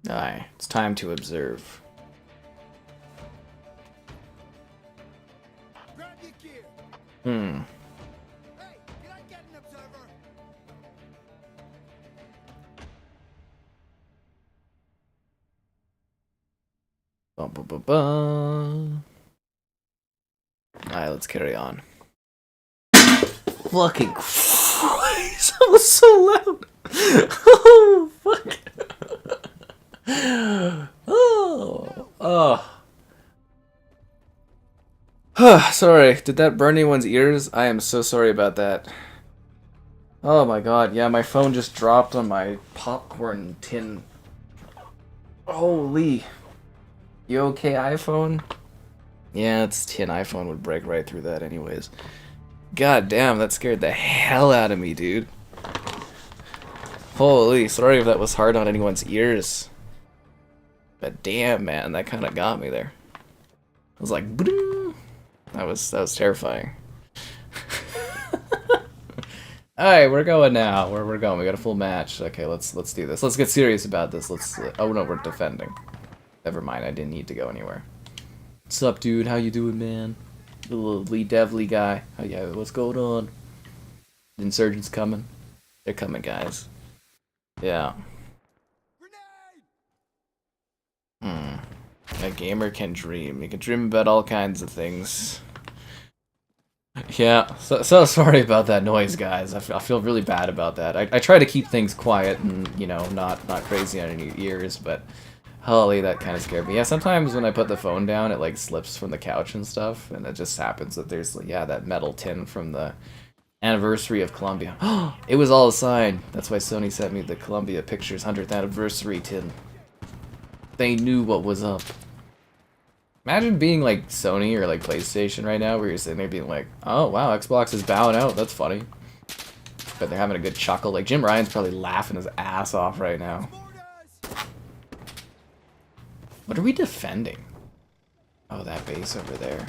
Alright, it's time to observe. Hmm. Alright, let's carry on. Fucking Christ, that was so loud! Oh, fuck! Sorry, did that burn anyone's ears? I am so sorry about that. Oh my god, yeah, my phone just dropped on my popcorn tin. Holy. You okay, iPhone? Yeah, it's tin. iPhone would break right through that anyways. God damn, that scared the hell out of me, dude. Holy, sorry if that was hard on anyone's ears. But damn, man, that kind of got me there. I was like, Boo! That was terrifying. Alright, we're going now. Where we're going? We got a full match. Okay, let's do this. Let's get serious about this. Oh no, we're defending. Never mind, I didn't need to go anywhere. What's up, dude? How you doing, man? The little Lee Devly guy. Oh yeah, what's going on? The insurgents coming? They're coming, guys. Yeah. A gamer can dream. You can dream about all kinds of things. Yeah, so sorry about that noise, guys. I feel really bad about that. I try to keep things quiet and, you know, not crazy on your ears, but holy, that kind of scared me. Yeah, sometimes when I put the phone down, it like slips from the couch and stuff, and it just happens that there's, yeah, that metal tin from the anniversary of Columbia. It was all a sign. That's why Sony sent me the Columbia Pictures 100th anniversary tin. They knew what was up. Imagine being like Sony or like PlayStation right now, where you're sitting there being like, oh wow, Xbox is bowing out, that's funny. But they're having a good chuckle. Like, Jim Ryan's probably laughing his ass off right now. What are we defending? Oh, that base over there.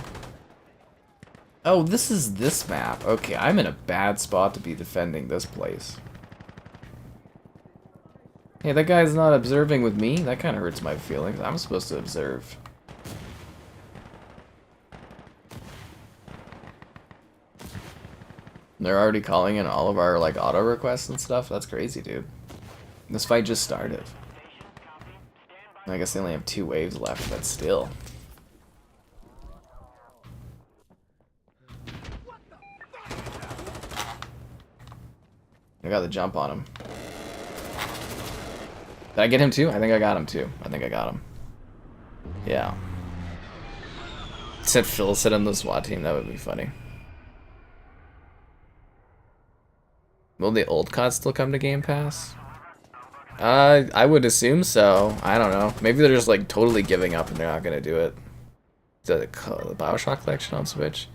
Oh, this is this map. Okay, I'm in a bad spot to be defending this place. Hey, that guy's not observing with me? That kind of hurts my feelings. I'm supposed to observe. They're already calling in all of our, like, auto requests and stuff? That's crazy, dude. This fight just started. I guess they only have 2 waves left, but still. I got the jump on him. Did I get him too? I think I got him too. I think I got him. Yeah. Except Phil said on the SWAT team, that would be funny. Will the old COD still come to Game Pass? I would assume so. I don't know. Maybe they're just like totally giving up and they're not gonna do it. Is that the BioShock collection on Switch?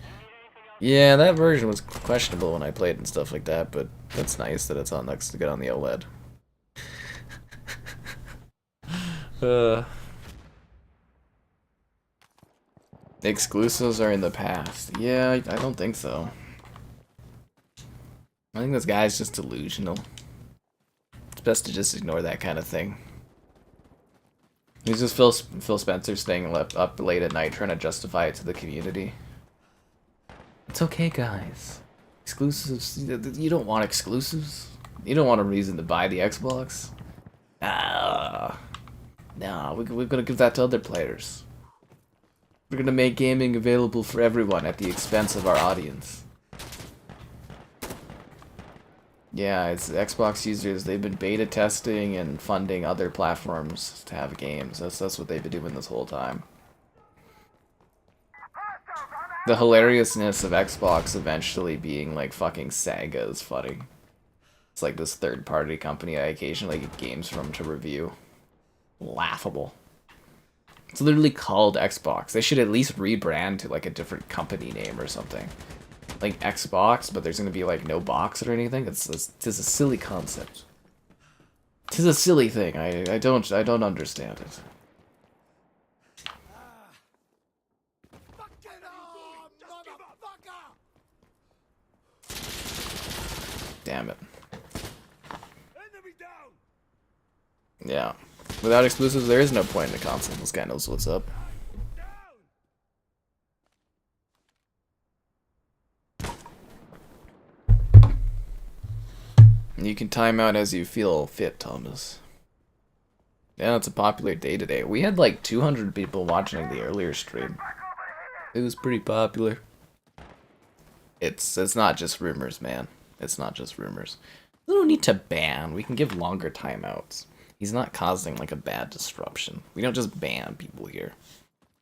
Yeah, that version was questionable when I played and stuff like that, but that's nice that it's on next to get on the OLED. Exclusives are in the past. Yeah, I don't think so. I think this guy's just delusional. It's best to just ignore that kind of thing. He's just Phil Spencer staying up late at night trying to justify it to the community. It's okay, guys. Exclusives. You don't want exclusives. You don't want a reason to buy the Xbox. Nah, we're gonna give that to other players. We're gonna make gaming available for everyone at the expense of our audience. Yeah, it's Xbox users. They've been beta testing and funding other platforms to have games. That's what they've been doing this whole time. The hilariousness of Xbox eventually being like fucking Sega is funny. It's like this third-party company I occasionally get games from to review. Laughable. It's literally called Xbox. They should at least rebrand to like a different company name or something. Like Xbox, but there's gonna be like no box or anything. It's a silly concept. Tis a silly thing. I don't understand it. Damn it. Yeah. Without exclusives, there is no point in the console. This guy knows what's up. You can time out as you feel fit, Thomas. Yeah, it's a popular day today. We had like 200 people watching the earlier stream. It was pretty popular. It's not just rumors, man. It's not just rumors. We don't need to ban. We can give longer timeouts. He's not causing like a bad disruption. We don't just ban people here.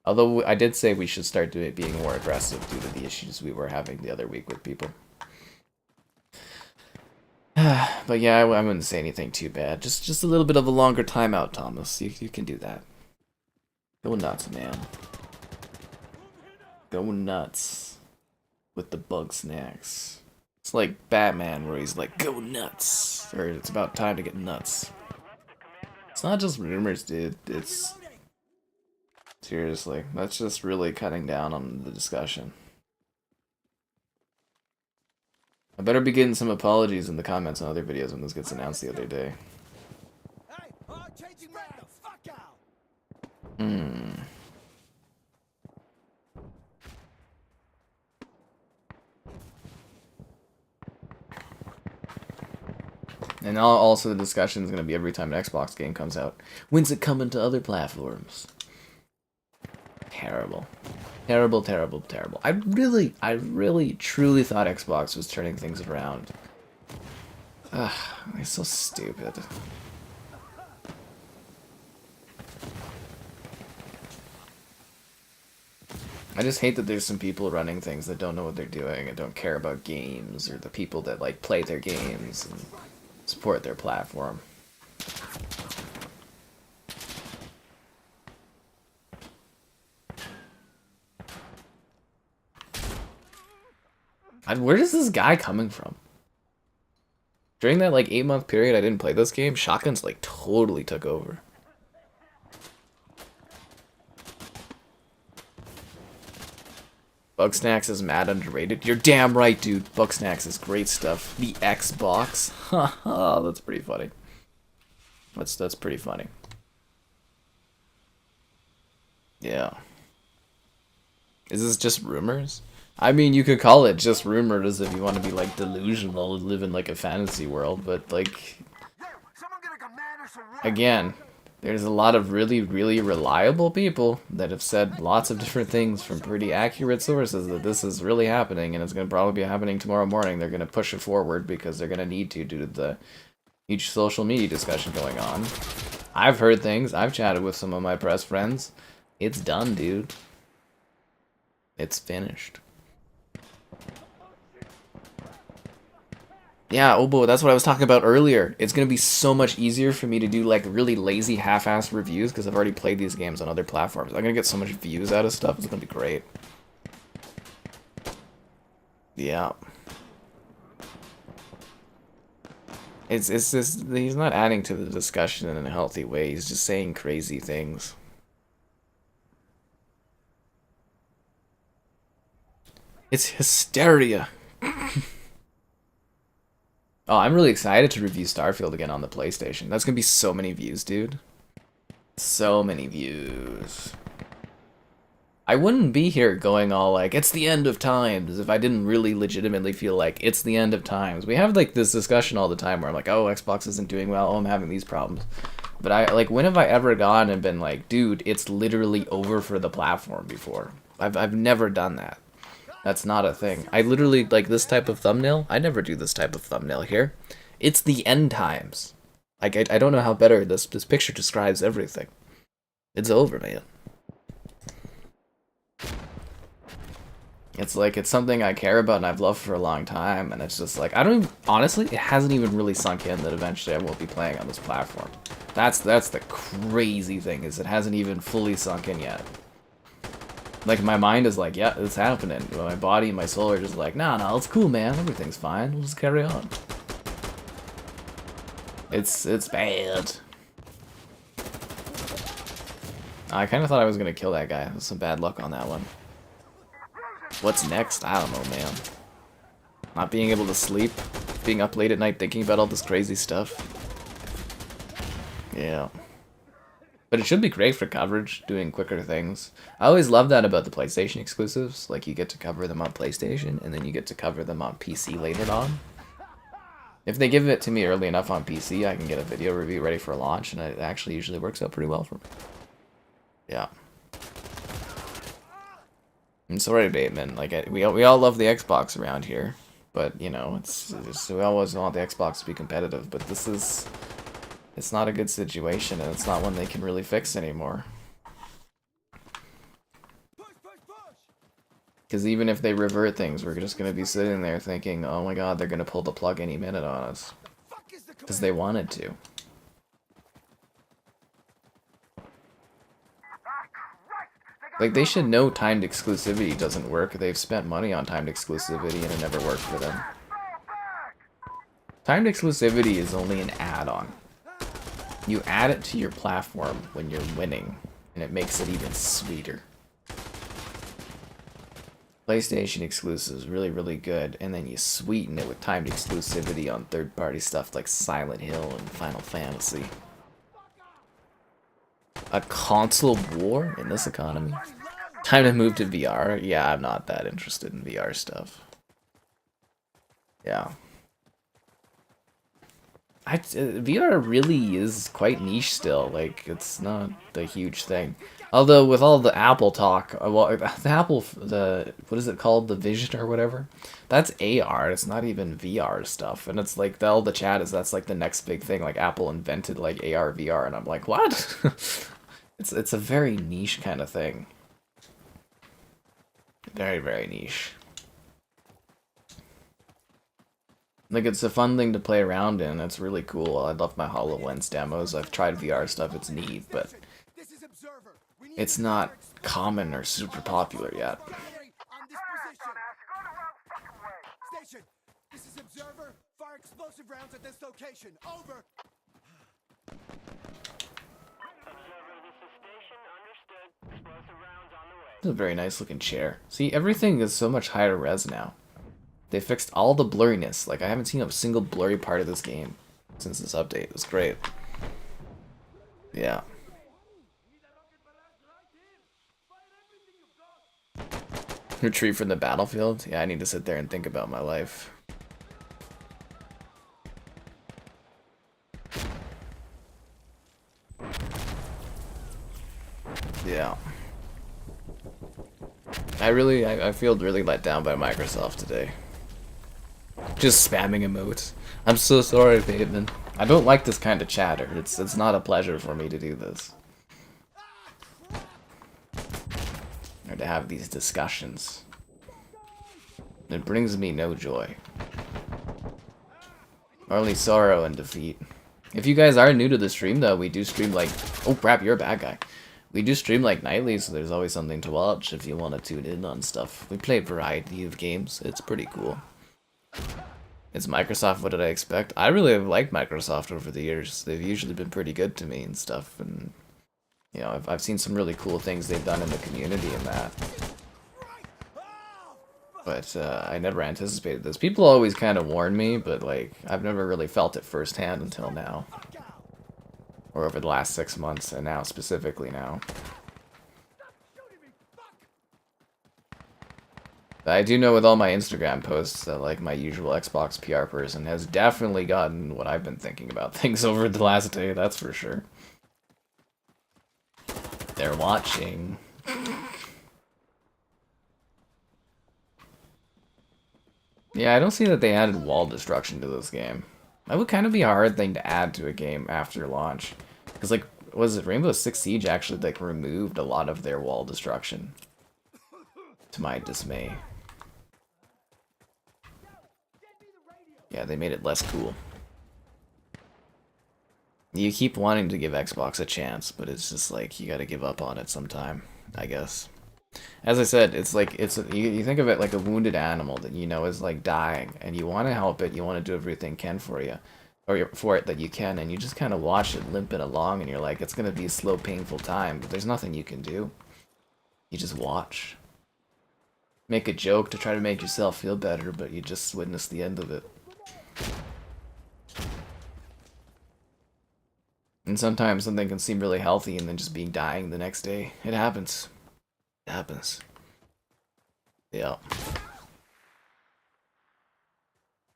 Although I did say we should start being more aggressive due to the issues we were having the other week with people. But yeah, I wouldn't say anything too bad. Just a little bit of a longer timeout, Thomas. You can do that. Go nuts, man. Go nuts with the bug snacks. It's like Batman where he's like, go nuts. Or it's about time to get nuts. It's not just rumors, dude. It's... Seriously. That's just really cutting down on the discussion. I better be getting some apologies in the comments on other videos when this gets announced the other day. And also the discussion is going to be every time an Xbox game comes out. When's it coming to other platforms? Terrible. Terrible, terrible, terrible. I really, truly thought Xbox was turning things around. Ugh, they're so stupid. I just hate that there's some people running things that don't know what they're doing and don't care about games, or the people that like play their games and support their platform. Where is this guy coming from? During that like 8-month period I didn't play this game, shotguns like totally took over. Bugsnax is mad underrated. You're damn right, dude. Bugsnax is great stuff. The Xbox. Haha, that's pretty funny. That's pretty funny. Yeah. Is this just rumors? I mean, you could call it just rumors if you want to be like delusional and live in like a fantasy world, but like, again, there's a lot of really, really reliable people that have said lots of different things from pretty accurate sources that this is really happening, and it's going to probably be happening tomorrow morning. They're going to push it forward because they're going to need to due to the huge social media discussion going on. I've heard things. I've chatted with some of my press friends. It's done, dude. It's finished. Yeah, Obo, that's what I was talking about earlier. It's going to be so much easier for me to do like really lazy half-assed reviews because I've already played these games on other platforms. I'm going to get so much views out of stuff. It's going to be great. Yeah. It's just, he's not adding to the discussion in a healthy way. He's just saying crazy things. It's hysteria. Oh, I'm really excited to review Starfield again on the PlayStation. That's gonna be so many views, dude. So many views. I wouldn't be here going all like, it's the end of times, if I didn't really legitimately feel like it's the end of times. We have like this discussion all the time where I'm like, oh, Xbox isn't doing well, oh, I'm having these problems. But I like, when have I ever gone and been like, dude, it's literally over for the platform before? I've never done that. That's not a thing. I literally, like, this type of thumbnail, I never do this type of thumbnail here. It's the end times. Like, I don't know how better this picture describes everything. It's over, man. It's like, it's something I care about and I've loved for a long time, and it's just like, I don't even, honestly, it hasn't even really sunk in that eventually I won't be playing on this platform. That's the crazy thing, is it hasn't even fully sunk in yet. Like, my mind is like, yeah, it's happening. But my body and my soul are just like, nah, it's cool, man. Everything's fine. We'll just carry on. It's bad. I kind of thought I was going to kill that guy. There's some bad luck on that one. What's next? I don't know, man. Not being able to sleep. Being up late at night thinking about all this crazy stuff. Yeah. But it should be great for coverage, doing quicker things. I always love that about the PlayStation exclusives. Like, you get to cover them on PlayStation, and then you get to cover them on PC later on. If they give it to me early enough on PC, I can get a video review ready for launch, and it actually usually works out pretty well for me. Yeah. I'm sorry, Bateman. Like, we all love the Xbox around here. But, you know, it's we always want the Xbox to be competitive, but this is... It's not a good situation, and it's not one they can really fix anymore. Because even if they revert things, we're just going to be sitting there thinking, oh my god, they're going to pull the plug any minute on us. Because they wanted to. Like, they should know timed exclusivity doesn't work. They've spent money on timed exclusivity, and it never worked for them. Timed exclusivity is only an add-on. You add it to your platform when you're winning, and it makes it even sweeter. PlayStation exclusives really, really good, and then you sweeten it with timed exclusivity on third-party stuff like Silent Hill and Final Fantasy. A console war in this economy? Time to move to VR? Yeah, I'm not that interested in VR stuff. Yeah. VR really is quite niche still. Like, it's not a huge thing. Although with all the Apple talk, well, the Apple, what is it called, the Vision or whatever? That's AR. It's not even VR stuff, and it's like all the chat is that's like the next big thing. Like Apple invented like AR VR, and I'm like, what? it's a very niche kind of thing. Very, very niche. Like, it's a fun thing to play around in. It's really cool. I love my HoloLens demos. I've tried VR stuff. It's neat, but it's not common or super popular yet. Station, this is Observer. Fire explosive rounds at this location. Over. This is a very nice looking chair. See, everything is so much higher res now. They fixed all the blurriness. Like, I haven't seen a single blurry part of this game since this update. It was great. Yeah. Retrieve from the battlefield? Yeah, I need to sit there and think about my life. Yeah. I feel really let down by Microsoft today. Just spamming emotes. I'm so sorry, Bateman. I don't like this kind of chatter. It's not a pleasure for me to do this. Or to have these discussions. It brings me no joy. Only sorrow and defeat. If you guys are new to the stream, though, we do stream like... Oh, crap, you're a bad guy. We do stream like nightly, so there's always something to watch if you want to tune in on stuff. We play a variety of games. It's pretty cool. It's Microsoft, what did I expect? I really have liked Microsoft over the years. They've usually been pretty good to me and stuff, and you know, I've seen some really cool things they've done in the community and that. But I never anticipated this. People always kind of warn me, but like, I've never really felt it firsthand until now. Or over the last 6 months, and now, specifically now. I do know with all my Instagram posts that like my usual Xbox PR person has definitely gotten what I've been thinking about things over the last day, that's for sure. They're watching. Yeah, I don't see that they added wall destruction to this game. That would kind of be a hard thing to add to a game after launch. Because, like, was it Rainbow Six Siege actually, like, removed a lot of their wall destruction? To my dismay. Yeah, they made it less cool. You keep wanting to give Xbox a chance, but it's just like, you gotta give up on it sometime, I guess. As I said, it's like, you think of it like a wounded animal that you know is like dying, and you want to help it, you want to do everything can for you, or for it that you can, and you just kind of watch it limping along, and you're like, it's gonna be a slow, painful time, but there's nothing you can do. You just watch. Make a joke to try to make yourself feel better, but you just witness the end of it. And sometimes something can seem really healthy and then just being dying the next day. It happens. It happens. Yeah.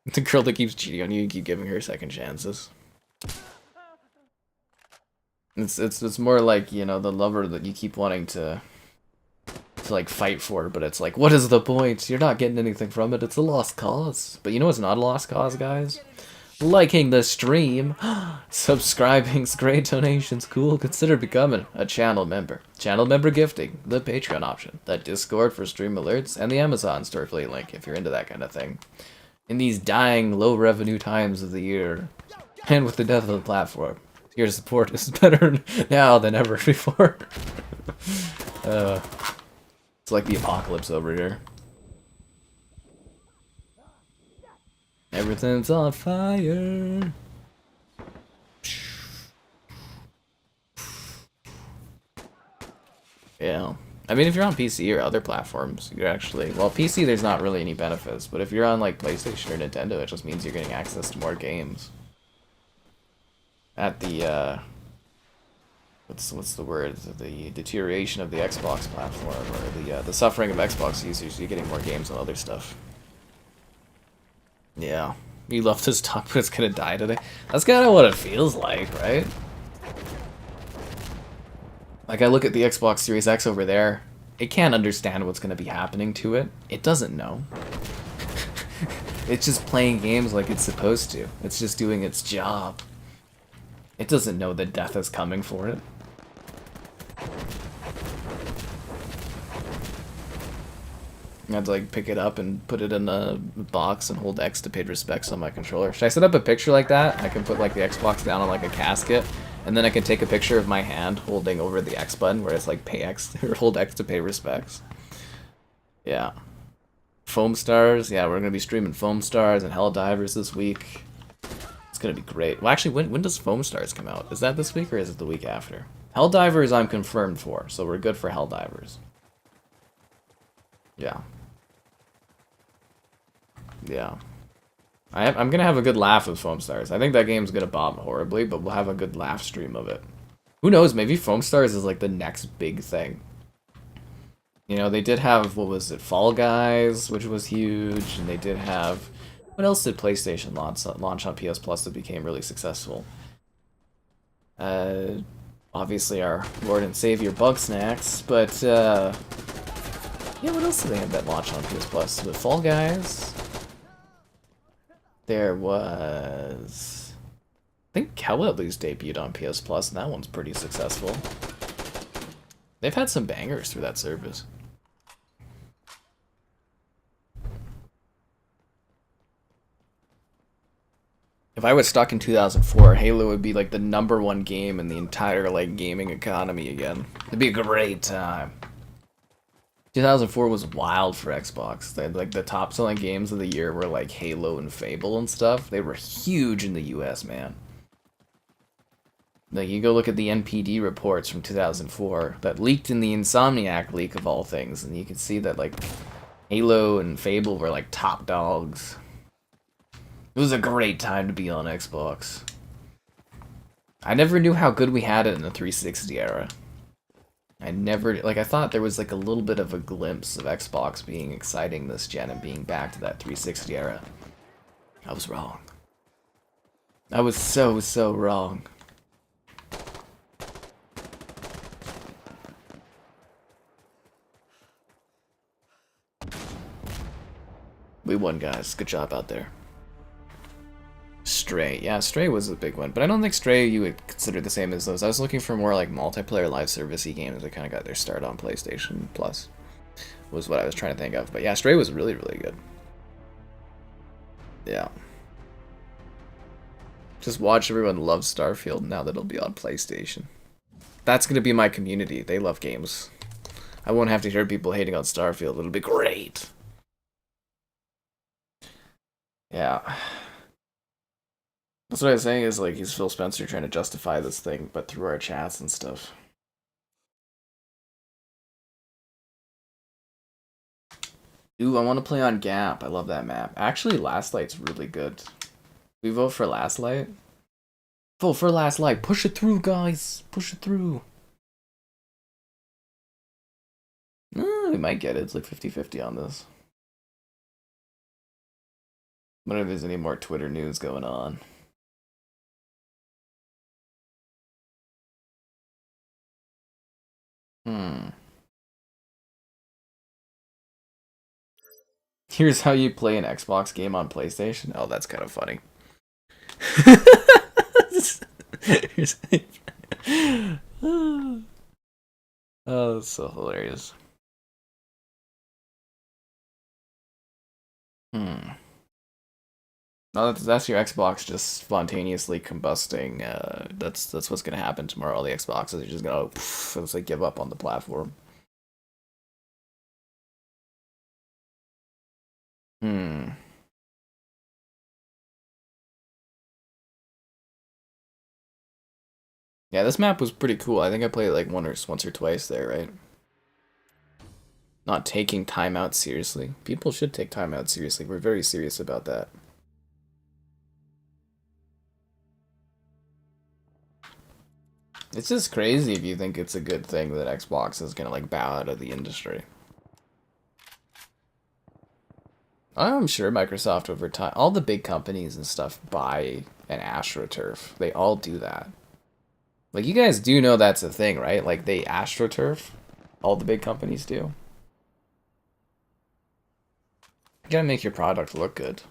The girl that keeps cheating on you, you keep giving her second chances. It's more like, you know, the lover that you keep wanting to like fight for, but it's like, what is the point? You're not getting anything from it. It's a lost cause. But you know what's not a lost cause, guys? Liking the stream, subscribing's great, donations cool, consider becoming a channel member. Channel member gifting, the Patreon option, the Discord for stream alerts, and the Amazon store affiliate link if you're into that kind of thing. In these dying, low revenue times of the year, and with the death of the platform, your support is better now than ever before. It's like the apocalypse over here. Everything's on fire. Yeah. I mean, if you're on PC or other platforms, you're actually... Well, PC, there's not really any benefits. But if you're on, like, PlayStation or Nintendo, it just means you're getting access to more games. At the, what's the word? The deterioration of the Xbox platform, or the suffering of Xbox users, you're getting more games and other stuff. Yeah. You love this talk, but it's gonna die today. That's kind of what it feels like, right? Like, I look at the Xbox Series X over there. It can't understand what's gonna be happening to it. It doesn't know. It's just playing games like it's supposed to. It's just doing its job. It doesn't know that death is coming for it. I had to like pick it up and put it in a box and hold X to pay respects on my controller. Should I set up a picture like that? I can put like the Xbox down on like a casket, and then I can take a picture of my hand holding over the X button where it's like pay X or hold X to pay respects. Yeah. Foam Stars, yeah, we're gonna be streaming Foam Stars and Helldivers this week. It's gonna be great. Well, actually, when does Foam Stars come out? Is that this week or is it the week after? Helldivers I'm confirmed for, so we're good for Helldivers. Yeah. Yeah. I'm gonna have a good laugh with Foam Stars. I think that game's gonna bomb horribly, but we'll have a good laugh stream of it. Who knows, maybe Foam Stars is like the next big thing. You know, they did have, what was it, Fall Guys, which was huge, and they did have... What else did PlayStation launch on PS Plus that became really successful? Obviously our Lord and Savior Bugsnax, but, yeah, what else did they have that launched on PS Plus? The Fall Guys? There was... I think Kel at least debuted on PS Plus, and that one's pretty successful. They've had some bangers through that service. If I was stuck in 2004, Halo would be like the #1 game in the entire like gaming economy again. It'd be a great time. 2004 was wild for Xbox. They had, like, the top selling games of the year were like Halo and Fable and stuff. They were huge in the US, man. Like, you go look at the NPD reports from 2004 that leaked in the Insomniac leak of all things, and you can see that like Halo and Fable were like top dogs. It was a great time to be on Xbox. I never knew how good we had it in the 360 era. I never, like, I thought there was like a little bit of a glimpse of Xbox being exciting this gen and being back to that 360 era. I was wrong. I was so wrong. We won, guys. Good job out there. Stray. Yeah, Stray was a big one. But I don't think Stray you would consider the same as those. I was looking for more like multiplayer live service-y games that kind of got their start on PlayStation Plus. Was what I was trying to think of. But yeah, Stray was really, really good. Yeah. Just watch everyone love Starfield now that it'll be on PlayStation. That's going to be my community. They love games. I won't have to hear people hating on Starfield. It'll be great. Yeah. That's what I was saying is, like, he's Phil Spencer trying to justify this thing, but through our chats and stuff. Ooh, I want to play on Gap. I love that map. Actually, Lastlight's really good. We vote for Lastlight? Vote for Lastlight. Push it through, guys. Push it through. We might get it. It's like 50-50 on this. I wonder if there's any more Twitter news going on. Here's how you play an Xbox game on PlayStation. Oh, that's kind of funny. Oh, that's so hilarious. No, that's your Xbox just spontaneously combusting. That's what's gonna happen tomorrow. All the Xboxes are just gonna it's like give up on the platform. Yeah, this map was pretty cool. I think I played it like once or twice there, right? Not taking timeout seriously. People should take timeout seriously. We're very serious about that. It's just crazy if you think it's a good thing that Xbox is gonna like bow out of the industry. I'm sure Microsoft over time, all the big companies and stuff buy an AstroTurf. They all do that. Like, you guys do know that's a thing, right? Like, they AstroTurf. All the big companies do. You gotta make your product look good.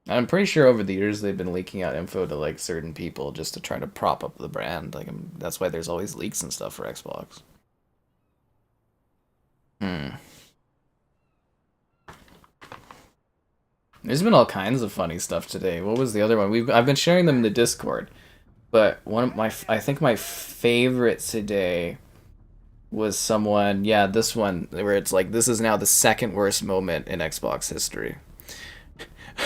And I'm pretty sure over the years they've been leaking out info to, like, certain people just to try to prop up the brand. Like, that's why there's always leaks and stuff for Xbox. There's been all kinds of funny stuff today. What was the other one? I've been sharing them in the Discord. But I think my favorite today was someone, yeah, this one, where it's like, this is now the second worst moment in Xbox history.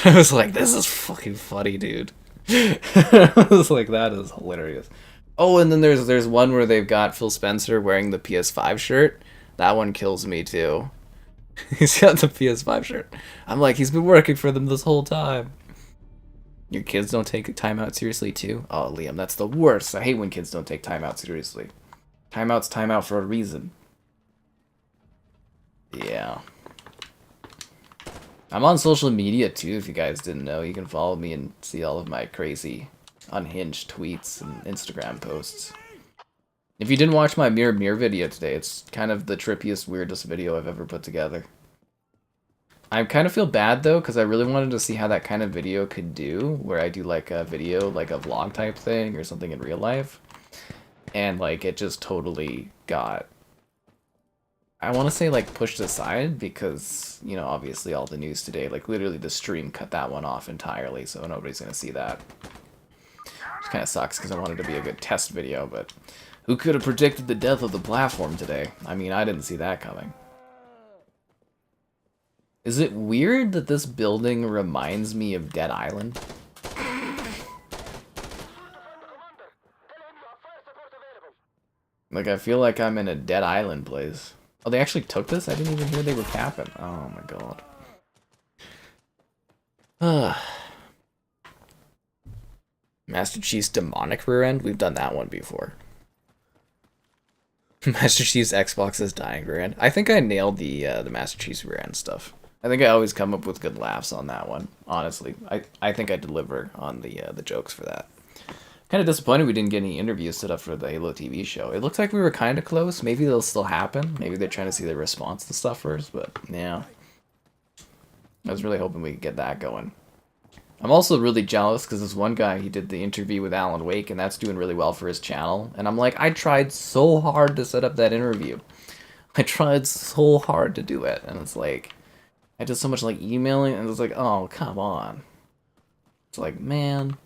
I was like, this is fucking funny, dude. I was like, that is hilarious. Oh, and then there's one where they've got Phil Spencer wearing the PS5 shirt. That one kills me, too. He's got the PS5 shirt. I'm like, he's been working for them this whole time. Your kids don't take timeout seriously too? Oh, Liam, that's the worst. I hate when kids don't take timeout seriously. Timeout's timeout for a reason. Yeah. I'm on social media too, if you guys didn't know. You can follow me and see all of my crazy, unhinged tweets and Instagram posts. If you didn't watch my Mirror video today, it's kind of the trippiest, weirdest video I've ever put together. I kind of feel bad though, because I really wanted to see how that kind of video could do, where I do like a video, like a vlog type thing or something in real life. And like, it just totally got, I want to say like pushed aside because, you know, obviously all the news today, like literally the stream cut that one off entirely, so nobody's going to see that. Which kind of sucks because I wanted to be a good test video, but who could have predicted the death of the platform today? I mean, I didn't see that coming. Is it weird that this building reminds me of Dead Island? Like, I feel like I'm in a Dead Island place. Oh, they actually took this? I didn't even hear they were capping. Oh my god. Master Chief's demonic rear end? We've done that one before. Master Chief's Xbox is dying grand. I think I nailed the Master Chief's rear end stuff. I think I always come up with good laughs on that one. Honestly, I think I deliver on the jokes for that. Kind of disappointed we didn't get any interviews set up for the Halo TV show. It looked like we were kind of close. Maybe they'll still happen. Maybe they're trying to see the response to stuff first. But yeah, I was really hoping we could get that going. I'm also really jealous because this one guy, he did the interview with Alan Wake, and that's doing really well for his channel. And I'm like, I tried so hard to set up that interview. I tried so hard to do it, and it's like, I did so much like emailing, and it's like, oh, come on. It's like, man.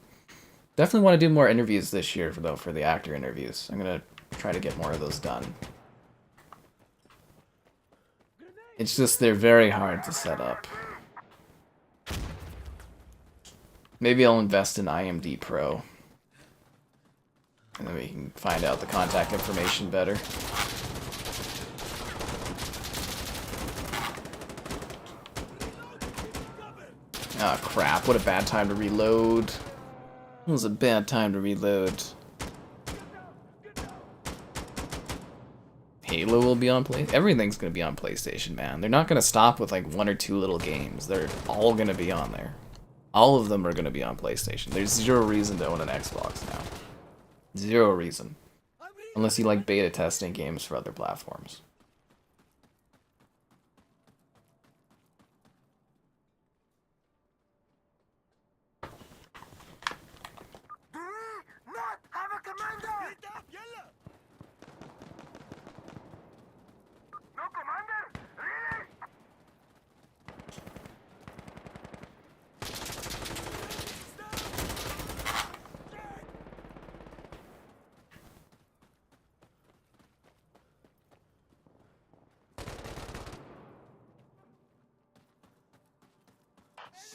Definitely want to do more interviews this year, though, for the actor interviews. I'm going to try to get more of those done. It's just, they're very hard to set up. Maybe I'll invest in IMD Pro. And then we can find out the contact information better. Ah, crap. What a bad time to reload. It was a bad time to reload. Halo will be on Play. Everything's gonna be on PlayStation, man. They're not gonna stop with like 1 or 2 little games. They're all gonna be on there. All of them are gonna be on PlayStation. There's zero reason to own an Xbox now. Zero reason. Unless you like beta testing games for other platforms.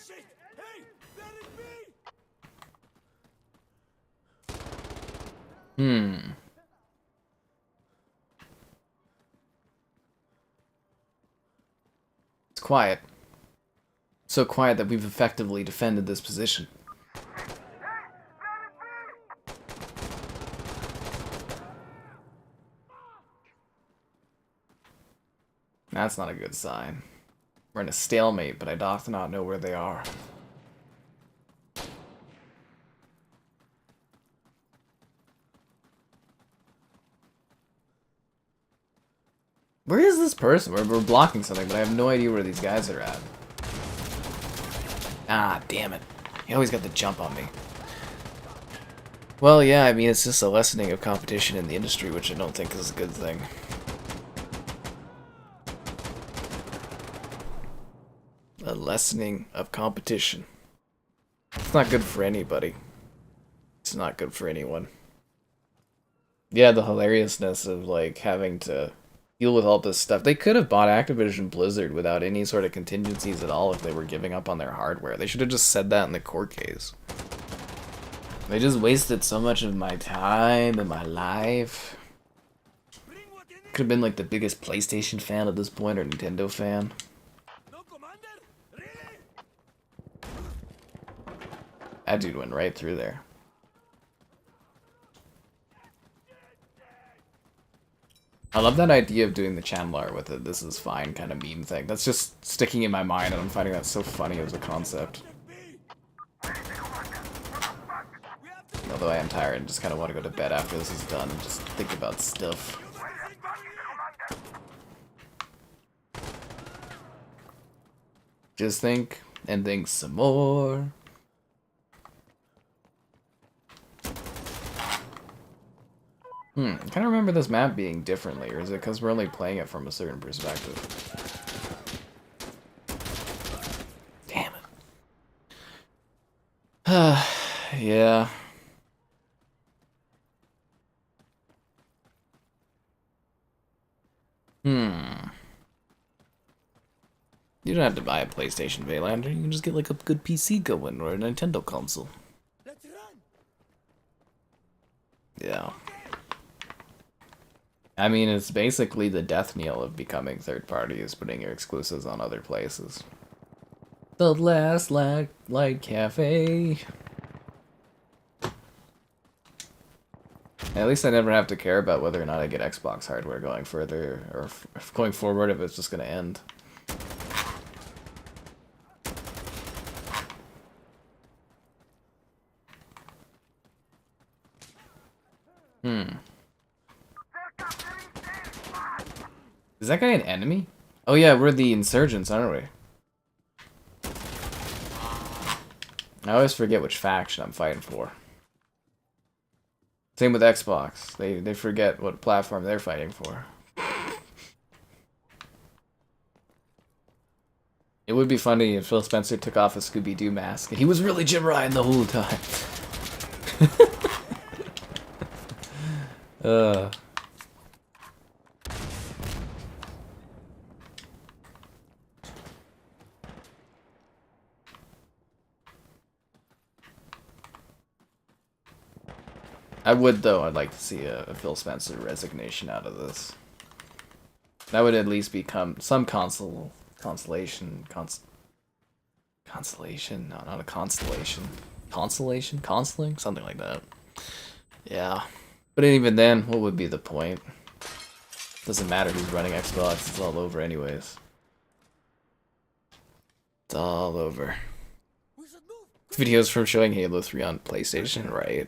Shit! Hey! Let it be! It's quiet. So quiet that we've effectively defended this position. That's not a good sign. We're in a stalemate, but I doth not know where they are. Where is this person? We're blocking something, but I have no idea where these guys are at. Ah, damn it. He always got the jump on me. Well, yeah, I mean, it's just a lessening of competition in the industry, which I don't think is a good thing. A lessening of competition. It's not good for anybody. It's not good for anyone. Yeah, the hilariousness of, like, having to deal with all this stuff. They could have bought Activision Blizzard without any sort of contingencies at all if they were giving up on their hardware. They should have just said that in the court case. They just wasted so much of my time and my life. Could have been like the biggest PlayStation fan at this point, or Nintendo fan. That dude went right through there. I love that idea of doing the channel art with it. This is fine kind of meme thing. That's just sticking in my mind, and I'm finding that so funny as a concept. Although I am tired and just kind of want to go to bed after this is done and just think about stuff. Just think and think some more. I kind of remember this map being differently, or is it because we're only playing it from a certain perspective? Damn it. Yeah. You don't have to buy a PlayStation, Vaylander. You can just get like a good PC going or a Nintendo console. Let's run. Yeah. I mean, it's basically the death knell of becoming third party is putting your exclusives on other places. The Lastlight Cafe. At least I never have to care about whether or not I get Xbox hardware going further, or if going forward if it's just going to end. Is that guy an enemy? Oh yeah, we're the insurgents, aren't we? I always forget which faction I'm fighting for. Same with Xbox. They forget what platform they're fighting for. It would be funny if Phil Spencer took off a Scooby-Doo mask and he was really Jim Ryan the whole time. I would, though. I'd like to see a Phil Spencer resignation out of this. That would at least become some consolation. Consolation? No, not a constellation. Consolation? Consoling? Something like that. Yeah. But even then, what would be the point? Doesn't matter who's running Xbox. It's all over anyways. It's all over. Videos from showing Halo 3 on PlayStation, right?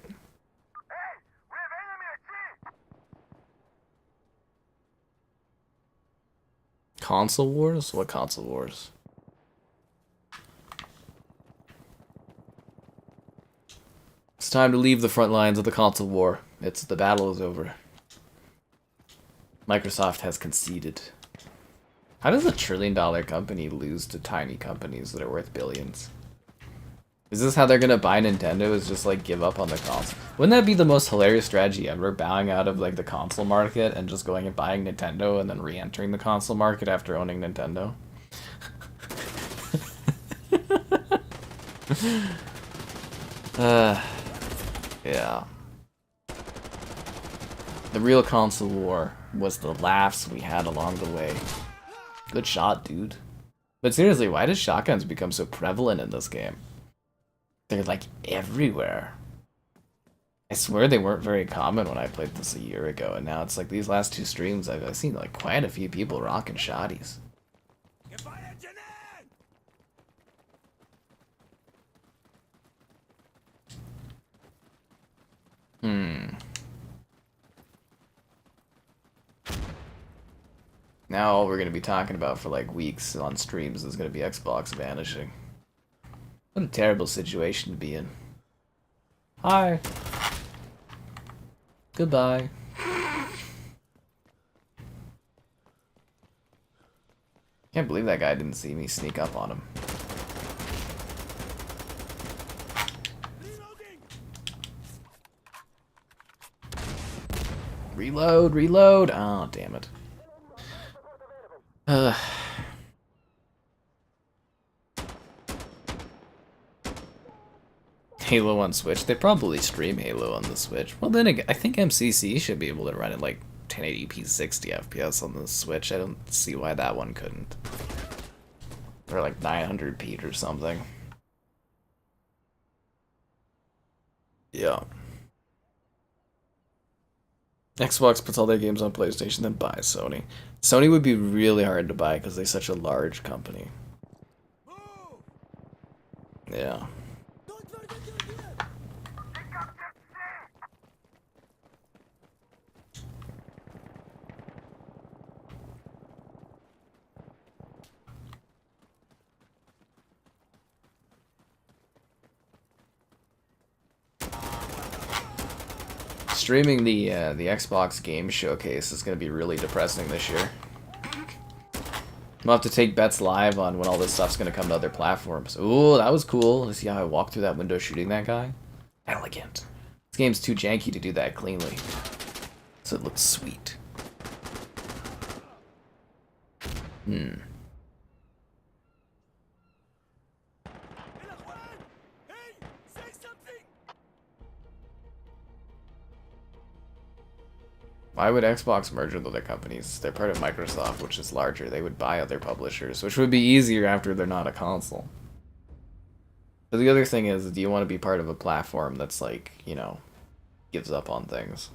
Console wars? What console wars? It's time to leave the front lines of the console war. The battle is over. Microsoft has conceded. How does a $1 trillion company lose to tiny companies that are worth billions? Is this how they're gonna buy Nintendo? Is just like give up on the console? Wouldn't that be the most hilarious strategy ever? Bowing out of like the console market and just going and buying Nintendo and then re-entering the console market after owning Nintendo? Yeah. The real console war was the laughs we had along the way. Good shot, dude. But seriously, why did shotguns become so prevalent in this game? They're like everywhere. I swear they weren't very common when I played this a year ago, and now it's like these last two streams I've seen like quite a few people rocking shotties. Now all we're gonna be talking about for like weeks on streams is gonna be Xbox vanishing. What a terrible situation to be in. Hi. Goodbye. Can't believe that guy didn't see me sneak up on him. Reload, reload. Oh, damn it. Halo on Switch. They probably stream Halo on the Switch. Well, then again, I think MCC should be able to run it like 1080p 60 FPS on the Switch. I don't see why that one couldn't. Or like 900p or something. Yeah. Xbox puts all their games on PlayStation, then buys Sony. Sony would be really hard to buy because they're such a large company. Yeah. Streaming the Xbox Game Showcase is going to be really depressing this year. We'll have to take bets live on when all this stuff's going to come to other platforms. Ooh, that was cool. See how I walked through that window shooting that guy? Elegant. This game's too janky to do that cleanly. So it looks sweet. Why would Xbox merge with other companies? They're part of Microsoft, which is larger. They would buy other publishers, which would be easier after they're not a console. But the other thing is, do you want to be part of a platform that's like, you know, gives up on things?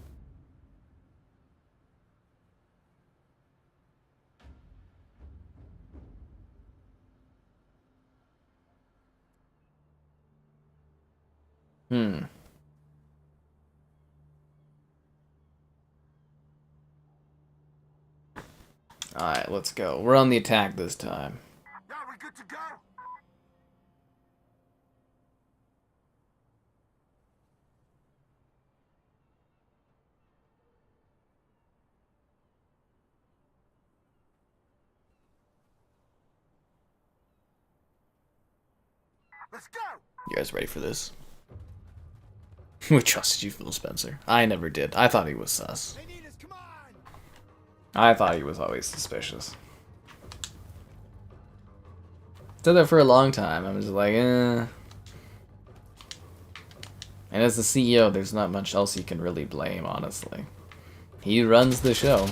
Hmm. Alright, let's go. We're on the attack this time. Yeah, we're good to go. Let's go. You guys ready for this? We trusted you, Phil Spencer. I never did. I thought he was sus. They need us. Come on. I thought he was always suspicious. Said that for a long time. I'm just like, eh. And as the CEO, there's not much else you can really blame, honestly. He runs the show.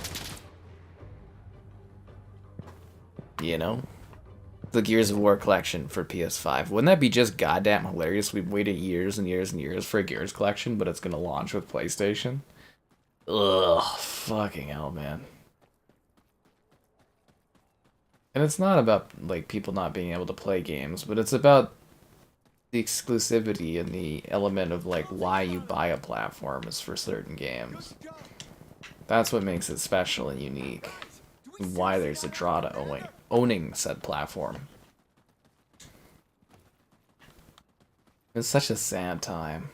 You know? The Gears of War collection for PS5. Wouldn't that be just goddamn hilarious? We've waited years and years and years for a Gears collection, but it's gonna launch with PlayStation? Ugh, fucking hell, man. And it's not about, like, people not being able to play games, but it's about the exclusivity and the element of, like, why you buy a platform is for certain games. That's what makes it special and unique. And why there's a draw to owning said platform. It's such a sad time.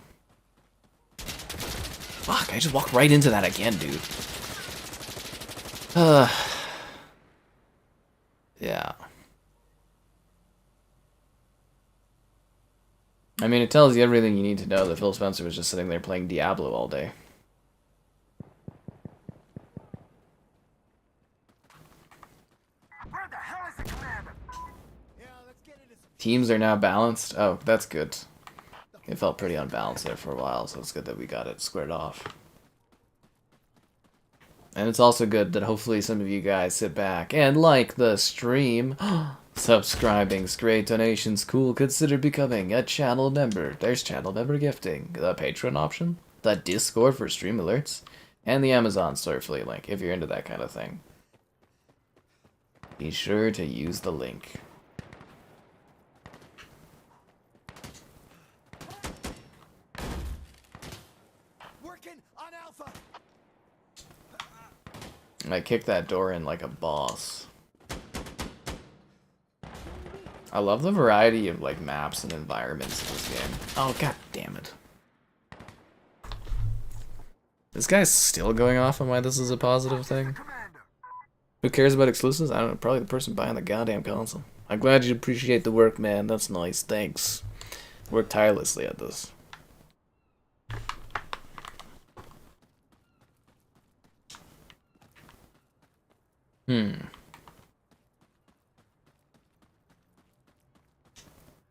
Fuck, I just walked right into that again, dude. Yeah. I mean, it tells you everything you need to know that Phil Spencer was just sitting there playing Diablo all day. Where the hell is the commander? Yeah, let's get into some. Teams are now balanced. Oh, that's good. It felt pretty unbalanced there for a while, so it's good that we got it squared off. And it's also good that hopefully some of you guys sit back and like the stream. Subscribing's great, donations cool. Consider becoming a channel member. There's channel member gifting, the Patreon option, the Discord for stream alerts, and the Amazon store affiliate link if you're into that kind of thing. Be sure to use the link. Working on Alpha. I kicked that door in like a boss. I love the variety of like maps and environments in this game. Oh god damn it. This guy's still going off on why this is a positive thing. Commander. Who cares about exclusives? I don't know, probably the person buying the goddamn console. I'm glad you appreciate the work, man. That's nice. Thanks. Worked tirelessly at this.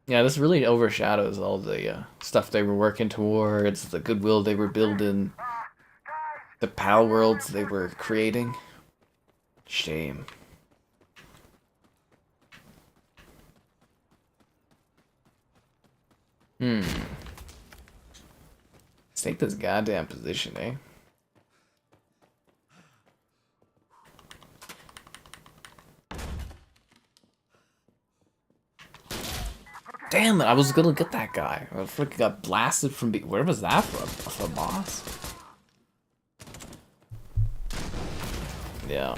Yeah, this really overshadows all the stuff they were working towards, the goodwill they were building, the pal worlds they were creating. Shame. Let's take this goddamn position, eh? Damn it, I was gonna get that guy. I freaking got blasted from where was that from? Off the boss? Yeah.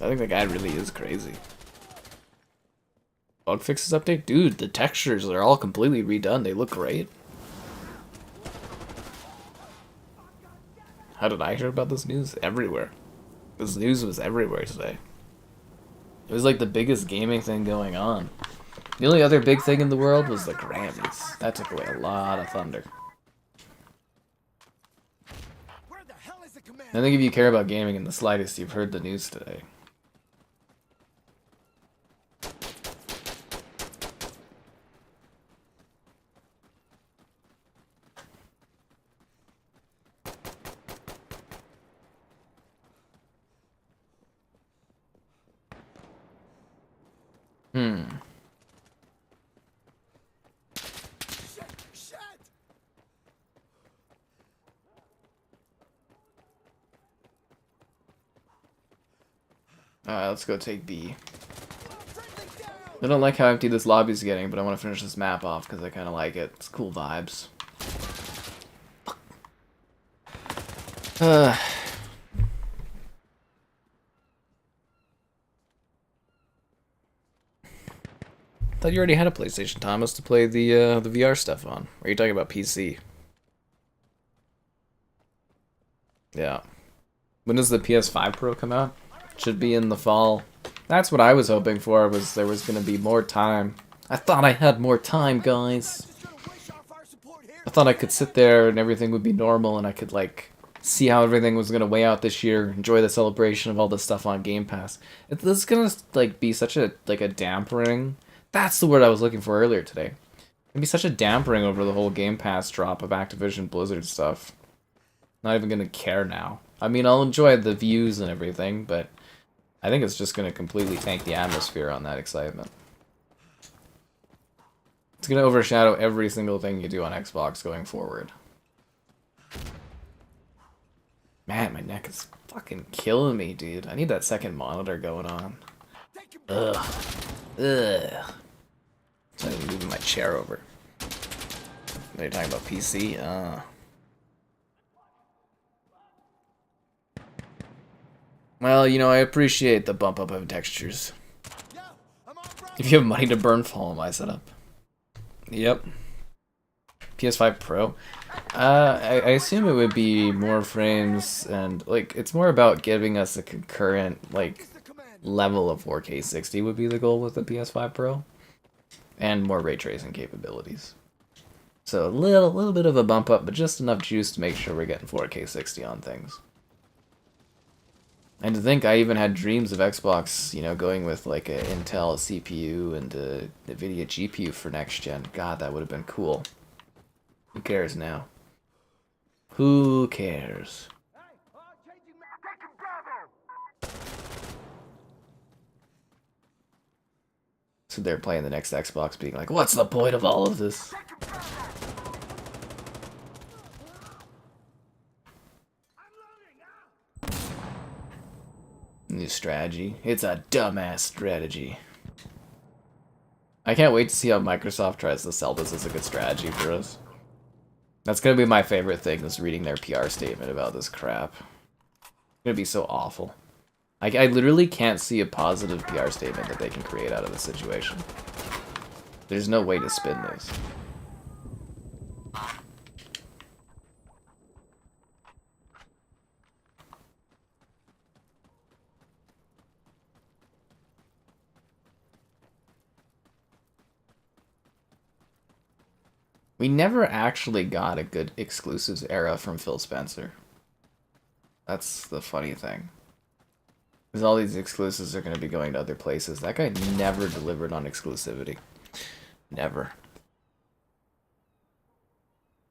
I think the guy really is crazy. Bug fixes update? Dude, the textures are all completely redone. They look great. How did I hear about this news? Everywhere. This news was everywhere today. It was like the biggest gaming thing going on. The only other big thing in the world was the Grammys. That took away a lot of thunder. Where the hell is the commander? I think if you care about gaming in the slightest, you've heard the news today. Shit! Alright, let's go take B. Friendly down! I don't like how empty this lobby's getting, but I want to finish this map off because I kind of like it. It's cool vibes. Thought you already had a PlayStation, Thomas, to play the VR stuff on. Or are you talking about PC? Yeah. When does the PS5 Pro come out? Should be in the fall. That's what I was hoping for, was there was going to be more time. I thought I had more time, guys. I thought I could sit there and everything would be normal and I could, like, see how everything was going to weigh out this year, enjoy the celebration of all this stuff on Game Pass. It's going to, like, be such a, like, a dampering. That's the word I was looking for earlier today. It'd be such a dampering over the whole Game Pass drop of Activision Blizzard stuff. Not even going to care now. I mean, I'll enjoy the views and everything, but I think it's just going to completely tank the atmosphere on that excitement. It's going to overshadow every single thing you do on Xbox going forward. Man, my neck is fucking killing me, dude. I need that second monitor going on. Ugh. Ugh. So I'm moving my chair over. Are you talking about PC? Well, you know, I appreciate the bump up of textures. If you have money to burn, follow my setup. Yep. PS5 Pro. I assume it would be more frames and, like, it's more about giving us a concurrent, like, level of 4K 60 would be the goal with the PS5 Pro. And more ray tracing capabilities. So a little bit of a bump up, but just enough juice to make sure we're getting 4K 60 on things. And to think I even had dreams of Xbox, you know, going with like an Intel CPU and a NVIDIA GPU for next gen. God, that would have been cool. Who cares now? Who cares? So they're playing the next Xbox being like, what's the point of all of this? New strategy. It's a dumbass strategy. I can't wait to see how Microsoft tries to sell this as a good strategy for us. That's gonna be my favorite thing, is reading their PR statement about this crap. It's gonna be so awful. I literally can't see a positive PR statement that they can create out of this situation. There's no way to spin this. We never actually got a good exclusives era from Phil Spencer. That's the funny thing. Because all these exclusives are going to be going to other places. That guy never delivered on exclusivity. Never.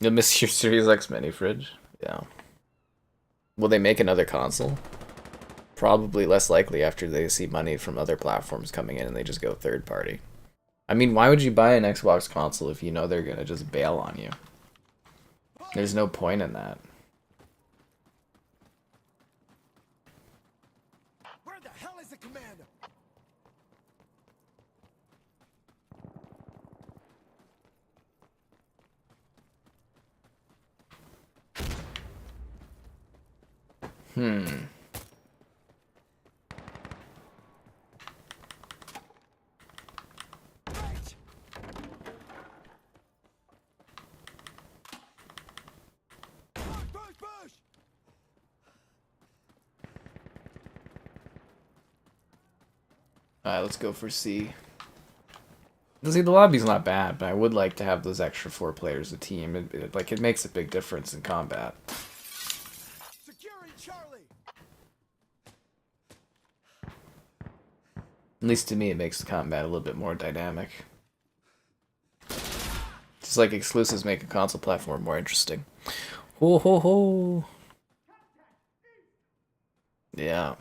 You'll miss your Series X mini fridge? Yeah. Will they make another console? Probably less likely after they see money from other platforms coming in and they just go third party. I mean, why would you buy an Xbox console if you know they're going to just bail on you? There's no point in that. Where the hell is the commander? Push! Alright, let's go for C. See, the lobby's not bad, but I would like to have those extra 4 players a team. It makes a big difference in combat. Securing Charlie. At least to me, it makes the combat a little bit more dynamic. Just like exclusives make a console platform more interesting. Ho ho ho! Yeah.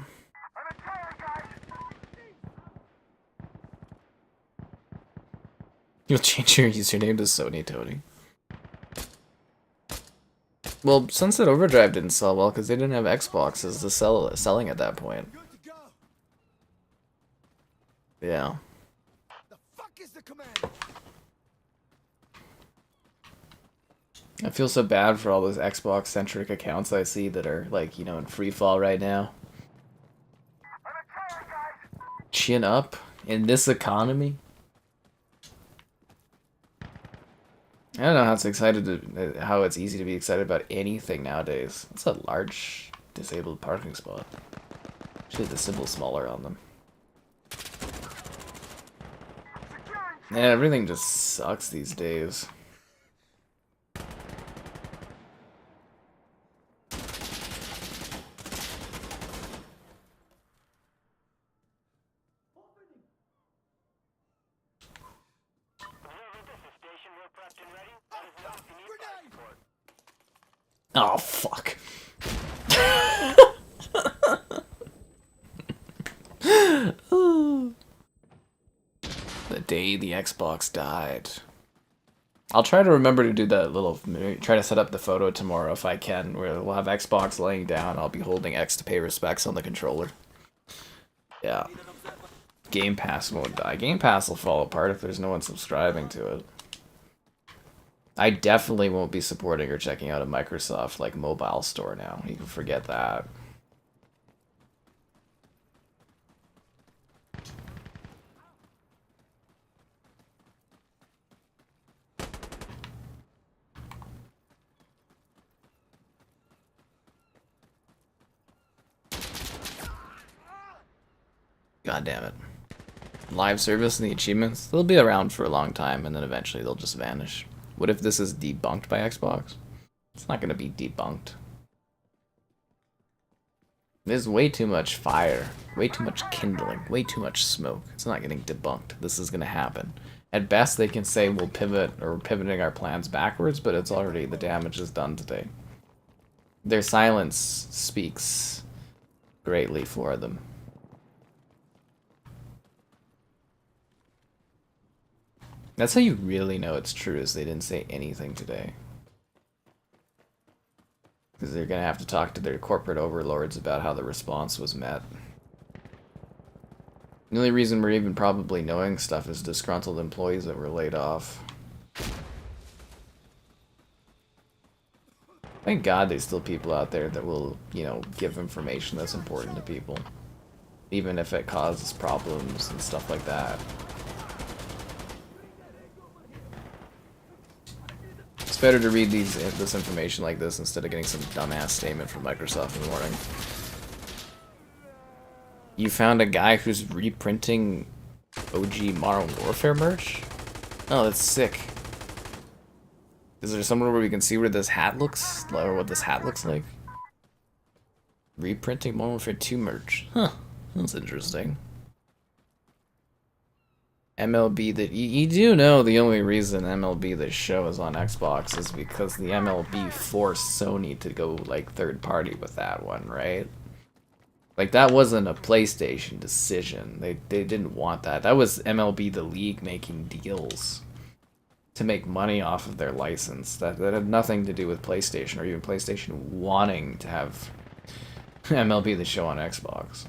You'll change your username to Sony Tony. Well, Sunset Overdrive didn't sell well because they didn't have Xboxes to selling at that point. Good to go. Yeah. The command. I feel so bad for all those Xbox-centric accounts I see that are, like, you know, in free fall right now. Chin up in this economy? I don't know how how it's easy to be excited about anything nowadays. It's a large disabled parking spot. Should the symbol smaller on them. Yeah, everything just sucks these days. Oh, fuck. The day the Xbox died. I'll try to remember to do that little... Try to set up the photo tomorrow if I can, where we'll have Xbox laying down. I'll be holding X to pay respects on the controller. Yeah. Game Pass won't die. Game Pass will fall apart if there's no one subscribing to it. I definitely won't be supporting or checking out a Microsoft, like, mobile store now. You can forget that. God damn it. Live service and the achievements, they'll be around for a long time, and then eventually they'll just vanish. What if this is debunked by Xbox? It's not going to be debunked. There's way too much fire, way too much kindling, way too much smoke. It's not getting debunked. This is going to happen. At best, they can say we'll pivot, or we're pivoting our plans backwards, but it's already, the damage is done today. Their silence speaks greatly for them. That's how you really know it's true, is they didn't say anything today. Because they're going to have to talk to their corporate overlords about how the response was met. The only reason we're even probably knowing stuff is disgruntled employees that were laid off. Thank God there's still people out there that will, you know, give information that's important to people. Even if it causes problems and stuff like that. It's better to read this information like this instead of getting some dumbass statement from Microsoft in the morning. You found a guy who's reprinting OG Modern Warfare merch? Oh, that's sick. Is there somewhere where we can see where this hat looks? Or what this hat looks like? Reprinting Modern Warfare 2 merch. Huh. That's interesting. MLB, that you do know the only reason MLB The Show is on Xbox is because the MLB forced Sony to go like third party with that one, right? Like that wasn't a PlayStation decision. They didn't want that. That was MLB The League making deals to make money off of their license. That had nothing to do with PlayStation or even PlayStation wanting to have MLB The Show on Xbox.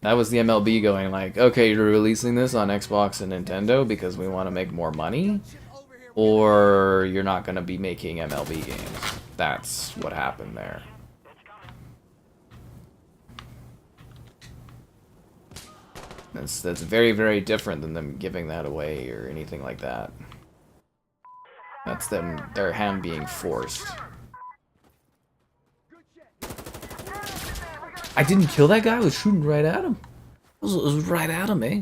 That was the MLB going like, okay, you're releasing this on Xbox and Nintendo because we want to make more money, or you're not going to be making MLB games. That's what happened there. That's very, very different than them giving that away or anything like that. That's their hand being forced. I didn't kill that guy. I was shooting right at him. It was right at him, eh?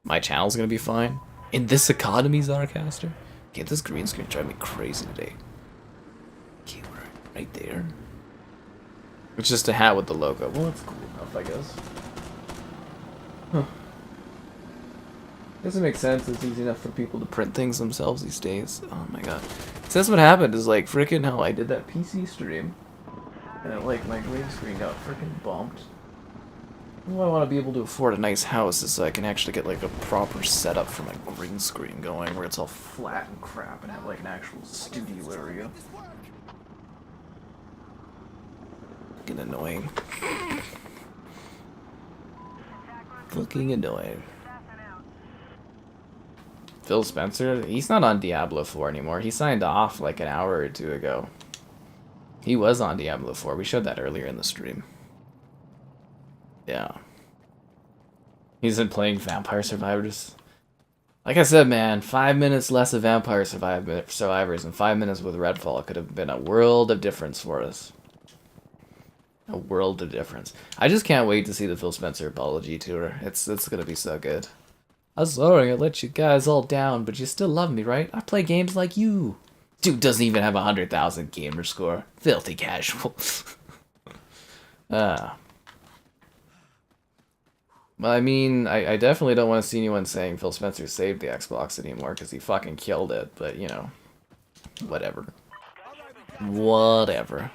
My channel's gonna be fine. In this economy, Zarcaster? Okay, this green screen driving me crazy today. Okay, we're right there. It's just a hat with the logo. Well, that's cool enough, I guess. Huh. Doesn't make sense. It's easy enough for people to print things themselves these days. Oh my god. So that's what happened, is like, freaking hell, I did that PC stream. And like my green screen got freaking bumped. What I want to be able to afford a nice house is so I can actually get like a proper setup for my green screen going, where it's all flat and crap and have like an actual studio area. Fucking annoying. Fucking annoying. Phil Spencer? He's not on Diablo 4 anymore. He signed off like an hour or two ago. He was on Diablo 4. We showed that earlier in the stream. Yeah. He's been playing Vampire Survivors. Like I said, man, 5 minutes less of Vampire Survivors and 5 minutes with Redfall could have been a world of difference for us. A world of difference. I just can't wait to see the Phil Spencer apology tour. It's gonna be so good. I'm sorry I let you guys all down, but you still love me, right? I play games like you. Dude doesn't even have 100,000 gamer score. Filthy casual. Well, I mean, I definitely don't want to see anyone saying Phil Spencer saved the Xbox anymore, because he fucking killed it, but, you know, whatever. Whatever.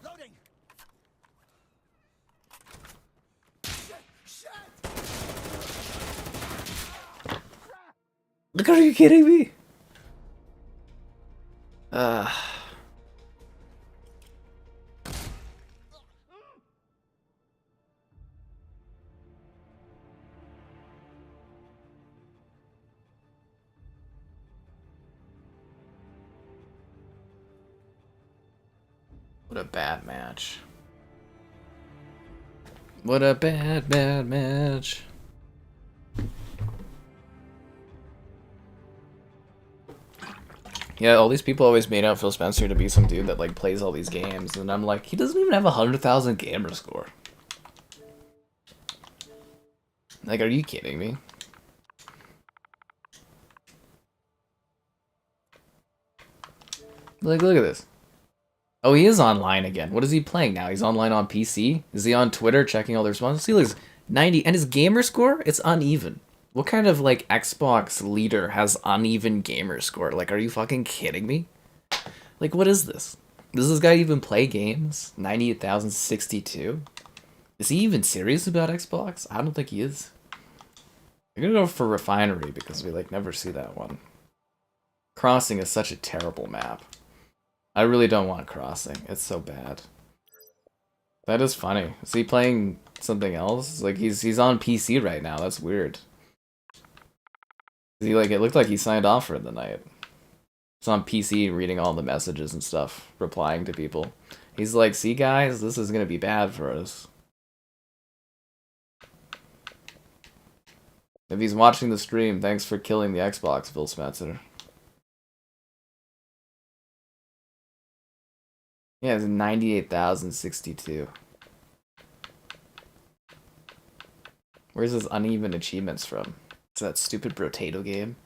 Loading. Shit. Look, are you kidding me? What a bad match. What a bad match. Yeah, all these people always made out Phil Spencer to be some dude that like plays all these games, and I'm like, he doesn't even have 100,000 gamer score. Like, are you kidding me? Like, look at this. Oh, he is online again. What is he playing now? He's online on PC? Is he on Twitter checking all the responses? He looks 90, and his gamer score, it's uneven. What kind of, like, Xbox leader has uneven gamer score? Like, are you fucking kidding me? Like, what is this? Does this guy even play games? 98,062? Is he even serious about Xbox? I don't think he is. I'm gonna go for Refinery, because we, like, never see that one. Crossing is such a terrible map. I really don't want Crossing. It's so bad. That is funny. Is he playing something else? Like, he's on PC right now. That's weird. He, like, it looked like he signed off for the night. He's on PC reading all the messages and stuff, replying to people. He's like, see guys, this is gonna be bad for us. If he's watching the stream, thanks for killing the Xbox, Phil Spencer. Yeah, it's 98,062. Where's his uneven achievements from? Is that stupid Brotato game?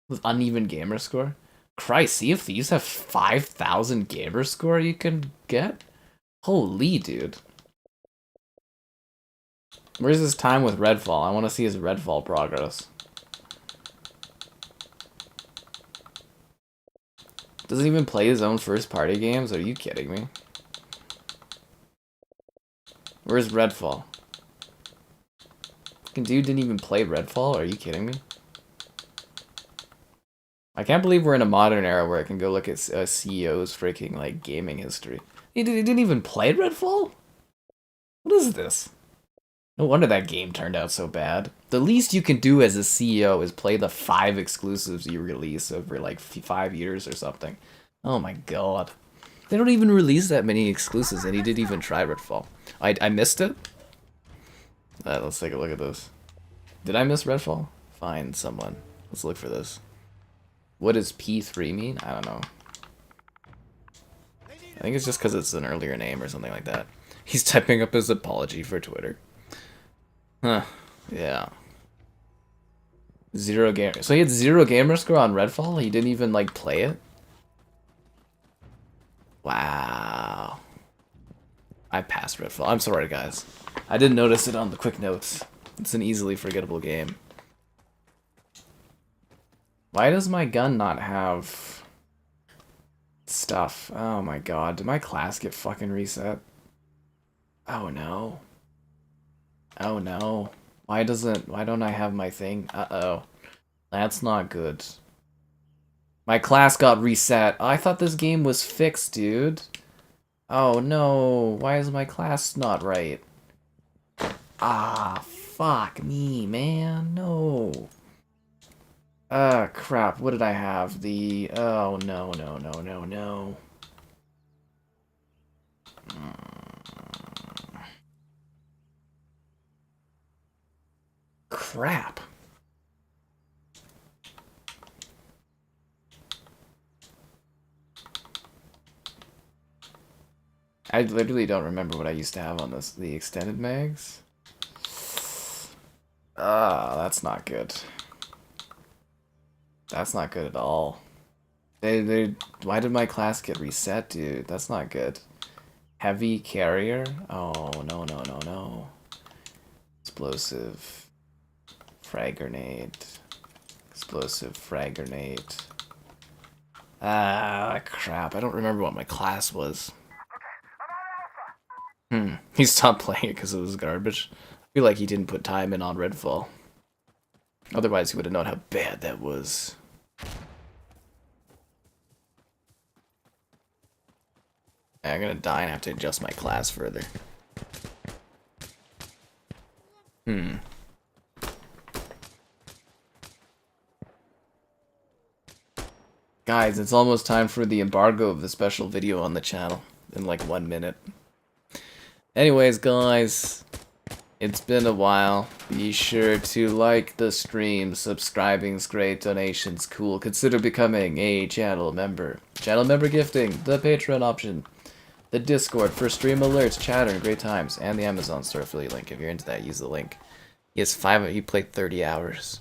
With uneven gamer score? Christ, Sea of Thieves have 5,000 gamer score you can get? Holy, dude. Where's his time with Redfall? I want to see his Redfall progress. Doesn't even play his own first-party games? Are you kidding me? Where's Redfall? Fucking dude didn't even play Redfall? Are you kidding me? I can't believe we're in a modern era where I can go look at CEO's freaking, like, gaming history. He didn't even play Redfall? What is this? No wonder that game turned out so bad. The least you can do as a CEO is play the 5 exclusives you release over, like, 5 years or something. Oh my god. They don't even release that many exclusives, and he didn't even try Redfall. I missed it? Let's take a look at this. Did I miss Redfall? Find someone. Let's look for this. What does P3 mean? I don't know. I think it's just because it's an earlier name or something like that. He's typing up his apology for Twitter. Huh. Yeah. 0 gamer. So he had 0 gamer score on Redfall? He didn't even, like, play it? Wow. I passed Redfall. I'm sorry, guys. I didn't notice it on the quick notes. It's an easily forgettable game. Why does my gun not have stuff? Oh my god. Did my class get fucking reset? Oh no. Oh no. Why don't I have my thing? Uh-oh. That's not good. My class got reset. I thought this game was fixed, dude. Oh no, why is my class not right? Ah, fuck me, man, no. Crap, what did I have? Oh, no, no, no, no, no. Crap. I literally don't remember what I used to have on the extended mags. Ah, that's not good. That's not good at all. Why did my class get reset, dude? That's not good. Heavy carrier? Oh, no, no, no, no. Explosive. Frag grenade. Explosive frag grenade. Ah, crap. I don't remember what my class was. He stopped playing it because it was garbage. I feel like he didn't put time in on Redfall. Otherwise, he would have known how bad that was. I'm gonna die and have to adjust my class further. Guys, it's almost time for the embargo of the special video on the channel in like 1 minute. Anyways, guys, it's been a while. Be sure to like the stream, subscribing's great, donations cool. Consider becoming a channel member. Channel member gifting, the Patreon option, the Discord for stream alerts, chatter, and great times, and the Amazon store affiliate link. If you're into that, use the link. He played 30 hours.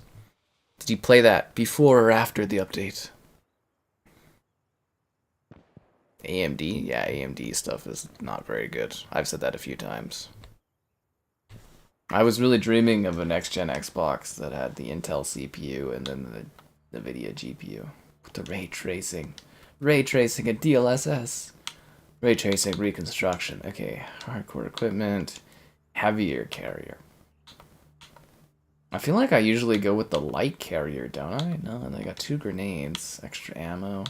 Did you play that before or after the update? AMD? Yeah, AMD stuff is not very good. I've said that a few times. I was really dreaming of a next-gen Xbox that had the Intel CPU and then the NVIDIA GPU. With the ray tracing. Ray tracing and DLSS. Ray tracing reconstruction. Okay, hardcore equipment. Heavier carrier. I feel like I usually go with the light carrier, don't I? No, and I got 2 grenades. Extra ammo.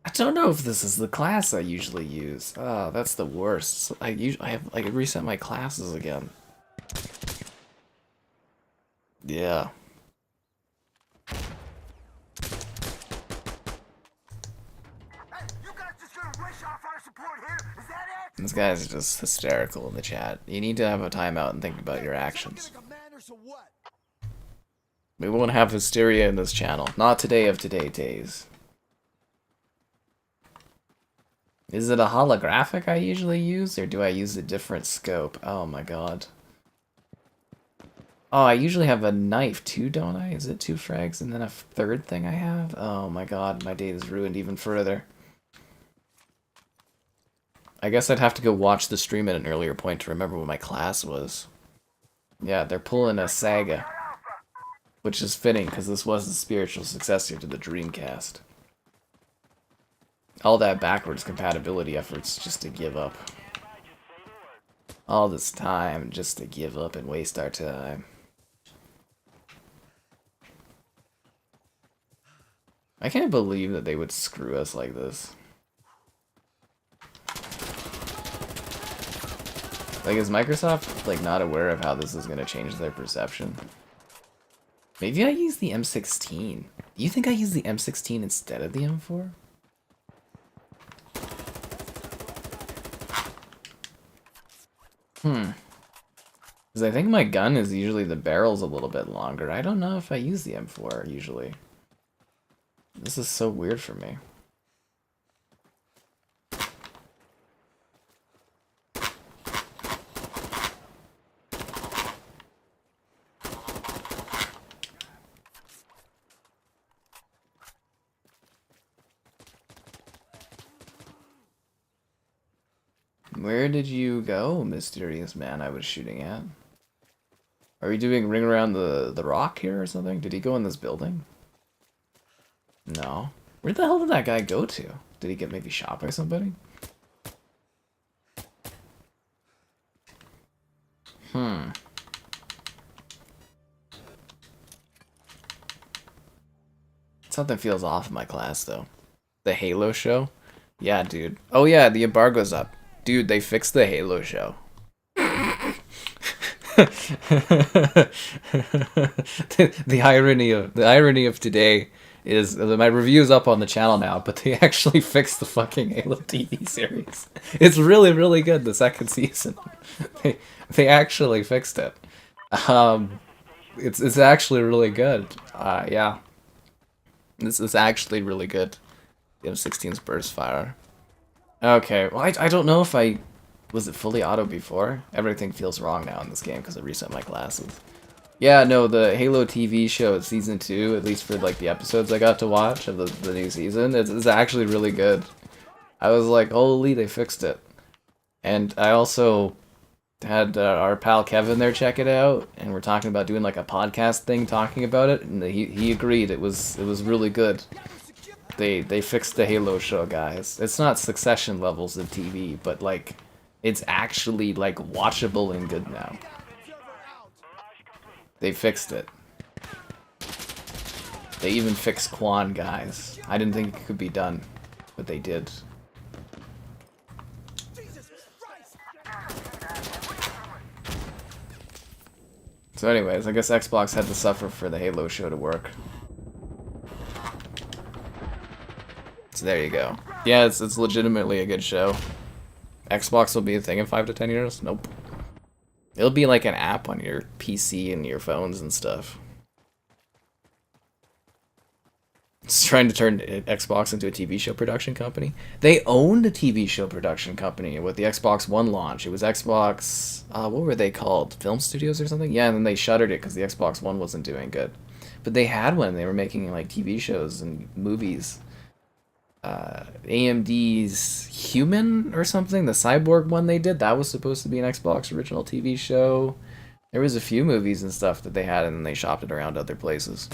I don't know if this is the class I usually use. Oh, that's the worst. I have like reset my classes again. Yeah. This guy's just hysterical in the chat. You need to have a timeout and think about your actions. We won't have hysteria in this channel. Not today of today days. Is it a holographic I usually use, or do I use a different scope? Oh my god. Oh, I usually have a knife too, don't I? Is it 2 frags and then a third thing I have? Oh my god, my day is ruined even further. I guess I'd have to go watch the stream at an earlier point to remember what my class was. Yeah, they're pulling a Saga. Which is fitting, because this was the spiritual successor to the Dreamcast. All that backwards compatibility efforts just to give up. All this time just to give up and waste our time. I can't believe that they would screw us like this. Like, is Microsoft, like, not aware of how this is going to change their perception? Maybe I use the M16. Do you think I use the M16 instead of the M4? Because I think my gun is usually the barrel's a little bit longer. I don't know if I use the M4 usually. This is so weird for me. Where did you go, mysterious man I was shooting at? Are we doing ring around the rock here or something? Did he go in this building? No. Where the hell did that guy go to? Did he get maybe shot by somebody? Something feels off in my class, though. The Halo show? Yeah, dude. Oh yeah, the embargo's up. Dude, they fixed the Halo show. The irony of today is my review's up on the channel now, but they actually fixed the fucking Halo TV series. It's really, really good, the second season. They they actually fixed it. Um it's actually really good. Yeah. This is actually really good. The M16's burst fire. Okay, well I don't know if I was it fully auto before? Everything feels wrong now in this game because I reset my glasses. Yeah, no, the Halo TV show season 2, at least for like the episodes I got to watch of the new season, it's actually really good. I was like, holy, they fixed it. And I also had our pal Kevin there check it out, and we're talking about doing like a podcast thing talking about it, and he agreed it was really good. They fixed the Halo show, guys. It's not Succession levels of TV, but like it's actually like watchable and good now. They fixed it. They even fixed Quan, guys. I didn't think it could be done, but they did. So anyways, I guess Xbox had to suffer for the Halo show to work. So there you go. Yeah, it's legitimately a good show. Xbox will be a thing in 5 to 10 years? Nope. It'll be like an app on your PC and your phones and stuff. It's trying to turn Xbox into a TV show production company. They owned a TV show production company with the Xbox One launch. It was Xbox... what were they called? Film Studios or something? Yeah, and then they shuttered it because the Xbox One wasn't doing good. But they had one. They were making like TV shows and movies. AMD's Human or something, the Cyborg one they did, that was supposed to be an Xbox original TV show. There was a few movies and stuff that they had, and then they shopped it around other places.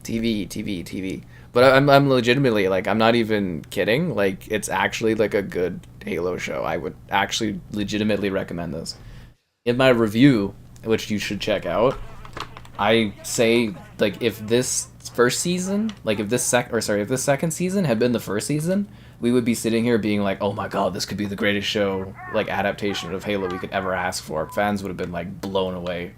TV. But I'm legitimately, like, I'm not even kidding. Like, it's actually like a good Halo show. I would actually legitimately recommend this. In my review, which you should check out, I say, like, if this first season, like if this second season had been the first season, we would be sitting here being like, oh my god, this could be the greatest show, like, adaptation of Halo we could ever ask for. Fans would have been like blown away.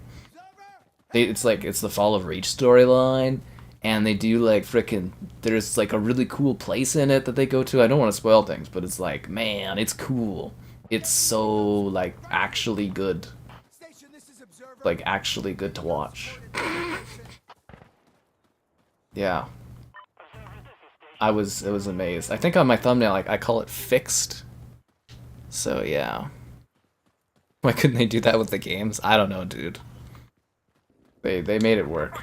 It's the Fall of Reach storyline, and they do like frickin', there's like a really cool place in it that they go to. I don't want to spoil things, but it's like, man, it's cool. It's so like actually good. Like actually good to watch. Yeah. It was amazed. I think on my thumbnail, like, I call it fixed. So yeah. Why couldn't they do that with the games? I don't know, dude. They made it work.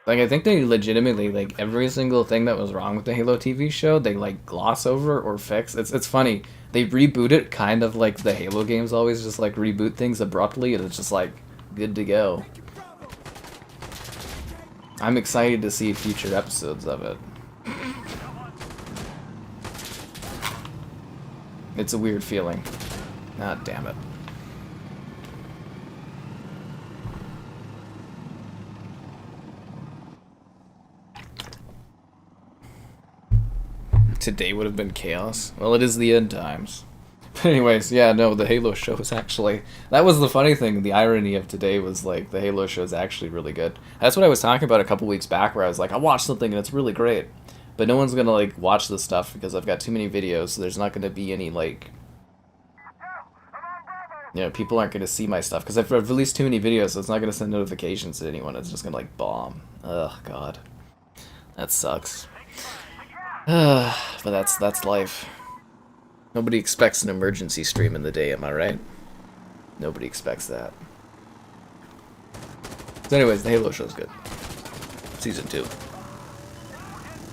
Like, I think they legitimately, like, every single thing that was wrong with the Halo TV show, they, like, gloss over or fix. It's funny. They reboot it kind of like the Halo games always just, like, reboot things abruptly, and it's just, like, good to go. I'm excited to see future episodes of it. It's a weird feeling. Ah, damn it. Today would have been chaos. Well, it is the end times. But anyways, yeah, no, the Halo show is actually... That was the funny thing. The irony of today was, like, the Halo show is actually really good. That's what I was talking about a couple weeks back, where I was like, I watched something and it's really great. But no one's gonna, like, watch this stuff because I've got too many videos, so there's not gonna be any, like... You know, people aren't gonna see my stuff, because I've released too many videos, so it's not gonna send notifications to anyone. It's just gonna, like, bomb. Ugh, God. That sucks. But that's life. Nobody expects an emergency stream in the day, am I right? Nobody expects that. So anyways, the Halo show's good. Season 2.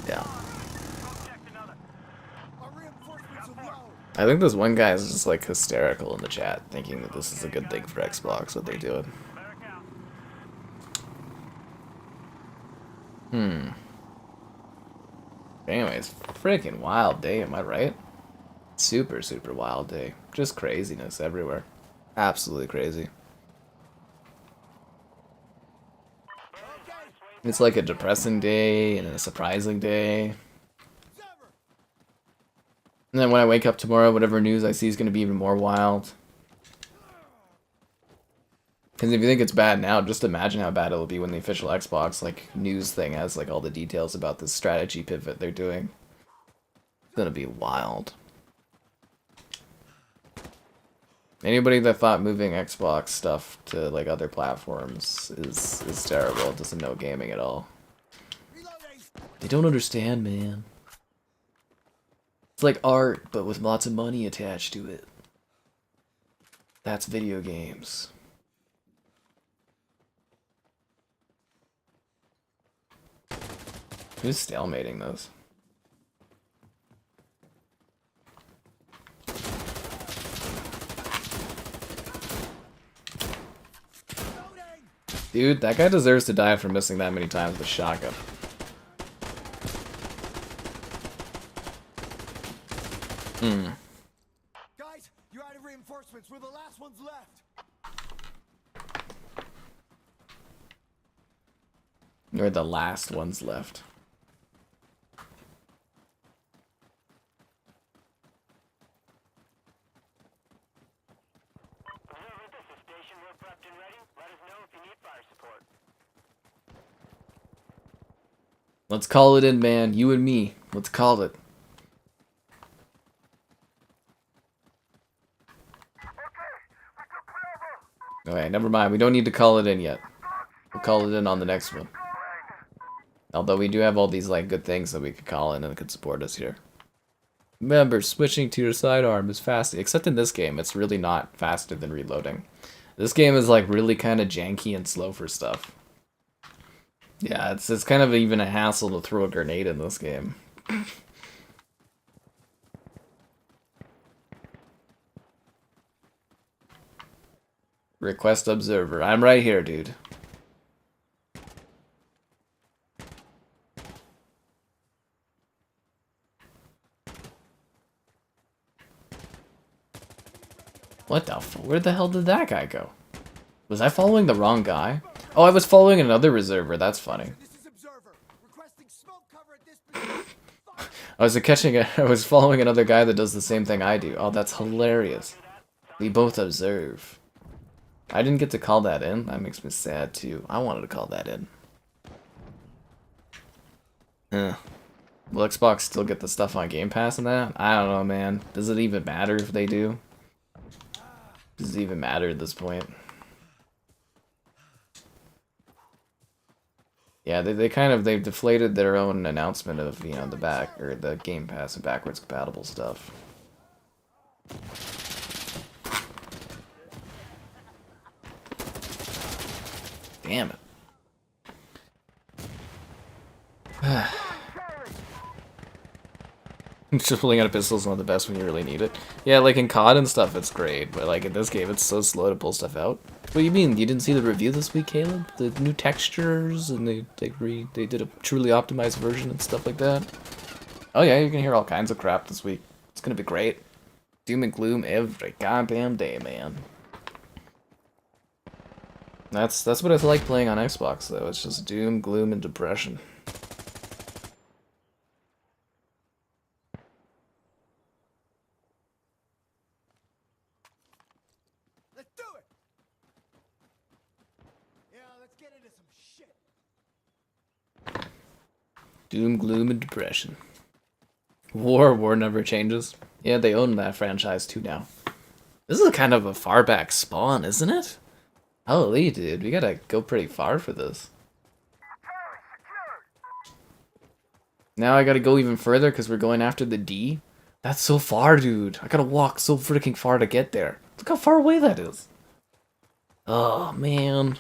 Yeah. I think this one guy is just like hysterical in the chat, thinking that this is a good thing for Xbox, what they do. Anyways, freaking wild day, am I right? Super, super wild day. Just craziness everywhere. Absolutely crazy. It's like a depressing day and a surprising day. And then when I wake up tomorrow, whatever news I see is going to be even more wild. Because if you think it's bad now, just imagine how bad it'll be when the official Xbox like news thing has like all the details about this strategy pivot they're doing. It's gonna be wild. Anybody that thought moving Xbox stuff to like other platforms is terrible, doesn't know gaming at all. They don't understand, man. It's like art, but with lots of money attached to it. That's video games. Who's stalemating those? Dude, that guy deserves to die for missing that many times with shotgun. Guys, you're out of reinforcements. We're the last ones left. You're the last ones left. Let's call it in, man. You and me. Let's call it. Okay, never mind. We don't need to call it in yet. We'll call it in on the next one. Although we do have all these like good things that we could call in and could support us here. Remember, switching to your sidearm is fast. Except in this game, it's really not faster than reloading. This game is like really kind of janky and slow for stuff. Yeah, it's kind of even a hassle to throw a grenade in this game. Request observer. I'm right here, dude. What the f- Where the hell did that guy go? Was I following the wrong guy? Oh, I was following another reserver. That's funny. This is observer. Requesting smoke cover at this position. I was following another guy that does the same thing I do. Oh, that's hilarious. We both observe. I didn't get to call that in. That makes me sad too. I wanted to call that in. Will Xbox still get the stuff on Game Pass and that? I don't know, man. Does it even matter if they do? Does it even matter at this point? Yeah, they've deflated their own announcement of, you know, the Game Pass and backwards compatible stuff. Damn it. Just pulling out a pistol is not the best when you really need it. Yeah, like in COD and stuff, it's great, but like in this game, it's so slow to pull stuff out. What do you mean? You didn't see the review this week, Caleb? The new textures and they did a truly optimized version and stuff like that. Oh yeah, you're gonna hear all kinds of crap this week. It's gonna be great. Doom and gloom every goddamn day, man. That's what it's like playing on Xbox though. It's just doom, gloom, and depression. Let's do it. Yeah, let's get into some shit. Doom, gloom, and depression. War never changes. Yeah, they own that franchise too now. This is kind of a far back spawn, isn't it? Holy, dude, we gotta go pretty far for this. Now I gotta go even further because we're going after the D? That's so far, dude. I gotta walk so freaking far to get there. Look how far away that is. Oh, man.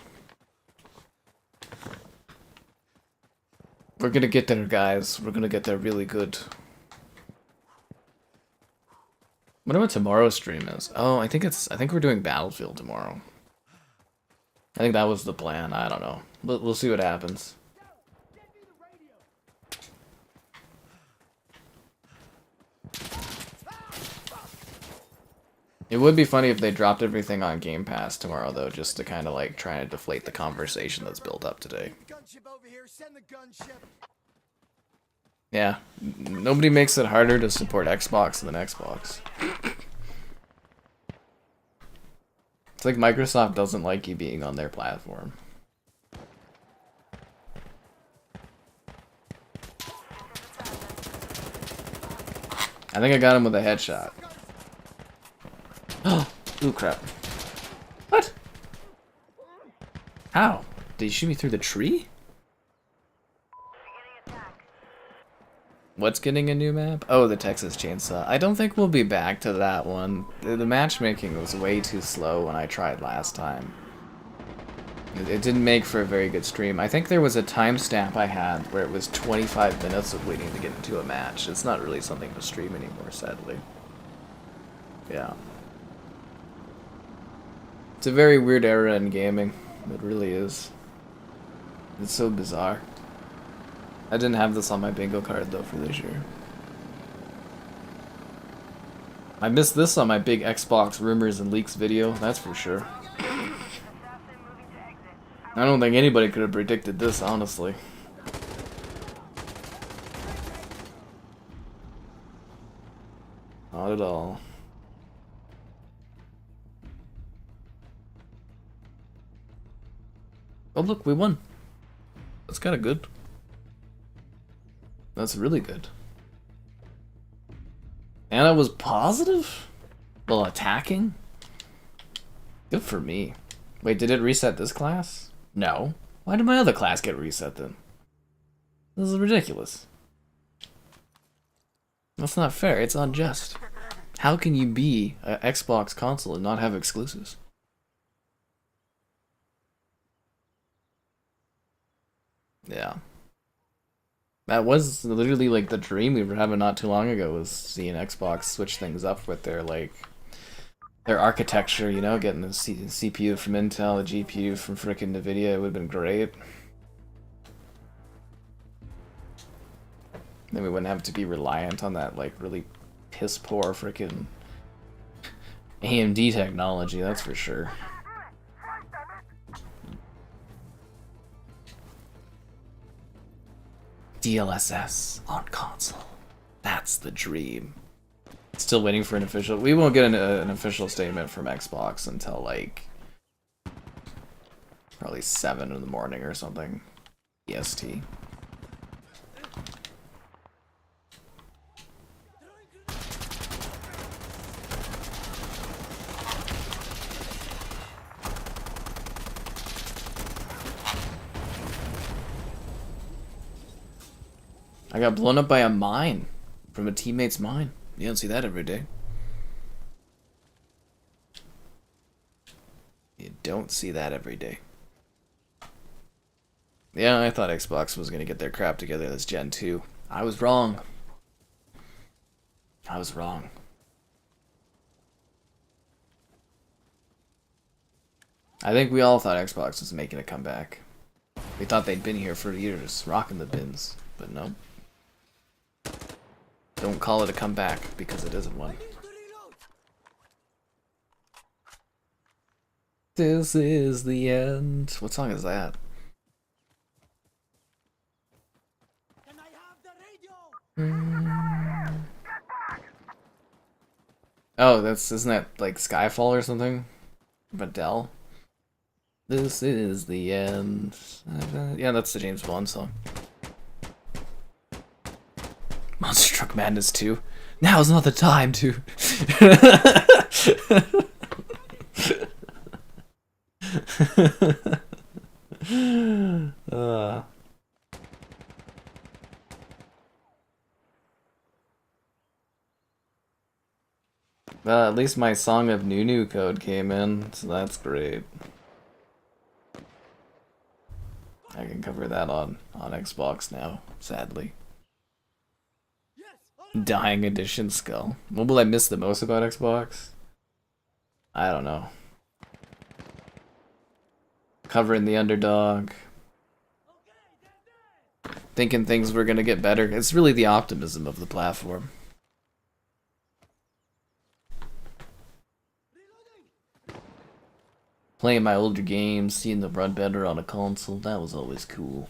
We're gonna get there, guys. We're gonna get there really good. I wonder what tomorrow's stream is. Oh, I think we're doing Battlefield tomorrow. I think that was the plan. I don't know. We'll see what happens. It would be funny if they dropped everything on Game Pass tomorrow, though, just to kind of like try to deflate the conversation that's built up today. Gunship over here. Send the gunship. Yeah, nobody makes it harder to support Xbox than Xbox. It's like Microsoft doesn't like you being on their platform. I think I got him with a headshot. Oh, ooh, crap. What? How? Did he shoot me through the tree? What's getting a new map? Oh, the Texas Chainsaw. I don't think we'll be back to that one. The matchmaking was way too slow when I tried last time. It didn't make for a very good stream. I think there was a timestamp I had where it was 25 minutes of waiting to get into a match. It's not really something to stream anymore, sadly. Yeah. It's a very weird era in gaming. It really is. It's so bizarre. I didn't have this on my bingo card though for this year. I missed this on my big Xbox rumors and leaks video, that's for sure. I don't think anybody could have predicted this, honestly. Not at all. Oh look, we won. That's kind of good. That's really good. And I was positive? While attacking? Good for me. Wait, did it reset this class? No. Why did my other class get reset then? This is ridiculous. That's not fair, it's unjust. How can you be an Xbox console and not have exclusives? Yeah. That was literally like the dream we were having not too long ago, was seeing Xbox switch things up with their like their architecture, you know, getting the CPU from Intel, the GPU from frickin' Nvidia. It would have been great. Then we wouldn't have to be reliant on that like really piss poor frickin' AMD technology, that's for sure. DLSS on console. That's the dream. Still waiting for an official... We won't get an official statement from Xbox until, like... probably 7 in the morning or something. EST. I got blown up by a mine from a teammate's mine. You don't see that every day. You don't see that every day. Yeah, I thought Xbox was gonna get their crap together this Gen 2. I was wrong. I was wrong. I think we all thought Xbox was making a comeback. We thought they'd been here for years, rocking the bins, but no. Don't call it a comeback, because it isn't one. This is the end. What song is that? Can I have the radio? Oh, isn't that like Skyfall or something? Adele? This is the end. Yeah, that's the James Bond song. Monster Truck Madness 2. Now's not the time to. At least my Song of Nunu code came in, so that's great. I can cover that on Xbox now, sadly. Dying Edition Skull. What will I miss the most about Xbox? I don't know. Covering the underdog. Thinking things were gonna get better. It's really the optimism of the platform. Playing my older games, seeing them run better on a console, that was always cool.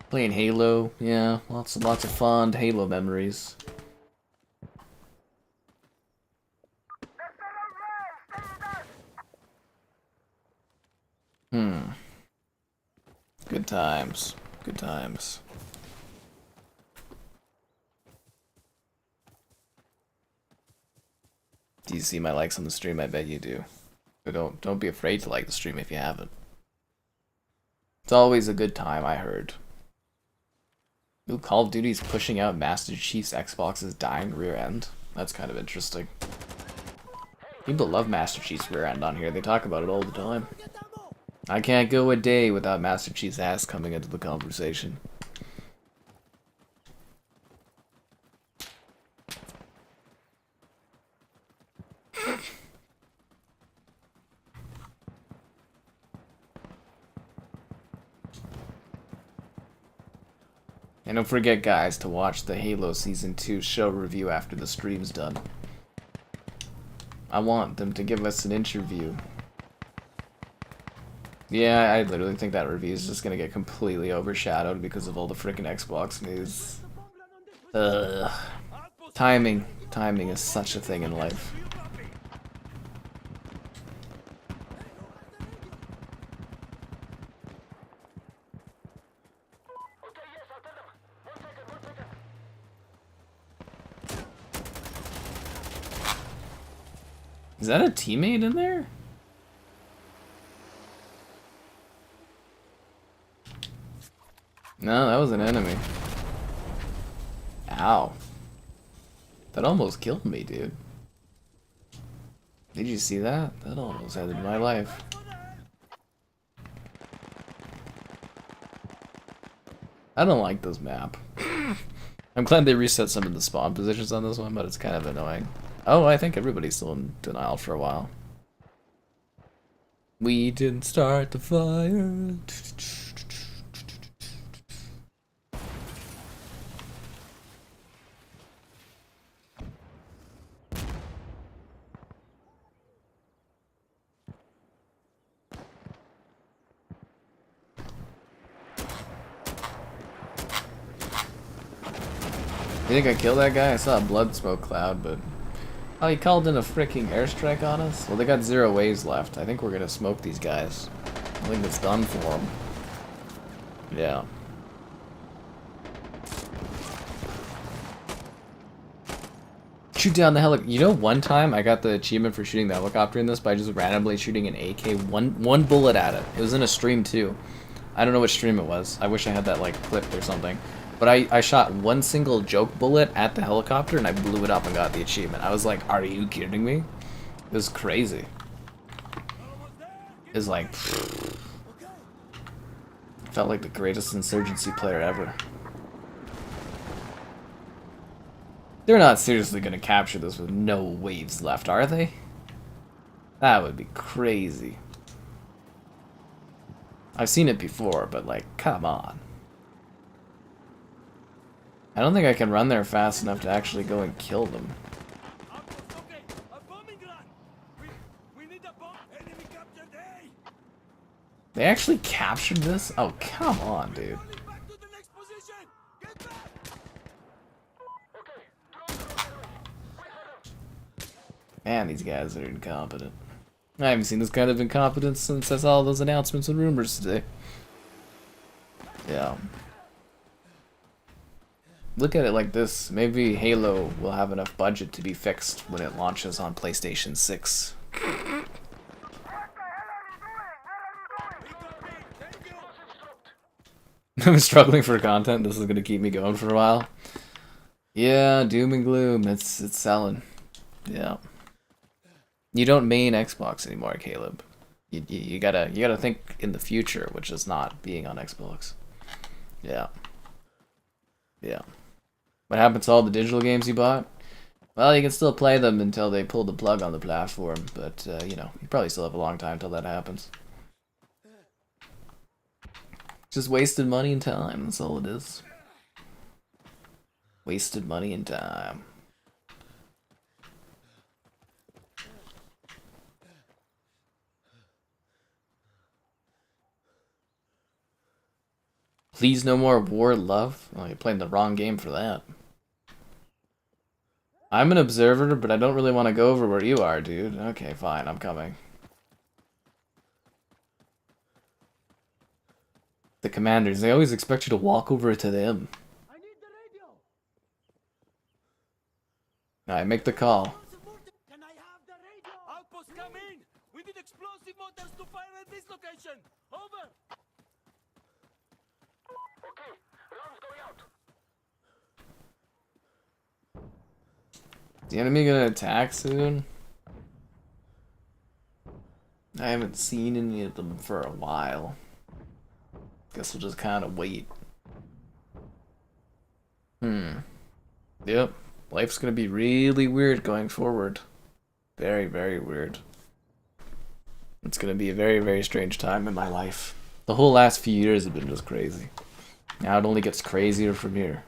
Playing Halo, yeah, lots of fond Halo memories. Good times. Good times. Do you see my likes on the stream? I bet you do. But don't be afraid to like the stream if you haven't. It's always a good time, I heard. Ooh, Call of Duty's pushing out Master Chief's Xbox's dying rear end. That's kind of interesting. People love Master Chief's rear end on here. They talk about it all the time. I can't go a day without Master Chief's ass coming into the conversation. And don't forget, guys, to watch the Halo Season 2 show review after the stream's done. I want them to give us an interview. Yeah, I literally think that review is just gonna get completely overshadowed because of all the freaking Xbox news. Timing. Timing is such a thing in life. Is that a teammate in there? No, that was an enemy. Ow. That almost killed me, dude. Did you see that? That almost ended my life. I don't like this map. I'm glad they reset some of the spawn positions on this one, but it's kind of annoying. Oh, I think everybody's still in denial for a while. We didn't start the fire. You think I killed that guy? I saw a blood smoke cloud, but... Oh, he called in a freaking airstrike on us? Well, they got 0 waves left. I think we're gonna smoke these guys. I think it's done for them. Yeah. Shoot down the helicopter. You know, one time I got the achievement for shooting the helicopter in this by just randomly shooting an AK, one bullet at it. It was in a stream too. I don't know which stream it was. I wish I had that like clipped or something. But I shot one single joke bullet at the helicopter and I blew it up and got the achievement. I was like, are you kidding me? It was crazy. It was like... Felt like the greatest Insurgency player ever. They're not seriously going to capture this with no waves left, are they? That would be crazy. I've seen it before, but like, come on. I don't think I can run there fast enough to actually go and kill them. They actually captured this? Oh, come on, dude. Man, these guys are incompetent. I haven't seen this kind of incompetence since I saw those announcements and rumors today. Yeah. Look at it like this. Maybe Halo will have enough budget to be fixed when it launches on PlayStation 6. I'm struggling for content. This is gonna keep me going for a while. Yeah, doom and gloom. It's selling. Yeah. You don't main Xbox anymore, Caleb. You gotta think in the future, which is not being on Xbox. Yeah. Yeah. What happened to all the digital games you bought? Well, you can still play them until they pull the plug on the platform, but, you know, you probably still have a long time till that happens. Just wasted money and time, that's all it is. Wasted money and time. Please no more war love? Oh, you're playing the wrong game for that. I'm an observer, but I don't really want to go over where you are, dude. Okay, fine, I'm coming. The commanders, they always expect you to walk over to them. I need the radio. Alright, make the call. Can I have the radio? Outpost, come in. We need explosive motors to fire at this location. Over. Okay, rounds going out. Is the enemy gonna attack soon? I haven't seen any of them for a while. Guess we'll just kind of wait. Yep. Life's gonna be really weird going forward. Very, very weird. It's gonna be a very, very strange time in my life. The whole last few years have been just crazy. Now it only gets crazier from here.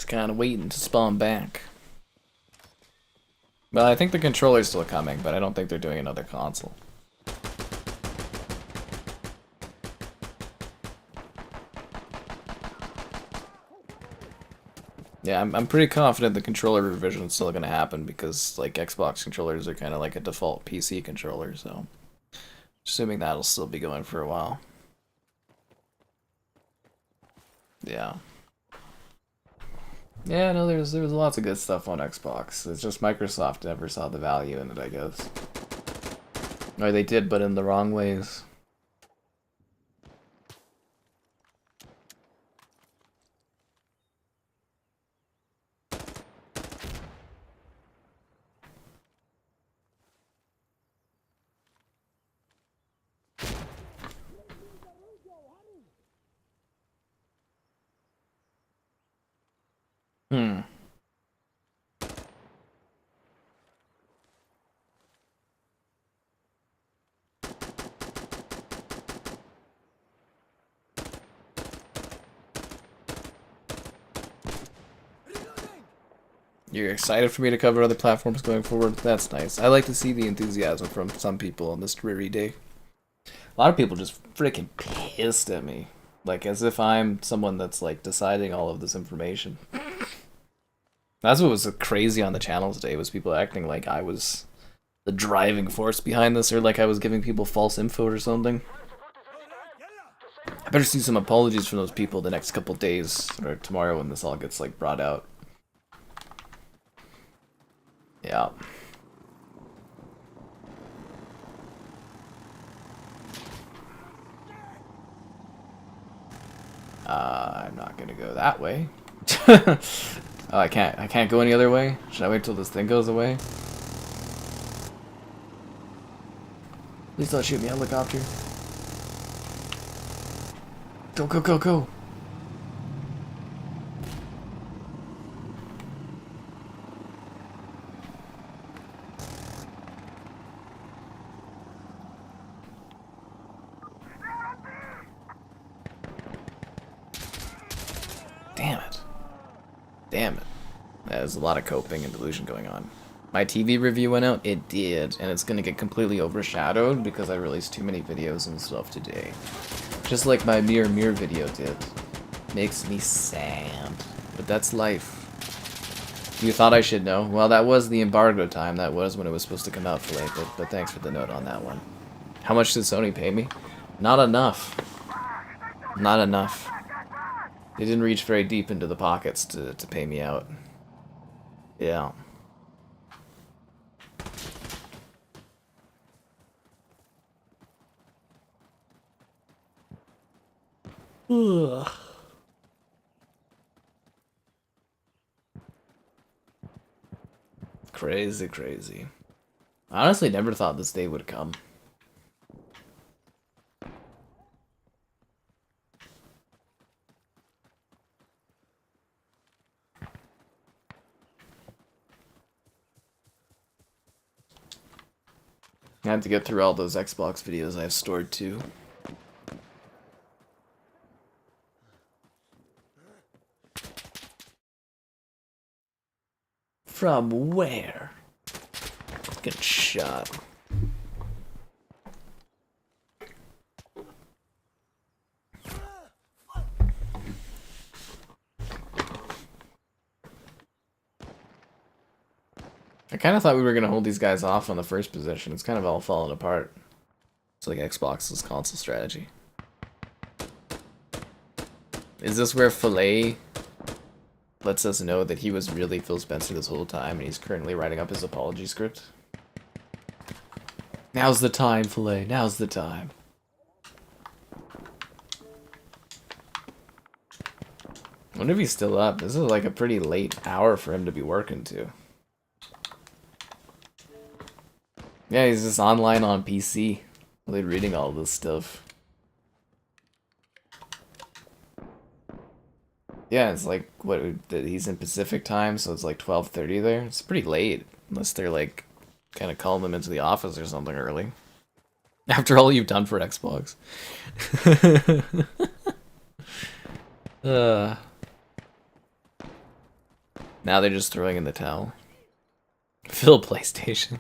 Kind of waiting to spawn back. Well, I think the controller's still coming, but I don't think they're doing another console. Yeah, I'm pretty confident the controller revision is still going to happen because like Xbox controllers are kind of like a default PC controller, so assuming that'll still be going for a while. Yeah. Yeah, no, there was lots of good stuff on Xbox. It's just Microsoft never saw the value in it, I guess. Or they did, but in the wrong ways. You're excited for me to cover other platforms going forward? That's nice. I like to see the enthusiasm from some people on this dreary day. A lot of people just freaking pissed at me. Like, as if I'm someone that's, like, deciding all of this information. That's what was so crazy on the channel today, was people acting like I was the driving force behind this, or like I was giving people false info or something. I better see some apologies from those people the next couple days, or tomorrow when this all gets, like, brought out. Yeah. I'm not gonna go that way. Oh, I can't go any other way? Should I wait till this thing goes away? Please don't shoot me, helicopter. Go, go, go, go! Damn it. Damn it. There's a lot of coping and delusion going on. My TV review went out? It did, and it's gonna get completely overshadowed because I released too many videos and stuff today. Just like my Mirror Mirror video did. Makes me sad. But that's life. You thought I should know? Well, that was the embargo time. That was when it was supposed to come out for late, but thanks for the note on that one. How much did Sony pay me? Not enough. Not enough. They didn't reach very deep into the pockets to pay me out. Yeah. Ugh. Crazy, crazy. I honestly never thought this day would come. I had to get through all those Xbox videos I've stored too. From where? Get shot. I kind of thought we were going to hold these guys off on the first position. It's kind of all falling apart. It's like Xbox's console strategy. Is this where Filet lets us know that he was really Phil Spencer this whole time and he's currently writing up his apology script? Now's the time, Filet. Now's the time. I wonder if he's still up. This is like a pretty late hour for him to be working to. Yeah, he's just online on PC, really reading all this stuff. Yeah, it's like, what, he's in Pacific time, so it's like 12:30 there. It's pretty late, unless they're like, kind of calling them into the office or something early. After all you've done for Xbox. Now they're just throwing in the towel. Fill PlayStation.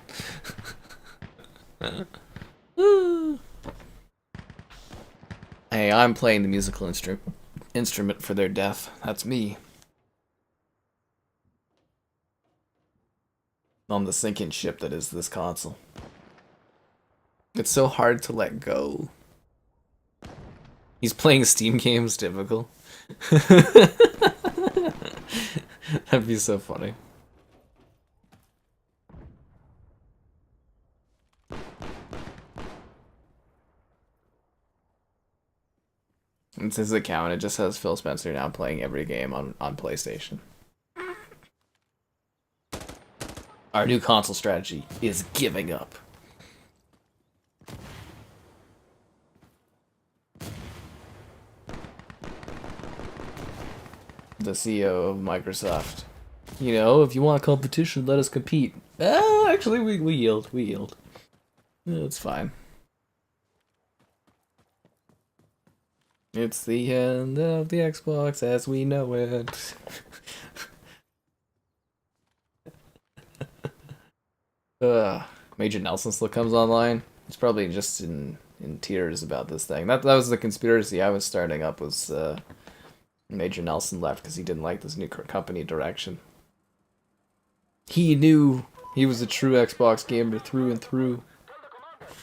Hey, I'm playing the musical instrument for their death. That's me. On the sinking ship that is this console. It's so hard to let go. He's playing Steam games, typical. That'd be so funny. It's his account. It just says Phil Spencer now playing every game on PlayStation. Our new console strategy is giving up. The CEO of Microsoft. You know, if you want competition, let us compete. Actually, we yield. We yield. Yeah, it's fine. It's the end of the Xbox as we know it. Major Nelson still comes online. He's probably just in tears about this thing. That was the conspiracy I was starting up, was Major Nelson left because he didn't like this new company direction. He knew he was a true Xbox gamer through and through.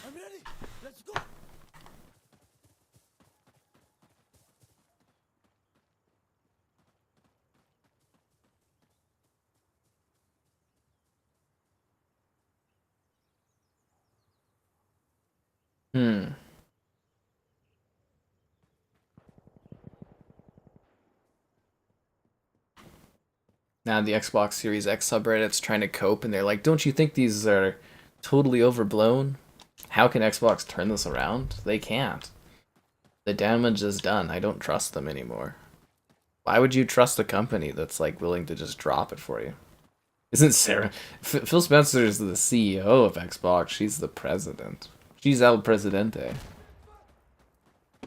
I'm ready. Let's go. Now the Xbox Series X subreddit's trying to cope, and they're like, don't you think these are totally overblown? How can Xbox turn this around? They can't. The damage is done. I don't trust them anymore. Why would you trust a company that's like willing to just drop it for you? Isn't Sarah... Phil Spencer is the CEO of Xbox. She's the president. She's El Presidente.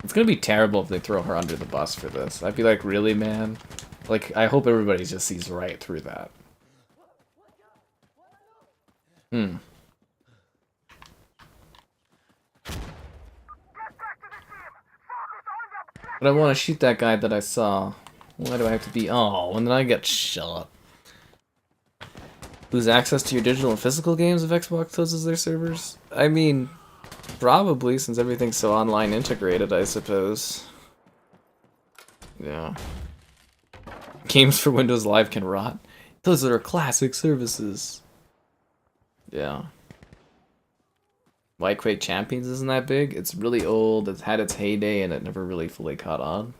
It's gonna be terrible if they throw her under the bus for this. I'd be like, really, man? Like, I hope everybody just sees right through that. But I want to shoot that guy that I saw. Why do I have to be... Oh, and then I get shot. Lose access to your digital and physical games if Xbox closes their servers? I mean, Probably, since everything's so online integrated, I suppose. Yeah. Games for Windows Live can rot. Those are classic services. Yeah. Lightweight Champions isn't that big. It's really old. It's had its heyday, and it never really fully caught on.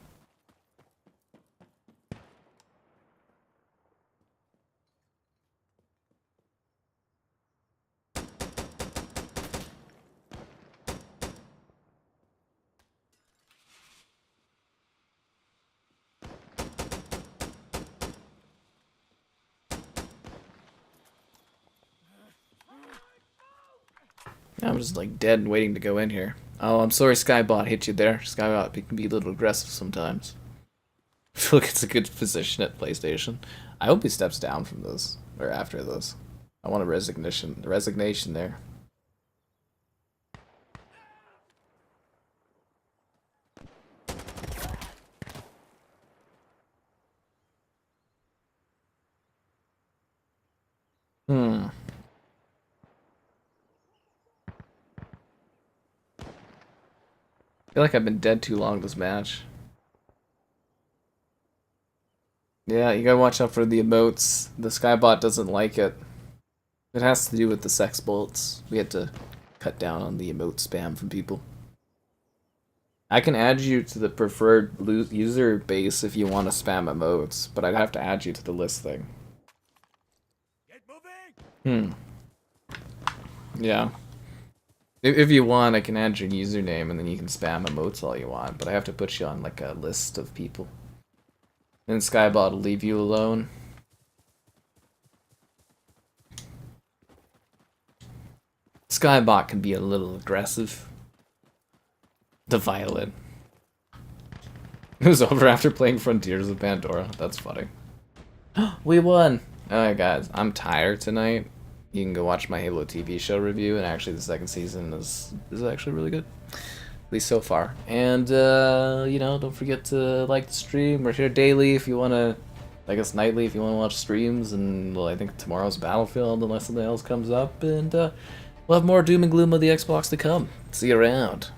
I'm just like dead and waiting to go in here. Oh, I'm sorry Skybot hit you there. Skybot can be a little aggressive sometimes. I feel like it's a good position at PlayStation. I hope he steps down from this, or after this. I want a resignation there. I feel like I've been dead too long this match. Yeah, you gotta watch out for the emotes. The Skybot doesn't like it. It has to do with the sex bullets. We had to cut down on the emote spam from people. I can add you to the preferred user base if you want to spam emotes, but I'd have to add you to the list thing. Get moving. Yeah. If you want, I can add your username and then you can spam emotes all you want, but I have to put you on like a list of people. Then Skybot will leave you alone. Skybot can be a little aggressive. The violin. It was over after playing Frontiers of Pandora. That's funny. We won! Alright guys, I'm tired tonight. You can go watch my Halo TV show review, and actually the second season is actually really good. At least so far. And, you know, don't forget to like the stream. We're here daily if you want to, I guess nightly if you want to watch streams. And, well, I think tomorrow's Battlefield unless something else comes up. And, we'll have more doom and gloom of the Xbox to come. See you around.